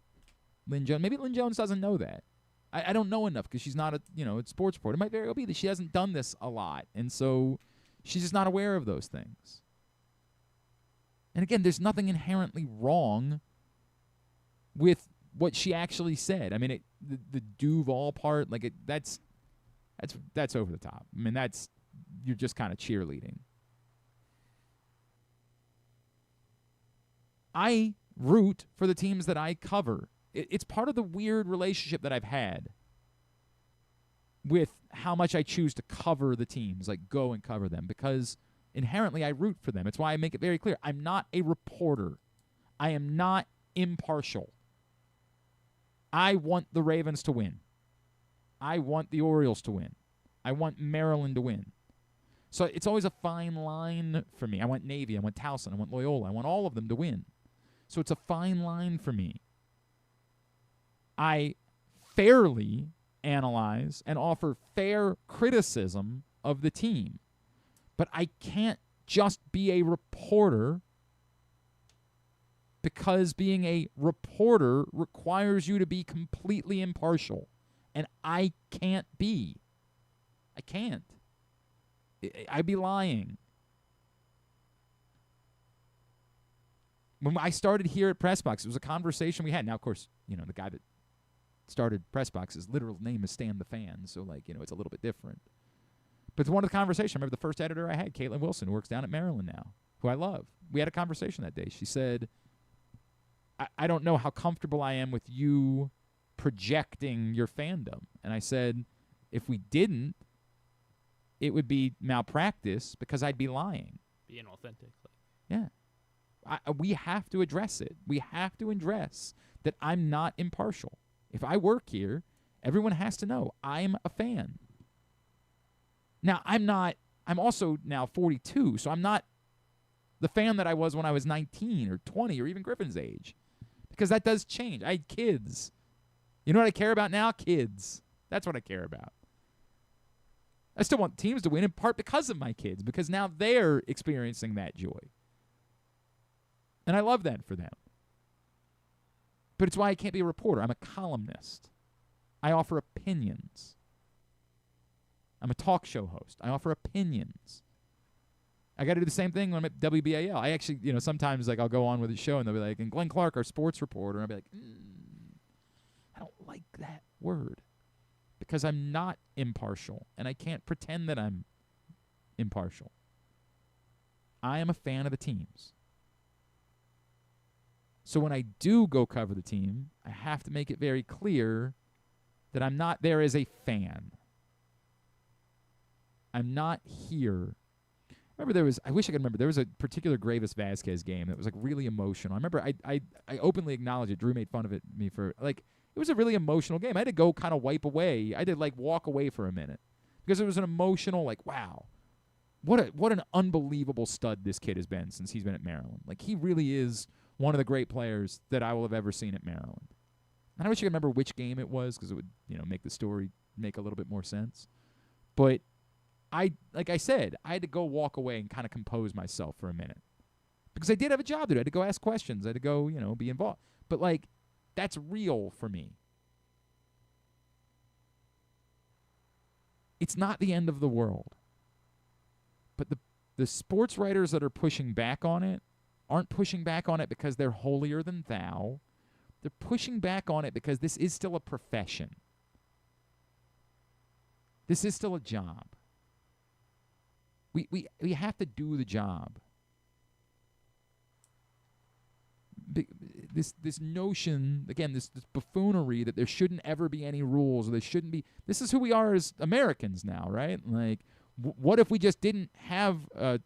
D: Lynn Jones. Maybe Lynn Jones doesn't know that. I don't know enough because she's not a sports reporter. It might very well be that she hasn't done this a lot, and so she's just not aware of those things. And again, there's nothing inherently wrong with what she actually said. I mean, the Duval part, that's over the top. I mean, you're just kind of cheerleading. I root for the teams that I cover. It's part of the weird relationship that I've had with how much I choose to cover the teams, like go and cover them, because inherently I root for them. It's why I make it very clear. I'm not a reporter. I am not impartial. I want the Ravens to win. I want the Orioles to win. I want Maryland to win. So it's always a fine line for me. I want Navy. I want Towson. I want Loyola. I want all of them to win. So it's a fine line for me. I fairly analyze and offer fair criticism of the team. But I can't just be a reporter because being a reporter requires you to be completely impartial. And I can't be. I can't. I'd be lying. When I started here at Pressbox, it was a conversation we had. Now, of course, the guy that started Pressbox, his literal name is Stan the Fan, so, it's a little bit different. But it's one of the conversations. I remember the first editor I had, Caitlin Wilson, who works down at Maryland now, who I love. We had a conversation that day. She said, I don't know how comfortable I am with you projecting your fandom. And I said, if we didn't, it would be malpractice because I'd be lying.
E: Being authentic.
D: Yeah. We have to address it. We have to address that I'm not impartial. If I work here, everyone has to know I'm a fan. Now, I'm also now 42, so I'm not the fan that I was when I was 19 or 20 or even Griffin's age, because that does change. I had kids. You know what I care about now? Kids. That's what I care about. I still want teams to win in part because of my kids, because now they're experiencing that joy. And I love that for them. But it's why I can't be a reporter. I'm a columnist. I offer opinions. I'm a talk show host. I offer opinions. I got to do the same thing when I'm at WBAL. I actually, sometimes like I'll go on with the show and they'll be like, and Glenn Clark, our sports reporter, and I'll be like, I don't like that word because I'm not impartial and I can't pretend that I'm impartial. I am a fan of the teams. So when I do go cover the team, I have to make it very clear that I'm not there as a fan. I'm not here. I wish I could remember, there was a particular Gravis Vasquez game that was like really emotional. I remember I openly acknowledged it. Drew made fun of me for, like, it was a really emotional game. I had to go kind of wipe away. I had to like walk away for a minute because it was an emotional, like, wow, what an unbelievable stud this kid has been since he's been at Maryland. Like, he really is one of the great players that I will have ever seen at Maryland. And I wish I could remember which game it was because it would, make the story make a little bit more sense. But like I said, I had to go walk away and kind of compose myself for a minute. Because I did have a job to do. I had to go ask questions. I had to go, be involved. But, like, that's real for me. It's not the end of the world. But the sports writers that are pushing back on it aren't pushing back on it because they're holier than thou. They're pushing back on it because this is still a profession. This is still a job. We have to do the job. This notion, again, this buffoonery that there shouldn't ever be any rules, or there shouldn't be. This is who we are as Americans now, right? Like, what if we just didn't have a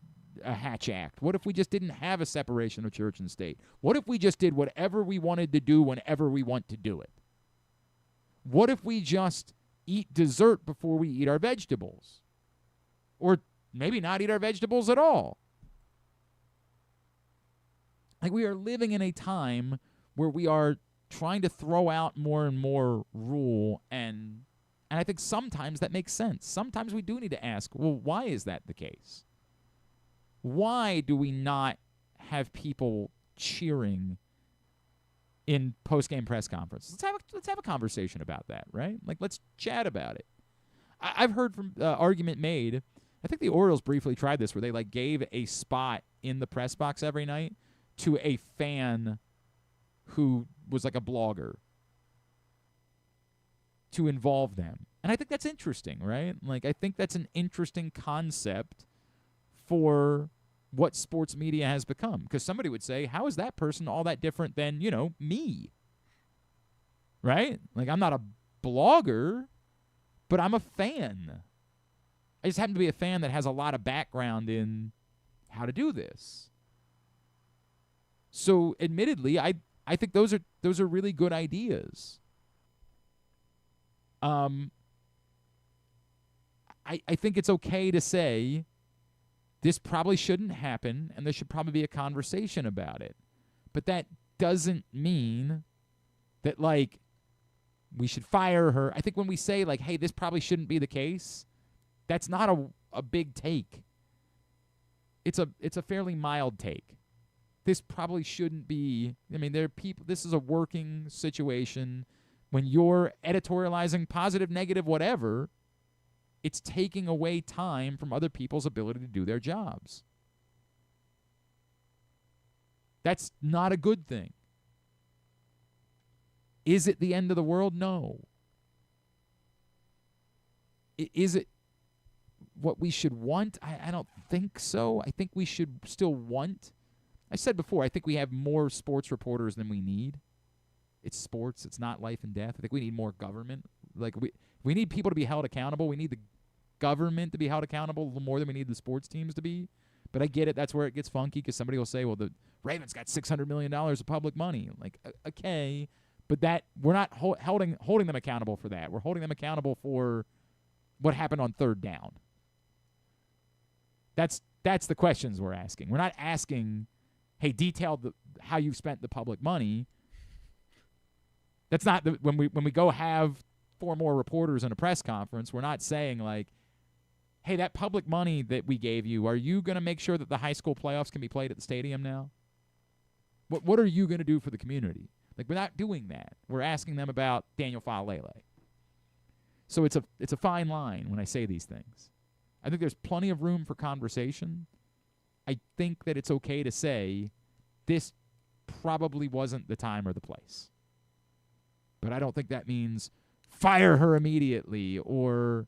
D: Hatch Act? What if we just didn't have a separation of church and state? What if we just did whatever we wanted to do whenever we want to do it? What if we just eat dessert before we eat our vegetables? Or maybe not eat our vegetables at all. Like, we are living in a time where we are trying to throw out more and more rule, and I think sometimes that makes sense. Sometimes we do need to ask, well, why is that the case? Why do we not have people cheering in post-game press conferences? Let's have a conversation about that, right? Like, let's chat about it. I've heard from argument made. I think the Orioles briefly tried this where they like gave a spot in the press box every night to a fan who was like a blogger to involve them. And I think that's interesting, right? Like, I think that's an interesting concept for what sports media has become. Because somebody would say, how is that person all that different than, me? Right? Like, I'm not a blogger, but I'm a fan. I just happen to be a fan that has a lot of background in how to do this. So, admittedly, I think those are really good ideas. I think it's okay to say this probably shouldn't happen, and there should probably be a conversation about it. But that doesn't mean that, like, we should fire her. I think when we say, like, hey, this probably shouldn't be the case, that's not a big take. It's a fairly mild take. This probably shouldn't be. I mean, there are people. This is a working situation. When you're editorializing positive, negative, whatever, it's taking away time from other people's ability to do their jobs. That's not a good thing. Is it the end of the world? No. Is it what we should want? I don't think so. I think we should still want. I said before, I think we have more sports reporters than we need. It's sports. It's not life and death. I think we need more government. Like, we need people to be held accountable. We need the government to be held accountable a little more than we need the sports teams to be. But I get it. That's where it gets funky because somebody will say, well, the Ravens got $600 million of public money. Like, okay, but that we're not holding them accountable for that. We're holding them accountable for what happened on third down. That's the questions we're asking. We're not asking, hey, detail how you spent the public money. That's not when we go have 4 more reporters in a press conference, we're not saying like, hey, that public money that we gave you, are you going to make sure that the high school playoffs can be played at the stadium now? What are you going to do for the community? Like, we're not doing that. We're asking them about Daniel Faalele. So it's a fine line when I say these things. I think there's plenty of room for conversation, I think that it's okay to say this probably wasn't the time or the place. But I don't think that means fire her immediately or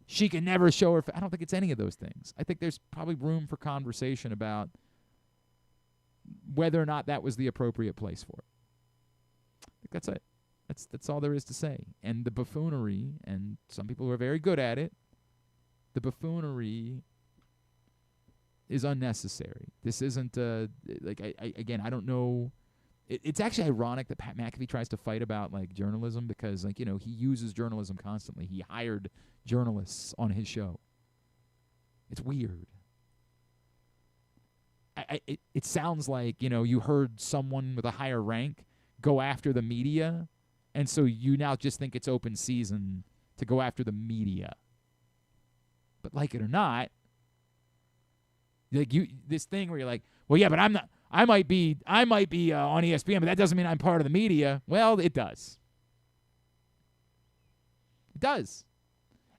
D: she can never show her. I don't think it's any of those things. I think there's probably room for conversation about whether or not that was the appropriate place for it. I think that's it. That's all there is to say. And the buffoonery, and some people who are very good at it, the buffoonery is unnecessary. This isn't I don't know. It's actually ironic that Pat McAfee tries to fight about like journalism because he uses journalism constantly. He hired journalists on his show. It's weird. It sounds like you heard someone with a higher rank go after the media, and so you now just think it's open season to go after the media. But like it or not, this thing where you're like, well, yeah, but I'm not. I might be on ESPN, but that doesn't mean I'm part of the media. Well, it does. It does.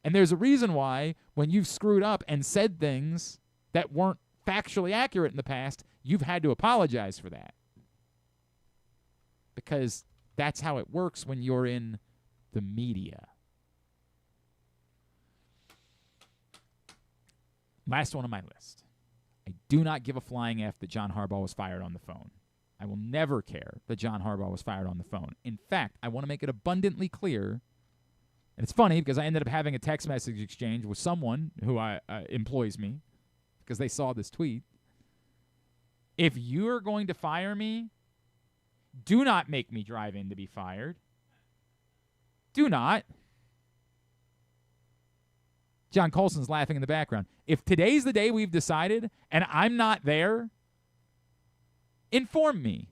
D: And there's a reason why when you've screwed up and said things that weren't factually accurate in the past, you've had to apologize for that. Because that's how it works when you're in the media. Last one on my list. I do not give a flying F that John Harbaugh was fired on the phone. I will never care that John Harbaugh was fired on the phone. In fact, I want to make it abundantly clear, and it's funny because I ended up having a text message exchange with someone who employs me because they saw this tweet. If you are going to fire me, do not make me drive in to be fired. Do not. John Colson's laughing in the background. If today's the day we've decided and I'm not there, inform me.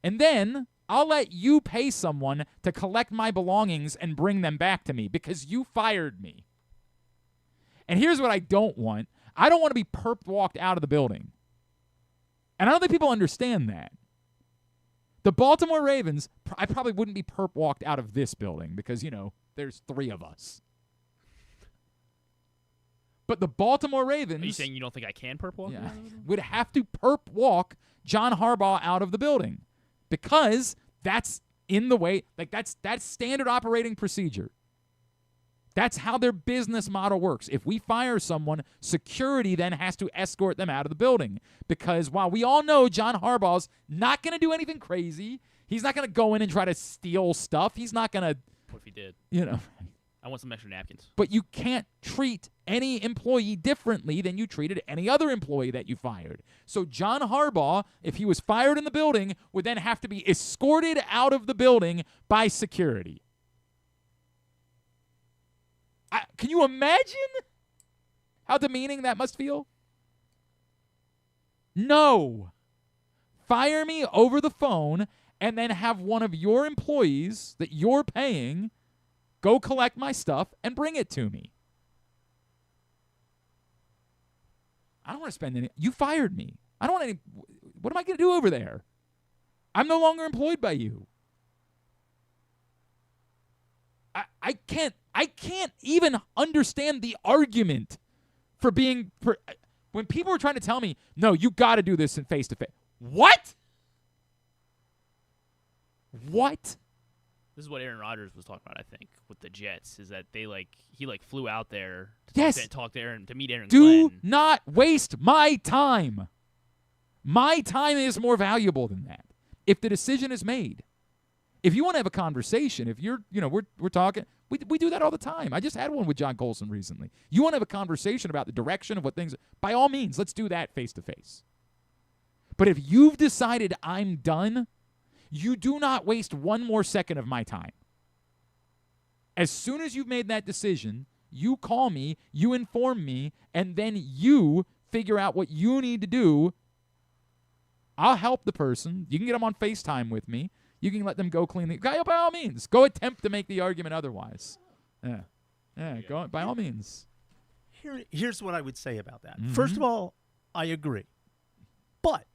D: And then I'll let you pay someone to collect my belongings and bring them back to me because you fired me. And here's what I don't want. I don't want to be perp walked out of the building. And I don't think people understand that. The Baltimore Ravens, I probably wouldn't be perp walked out of this building because, there's 3 of us. But the Baltimore Ravens... Are
E: you saying you don't think I can perp walk?
D: Yeah, would have to perp walk John Harbaugh out of the building because that's in the way... That's standard operating procedure. That's how their business model works. If we fire someone, security then has to escort them out of the building because while we all know John Harbaugh's not going to do anything crazy, he's not going to go in and try to steal stuff. He's not going to...
E: What if he did?
D: I
E: want some extra napkins.
D: But you can't treat any employee differently than you treated any other employee that you fired. So John Harbaugh, if he was fired in the building, would then have to be escorted out of the building by security. Can you imagine how demeaning that must feel? No. Fire me over the phone and then have one of your employees that you're paying go collect my stuff and bring it to me. I don't want to spend any... You fired me. I don't want any... What am I going to do over there? I'm no longer employed by you. I can't even understand the argument for being... when people are trying to tell me, no, you got to do this in face-to-face. What? What?
E: This is what Aaron Rodgers was talking about, I think, with the Jets, is that he flew out there to talk to Aaron, to meet Aaron Glenn.
D: Do not waste my time. My time is more valuable than that. If the decision is made, if you want to have a conversation, if you're, we're talking, we do that all the time. I just had one with John Colson recently. You want to have a conversation about the direction of what things, by all means, let's do that face to face. But if you've decided I'm done, you do not waste one more second of my time. As soon as you've made that decision, you call me, you inform me, and then you figure out what you need to do. I'll help the person. You can get them on FaceTime with me. You can let them go clean the... By all means, go attempt to make the argument otherwise. Go by all means.
O: Here's what I would say about that.
D: Mm-hmm.
O: First of all, I agree. But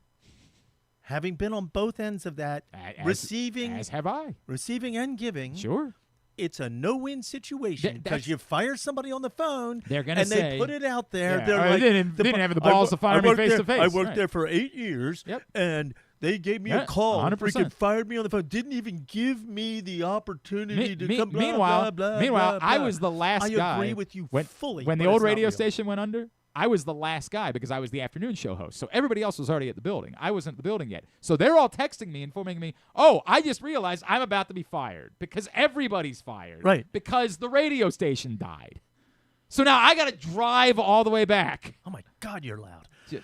O: having been on both ends of that, receiving...
D: As have I.
O: Receiving and giving...
D: Sure.
O: it's a no-win situation because you fire somebody on the phone,
D: they're gonna
O: and
D: say,
O: they put it out there.
D: Yeah,
O: They're
D: they
O: like,
D: didn't have the balls to fire me face to face.
O: I worked
D: Right.
O: there for 8 years, and they gave me a call.
D: 100%.
O: Freaking fired me on the phone. Didn't even give me the opportunity to come.
D: Meanwhile,
O: blah,
D: I
O: blah.
D: was the last guy.
O: I agree with you fully.
D: When the
O: but
D: old
O: it's not
D: radio
O: real.
D: station went under, I was the last guy because I was the afternoon show host. So everybody else was already at the building. I wasn't at the building yet. So they're all texting me, informing me, oh, I just realized I'm about to be fired because everybody's fired.
O: Right.
D: Because the radio station died. So now I got to drive all the way back.
O: Oh, my God, you're loud.
D: You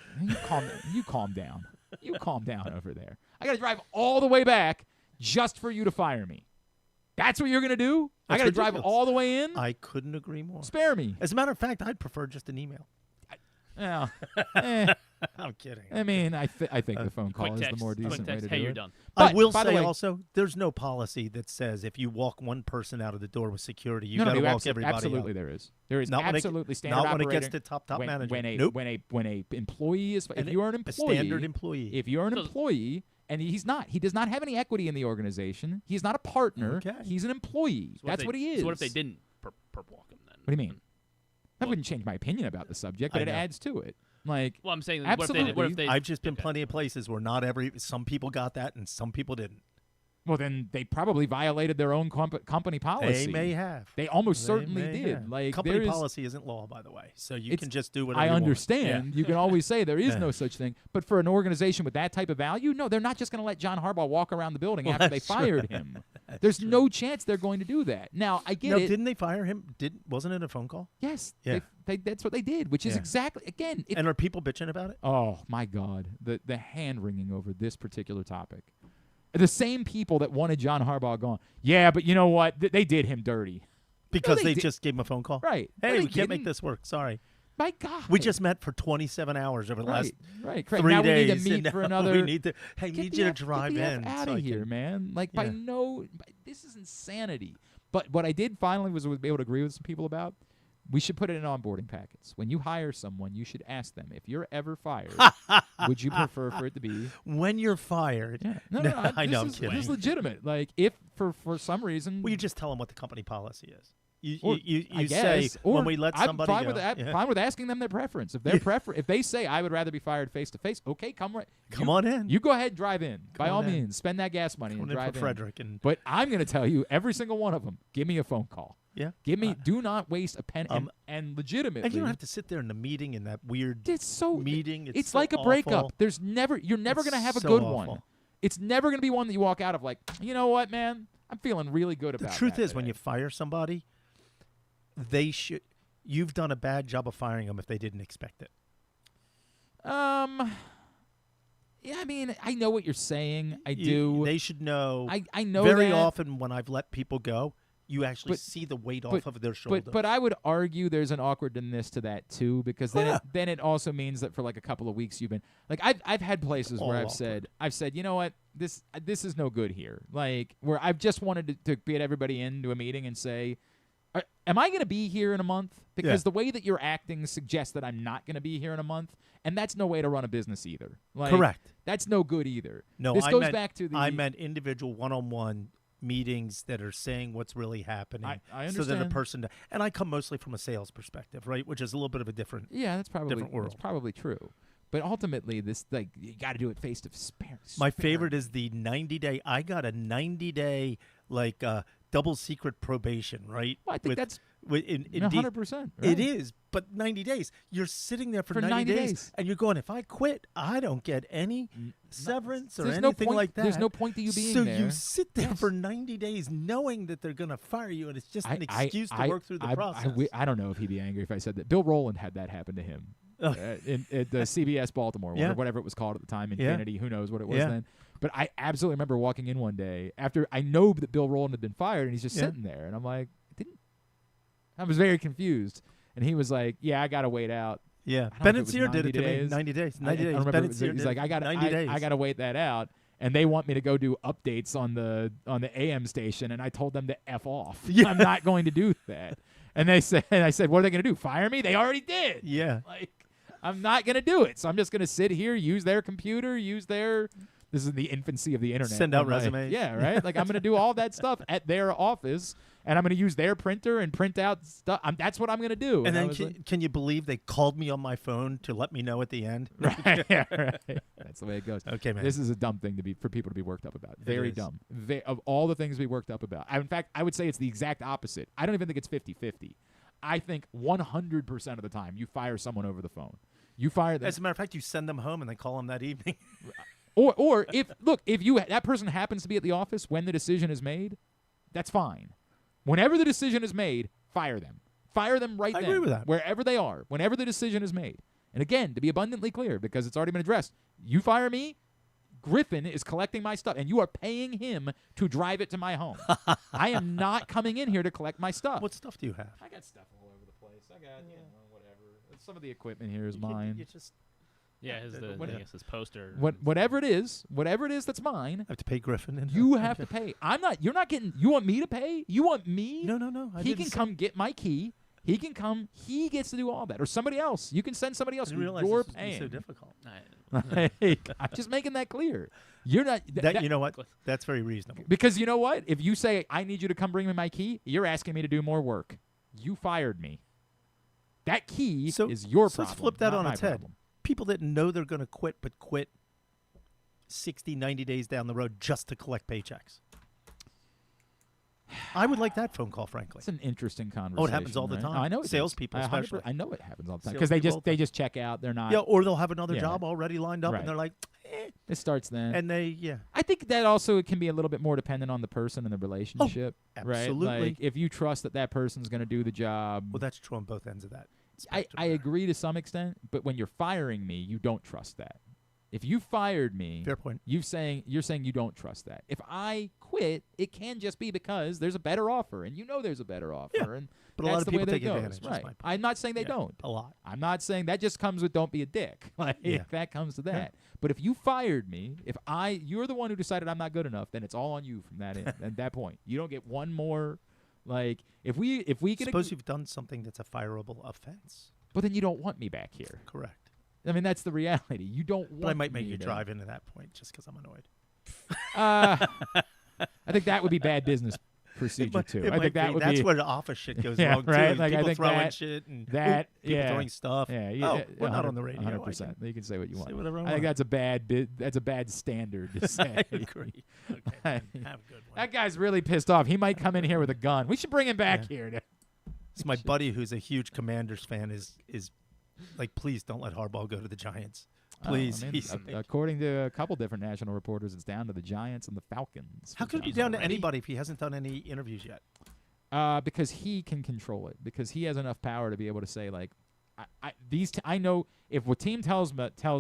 D: calm down. You calm down over there. I got to drive all the way back just for you to fire me. That's what you're going to do? I got to drive all the way in?
O: I couldn't agree more.
D: Spare me.
O: As a matter of fact, I'd prefer just an email.
D: Well,
O: I'm kidding.
D: I mean, I think the phone call is the more decent way to do it.
E: you're done.
O: I will
D: by the
O: say
D: way,
O: also, there's no policy that says if you walk one person out of the door with security, you got to
D: no,
O: walk everybody
D: absolutely
O: out.
D: there is. There is
O: Not when it-
D: absolutely standard
O: not when it
D: operating.
O: gets to top
D: when,
O: manager.
D: When a
O: Nope.
D: when a employee is if you are an
O: a
D: employee,
O: standard employee.
D: If you're an employee and he does not have any equity in the organization. He's not a partner.
O: Okay.
D: He's an employee.
E: So
D: That's what he is.
E: So what if they didn't perp walk him then?
D: What do you mean? That wouldn't change my opinion about the subject, but
O: I
D: it
O: know.
D: adds to it. Like,
E: Well, I'm saying,
D: absolutely.
E: what if they?
O: I've just been plenty of places where not some people got that and some people didn't.
D: Well, then they probably violated their own company policy.
O: They may have.
D: They almost
O: They
D: certainly
O: may
D: did.
O: have.
D: Like
O: company
D: there is,
O: policy isn't law, by the way, so you
D: It's-
O: can just do whatever
D: I
O: you want.
D: understand.
O: Yeah.
D: You can always say there is
O: Yeah.
D: no such thing. But for an organization with that type of value, no, they're not just going to let John Harbaugh walk around the building
O: Well,
D: after they
O: that's
D: fired
O: true.
D: him. There's no chance they're going to do that. Now, I get
O: No,
D: it.
O: didn't they fire him? Wasn't it a phone call?
D: Yes.
O: Yeah.
D: That's what they did, which is
O: Yeah.
D: exactly, again.
O: And are people bitching about it?
D: Oh, my God. The hand-wringing over this particular topic. The same people that wanted John Harbaugh gone. Yeah, but you know what? They did him dirty.
O: Because
D: No,
O: they
D: did-
O: just gave him a phone call?
D: Right. No,
O: Hey,
D: they
O: we can't make
D: didn't.
O: this work. Sorry.
D: My God.
O: We just met for 27 hours over the last
D: Right, Craig.
O: 3
D: now
O: days.
D: we need to
O: and
D: meet for
O: now
D: another.
O: We need to. Hey,
D: Get
O: need
D: the
O: you to
D: F-
O: drive
D: get the
O: in.
D: F out
O: so I
D: of here,
O: can-
D: man. Like
O: Yeah.
D: this is insanity. But what I did finally was be able to agree with some people about. We should put it in onboarding packets. When you hire someone, you should ask them if you're ever fired. Would you prefer for it to be
O: when you're fired?
D: Yeah. No,
O: I know. I'm
D: This
O: kidding.
D: is legitimate. Like if for some reason.
O: Well, you just tell them what the company policy is.
D: Or,
O: You
D: I
O: say
D: guess, or
O: when we let somebody
D: I'm fine
O: go.
D: with that.
O: Yeah.
D: Fine with asking them their preference. If their if they say I would rather be fired face to face, okay, come
O: on in.
D: You go ahead, drive in. By
O: on
D: all
O: in.
D: means, spend that gas money
O: Come
D: and
O: on in
D: drive
O: for Frederick and-
D: But I'm going to tell you, every single one of them, give me a phone call.
O: Yeah.
D: Give me. Do not waste a pen. And legitimately,
O: And you don't have to sit there in the meeting in that weird
D: It's so
O: meeting.
D: It's
O: so
D: like a
O: awful.
D: breakup. You're never going to have a
O: so
D: good
O: awful.
D: one. It's never going to be one that you walk out of like, you know what, man, I'm feeling really good
O: The
D: about.
O: truth
D: that
O: is, when
D: today."
O: you fire somebody, they should. You've done a bad job of firing them if they didn't expect it.
D: Yeah, I mean, I know what you're saying. I do.
O: They should know.
D: I know
O: very
D: that.
O: often when I've let people go, you actually see the weight off of their shoulders.
D: But I would argue there's an awkwardness to that too, because then it also means that for like a couple of weeks you've been like I've had places where I've said you know what, this is no good here, like where I've just wanted to get everybody into a meeting and say, am I going to be here in a month? Because the way that you're acting suggests that I'm not going to be here in a month, and that's no way to run a business either. Like,
O: correct.
D: That's no good either.
O: No,
D: this
O: I
D: goes
O: meant,
D: back to the.
O: I meant individual one-on-one meetings that are saying what's really happening.
D: I
O: So that a
D: understand.
O: person, and I come mostly from a sales perspective, right, which is a little bit of a different.
D: Yeah, that's probably
O: different world.
D: That's probably true. But ultimately, this like you got to do it face to face.
O: My favorite is the 90-day. I got a 90-day like double secret probation, right?
D: Well, I think that's
O: in
D: 100%.
O: It is, but 90 days. You're sitting there for 90 days, and you're going, if I quit, I don't get any severance or
D: There's
O: anything
D: no point,
O: like that.
D: There's no point to you being
O: so
D: there.
O: you sit there for 90 days knowing that they're going to fire you, and it's just an excuse to work through the process.
D: I don't know if he'd be angry if I said that. Bill Rowland had that happen to him in the CBS Baltimore one, or whatever it was called at the time, Infinity. Who knows what it was then. But I absolutely remember walking in one day after I know that Bill Rowland had been fired, and he's just sitting there, and I'm like, I was very confused, and he was like, "Yeah, I gotta wait out."
O: Yeah,
D: I don't know if
O: Bennett Sear did it to me.
D: 90 days.
O: 90 days.
D: I
O: 90 days.
D: don't remember.
O: Bennett Sear
D: He's
O: did
D: like,
O: it.
D: "I got
O: 90 days.
D: I gotta wait that out." And they want me to go do updates on the AM station, and I told them to F off.
O: Yeah.
D: I'm not going to do that. And I said, "What are they going to do? Fire me?" They already did.
O: Yeah.
D: Like, I'm not going to do it. So I'm just going to sit here, use their computer, This is the infancy of the internet.
O: Send out
D: I'm like,
O: resumes.
D: yeah, right? Like, I'm going to do all that stuff at their office and I'm going to use their printer and print out stuff. That's what I'm going to do.
O: And then can you believe they called me on my phone to let me know at the end?
D: Right. Yeah, right. That's the way it goes.
O: Okay, man.
D: This is a dumb thing for people to be worked up about. Very dumb. Of all the things to be worked up about. In fact, I would say it's the exact opposite. I don't even think it's 50-50. I think 100% of the time you fire someone over the phone. You fire them.
O: As a matter of fact, you send them home and they call them that evening.
D: Or if that person happens to be at the office when the decision is made, that's fine. Whenever the decision is made, fire them. Fire them right then.
O: I agree with that.
D: Wherever they are, whenever the decision is made. And again, to be abundantly clear, because it's already been addressed, you fire me, Griffin is collecting my stuff, and you are paying him to drive it to my home. I am not coming in here to collect my stuff.
O: What stuff do you have?
D: I got stuff all over the place. I got, whatever. Some of the equipment here is mine.
O: You just
E: his poster.
D: Whatever it is that's mine.
O: I have to pay Griffin.
D: You have to pay. You're not getting. You want me to pay? You want me?
O: No.
D: He can come get my key. He can come. He gets to do all that, or somebody else. You can send somebody else. You're paying.
O: So difficult.
D: I'm just making that clear. You're not.
O: You know what? That's very reasonable.
D: Because you know what? If you say I need you to come bring me my key, you're asking me to do more work. You fired me. That key is your problem.
O: Let's flip that on its head.
D: Problem.
O: People that know they're going to quit, but quit 60, 90 days down the road just to collect paychecks. I would like that phone call, frankly.
D: It's an interesting conversation.
O: Oh, it happens all the time.
D: I know it
O: salespeople, especially.
D: I know it happens all the time because they just check out. They're not.
O: Yeah, or they'll have another job already lined up, and they're like,
D: It starts then.
O: And
D: I think that also can be a little bit more dependent on the person and the relationship.
O: Oh,
D: right?
O: absolutely.
D: Like if you trust that person's going to do the job.
O: Well, that's true on both ends of that.
D: I agree to some extent, but when you're firing me, you don't trust that. If you fired me,
O: fair point.
D: You're saying you don't trust that. If I quit, it can just be because there's a better offer, and you know there's a better offer, and
O: but a lot of people take advantage.
D: Right. I'm not saying they don't.
O: A lot.
D: I'm not saying that just comes with don't be a dick. Like that comes to that. Yeah. But if you fired me, you're the one who decided I'm not good enough, then it's all on you from that end. At that point, you don't get one more. Like if we can
O: suppose you've done something that's a fireable offense.
D: But then you don't want me back here.
O: Correct.
D: I mean, that's the reality. You don't want.
O: But I might make you drive into that point just because I'm annoyed.
D: I think that would be bad business procedure too. I think
O: that's where the office shit goes wrong
D: right?
O: too.
D: Like,
O: people
D: I think
O: throwing shit and people throwing stuff.
D: Yeah,
O: we're not on the radio.
D: 100%. You can say what you want.
O: Whatever
D: I think that's a bad standard to say.
O: I agree. Okay, have a good one.
D: That guy's really pissed off. He might come in here with a gun. We should bring him back here.
O: It's my buddy who's a huge Commanders fan is like, please don't let Harbaugh go to the Giants. Please.
D: According to a couple different national reporters, it's down to the Giants and the Falcons.
O: How could it be down to anybody if he hasn't done any interviews yet?
D: Because he can control it. Because he has enough power to be able to say, like, I know if what team tells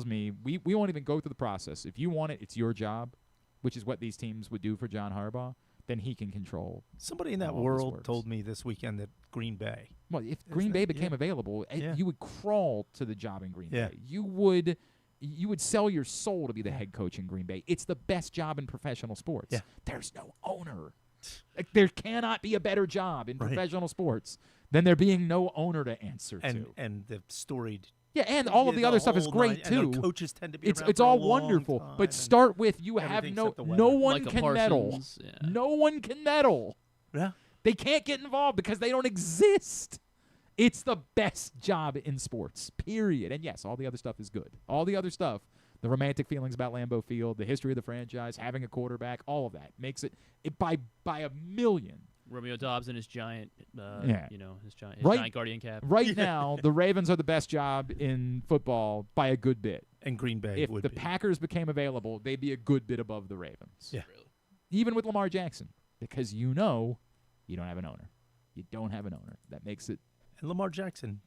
D: me we won't even go through the process. If you want it, it's your job, which is what these teams would do for John Harbaugh. Then he can control.
O: Somebody in that world told me this weekend that Green Bay.
D: Well, if Green Bay became available, you would crawl to the job in Green Bay. You would sell your soul to be the head coach in Green Bay. It's the best job in professional sports.
O: Yeah.
D: There's no owner. Like, there cannot be a better job in professional sports than there being no owner to answer to.
O: And the storied.
D: Yeah, and all of the other stuff is great too.
O: And coaches tend to be
D: it's
O: around
D: it's
O: for
D: all
O: a long
D: wonderful,
O: time,
D: but start with you have no one
E: Micah
D: can meddle.
E: Parsons, yeah.
D: No one can meddle.
O: Yeah,
D: they can't get involved because they don't exist. It's the best job in sports, period. And yes, all the other stuff is good. All the other stuff, the romantic feelings about Lambeau Field, the history of the franchise, having a quarterback, all of that makes it by a million.
E: Romeo Dobbs and his giant, his giant guardian cap.
D: Right now, the Ravens are the best job in football by a good bit.
O: And Green Bay
D: if the Packers became available, they'd be a good bit above the Ravens.
O: Yeah.
E: Really.
D: Even with Lamar Jackson, because you don't have an owner. You don't have an owner. That makes it.
O: And Lamar Jackson,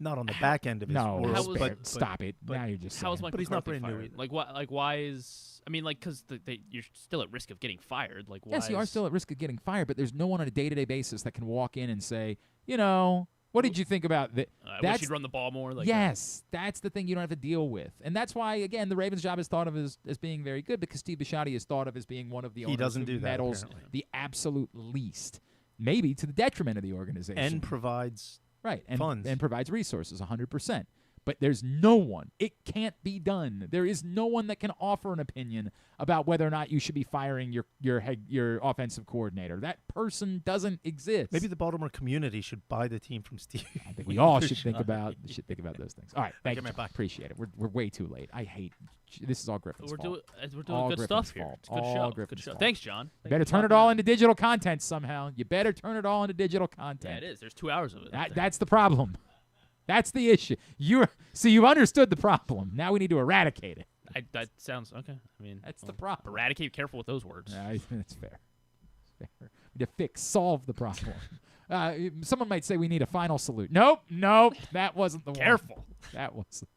O: not on the back end of his world.
D: But stop it. Now you're just
E: how is Mike
O: but he's not
E: McCarthy
O: brand new.
E: fired? Like why is? I mean, like, because you're still at risk of getting fired. Like, why
D: yes, you are still at risk of getting fired, but there's no one on a day-to-day basis that can walk in and say, what did you think about that?
E: I wish you'd run the ball more. Like
D: yes, that's the thing you don't have to deal with. And that's why, again, the Ravens' job is thought of as being very good because Steve Bisciotti is thought of as being one of the owners who meddles the absolute least, maybe to the detriment of the organization.
O: And provides
D: funds. And provides resources, 100%. But there's no one. It can't be done. There is no one that can offer an opinion about whether or not you should be firing your offensive coordinator. That person doesn't exist.
O: Maybe the Baltimore community should buy the team from Steve.
D: I think we all should think about those things. All right, thank you.
O: Get my back.
D: Appreciate it. We're way too late. I hate this is all Griffin's fault.
E: We're doing
D: All
E: good
D: Griffin's
E: stuff here.
D: fault.
E: It's a good
D: All
E: show.
D: Griffin's
E: Good show.
D: fault.
E: Thanks, John.
D: You better turn it all into digital content somehow. You better turn it all into digital content.
E: Yeah, it is. There's 2 hours of it.
D: That's the problem. That's the issue. You've understood the problem. Now we need to eradicate it.
E: That sounds okay. I mean,
D: That's the problem.
E: Eradicate. Careful with those words.
D: That's fair. We need to solve the problem. Someone might say we need a final salute. Nope, that wasn't the one.
E: Careful.
D: That wasn't.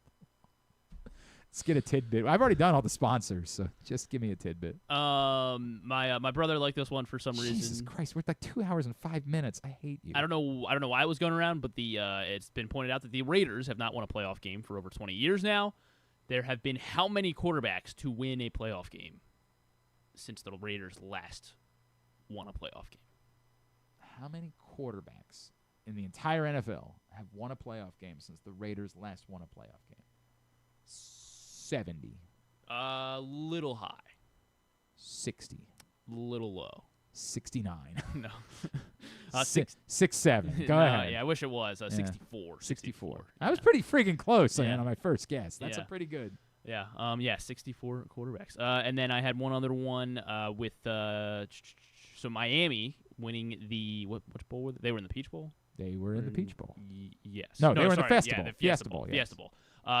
D: Let's get a tidbit. I've already done all the sponsors, so just give me a tidbit.
E: My brother liked this one for some reason.
D: Jesus Christ, we're at like 2 hours and 5 minutes. I hate you.
E: I don't know why it was going around, but it's been pointed out that the Raiders have not won a playoff game for over 20 years now. There have been how many quarterbacks to win a playoff game since the Raiders last won a playoff game?
D: How many quarterbacks in the entire NFL have won a playoff game since the Raiders last won a playoff game? 70.
E: Little high.
D: 60.
E: Little low.
D: 69.
E: No.
D: 67. Go ahead.
E: Yeah, I wish it was 64.
D: 64. I was pretty freaking close on my first guess. That's a pretty good.
E: Yeah. 64 quarterbacks. And then I had one other one with so Miami winning the which bowl were they? They were in the Peach Bowl.
D: They were in the Peach Bowl.
E: Yes.
D: No, they were in the Fiesta
E: Yeah,
D: Bowl.
E: the Fiesta
D: Bowl.
E: Fiesta Bowl.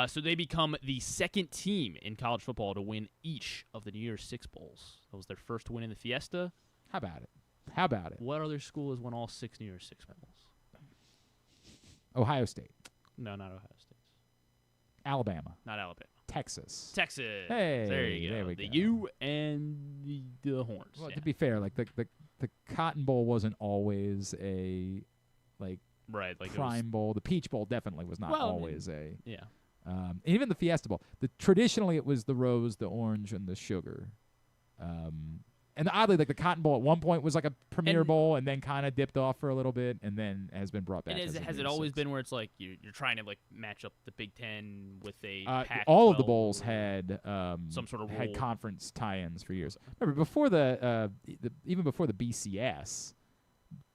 E: So they become the second team in college football to win each of the New Year's Six Bowls. That was their first win in the Fiesta.
D: How about it?
E: What other school has won all 6 New Year's Six Bowls?
D: Ohio State.
E: No, not Ohio State.
D: Alabama.
E: Not Alabama.
D: Texas.
E: Texas.
D: Hey,
E: there you go.
D: There we
E: the
D: go.
E: U and the Horns.
D: Well, to be fair, like the Cotton Bowl wasn't always a prime bowl. The Peach Bowl definitely was not always a.
E: Yeah.
D: Even the Fiesta Bowl. Traditionally, it was the rose, the orange, and the sugar. And oddly, like the Cotton Bowl at one point was like a premier bowl, and then kind of dipped off for a little bit, and then has been brought back.
E: And has it always been where it's like you're trying to like match up the Big Ten with a Pac-12
D: all of the bowls had
E: some sort of
D: had
E: rule.
D: conference tie-ins for years. Remember before even before the BCS.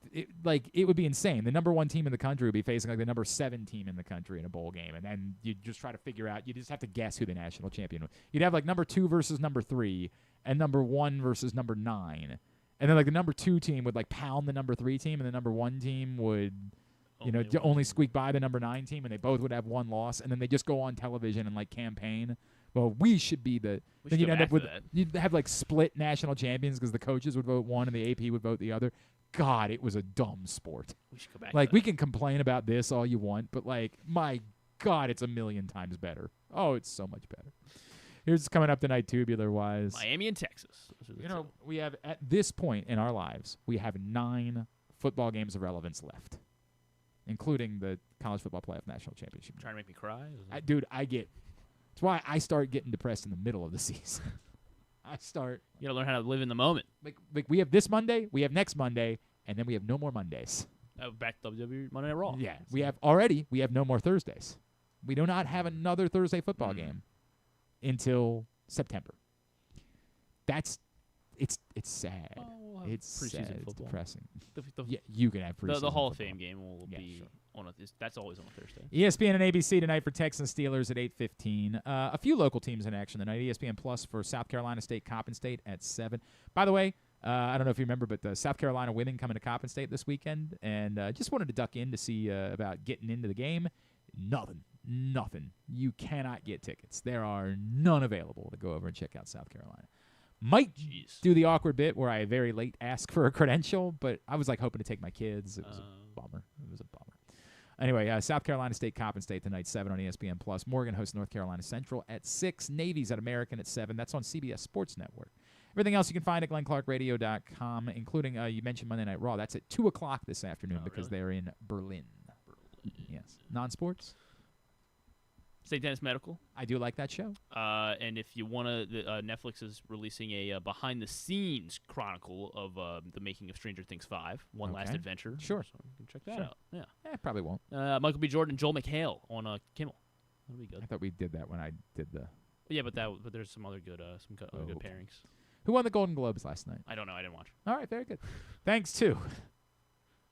D: It would be insane. The number 1 team in the country would be facing like the number 7 team in the country in a bowl game, and then you just try to figure out. You just have to guess who the national champion was. You'd have like number 2 versus number 3, and number 1 versus number 9, and then like the number 2 team would like pound the number 3 team, and the number 1 team would, only squeak by the number 9 team, and they both would have 1 loss, and then they just go on television and like campaign. Well, we should be the. Then you'd end up with you'd have like split national champions because the coaches would vote one and the AP would vote the other. God, it was a dumb sport.
E: We should go back.
D: Like we can complain about this all you want, but like my God, it's a million times better. Oh, it's so much better. Here's coming up tonight, tubular wise.
E: Miami and Texas.
D: We have at this point in our lives, we have 9 football games of relevance left, including the college football playoff national championship.
E: Trying to make me cry,
D: dude. That's why I start getting depressed in the middle of the season.
E: You gotta learn how to live in the moment.
D: Like we have this Monday, we have next Monday, and then we have no more Mondays.
E: Back to WWE Monday Night Raw.
D: Yeah, we have no more Thursdays. We do not have another Thursday football game until September. It's sad.
E: Oh,
D: it's sad.
E: preseason
D: It's
E: football.
D: depressing.
E: Yeah,
D: you can have preseason.
E: The Hall of
D: football.
E: Fame game will be on that's always on a Thursday.
D: ESPN and ABC tonight for Texans Steelers at 8:15. A few local teams in action tonight. ESPN Plus for South Carolina State, Coppin State at 7. By the way, I don't know if you remember, but the South Carolina women coming to Coppin State this weekend, and just wanted to duck in to see about getting into the game. Nothing. You cannot get tickets. There are none available to go over and check out South Carolina. Might do the awkward bit where I very late ask for a credential, but I was like hoping to take my kids. It was a bummer. Anyway, South Carolina State, Coppin State tonight, 7 on ESPN+. Morgan hosts North Carolina Central at 6. Navy's at American at 7. That's on CBS Sports Network. Everything else you can find at glennclarkradio.com, including, you mentioned Monday Night Raw. That's at 2 o'clock this afternoon because they're in Berlin. Yes. Non-sports?
E: St. Dennis Medical.
D: I do like that show.
E: And if you want to, Netflix is releasing a behind-the-scenes chronicle of the making of Stranger Things 5, One Last Adventure.
D: Sure.
E: So you can check that out. Yeah.
D: Probably won't.
E: Michael B. Jordan and Joel McHale on Kimmel. That'll be good.
D: I thought we did that when I did the.
E: Yeah, but there's some other good other good pairings.
D: Who won the Golden Globes last night?
E: I don't know. I didn't watch.
D: All right, very good. Thanks too.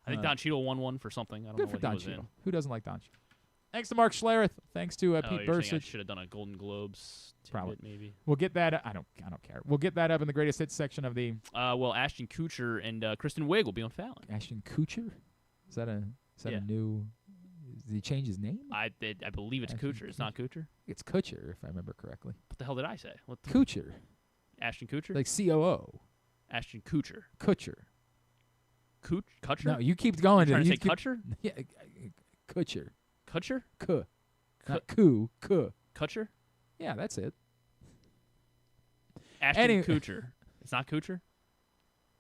E: I think Don Cheadle won one for something. I don't know
D: Good for
E: what
D: Don
E: he was
D: Cheadle.
E: in.
D: Who doesn't like Don Cheadle? Thanks to Mark Schlereth. Thanks to Pete
E: you're saying I
D: Bercich.
E: should have done a Golden Globes
D: Probably.
E: maybe.
D: We'll get that. I don't care. We'll get that up in the greatest hits section of the.
E: Well, Ashton Kutcher and Kristen Wiig will be on Fallon.
D: Ashton Kutcher? Is that a new? Did he change his name?
E: I believe it's
D: Ashton
E: Kutcher. It's not Kutcher.
D: It's Kutcher, if I remember correctly.
E: What the hell did I say?
D: Kutcher.
E: Ashton Kutcher.
D: Like COO.
E: Ashton Kutcher.
D: Kutcher.
E: Kutcher.
D: No, you keep going.
E: You're trying to say
D: keep,
E: Kutcher?
D: Yeah, Kutcher.
E: Kutcher.
D: Not Koo.
E: Kutcher.
D: Yeah, that's it.
E: Ashton Kutcher. It's not Kutcher.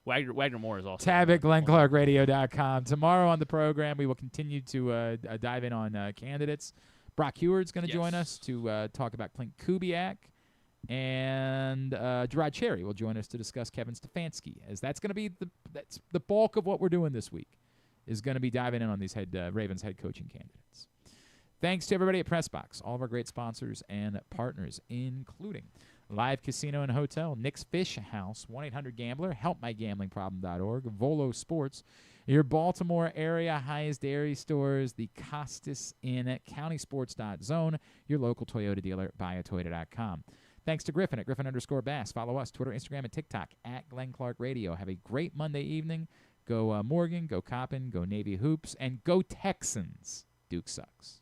E: Wagner Moore is also.
D: Tab at GlennClarkRadio.com. Tomorrow on the program, we will continue to dive in on candidates. Brock Heward's going to join us to talk about Clint Kubiak. And Gerard Cherry will join us to discuss Kevin Stefanski, as that's going to be that's the bulk of what we're doing this week, is going to be diving in on these Ravens head coaching candidates. Thanks to everybody at PressBox, all of our great sponsors and partners, including Live Casino and Hotel, Nick's Fish House, 1-800-GAMBLER, HelpMyGamblingProblem.org, Volo Sports, your Baltimore area highest dairy stores, the Costas Inn, CountySports.zone, your local Toyota dealer, buyatoyota.com. Thanks to Griffin at Griffin_Bass. Follow us, Twitter, Instagram, and TikTok at Glenn Clark Radio. Have a great Monday evening. Go Morgan, go Coppin, go Navy Hoops, and go Texans. Duke sucks.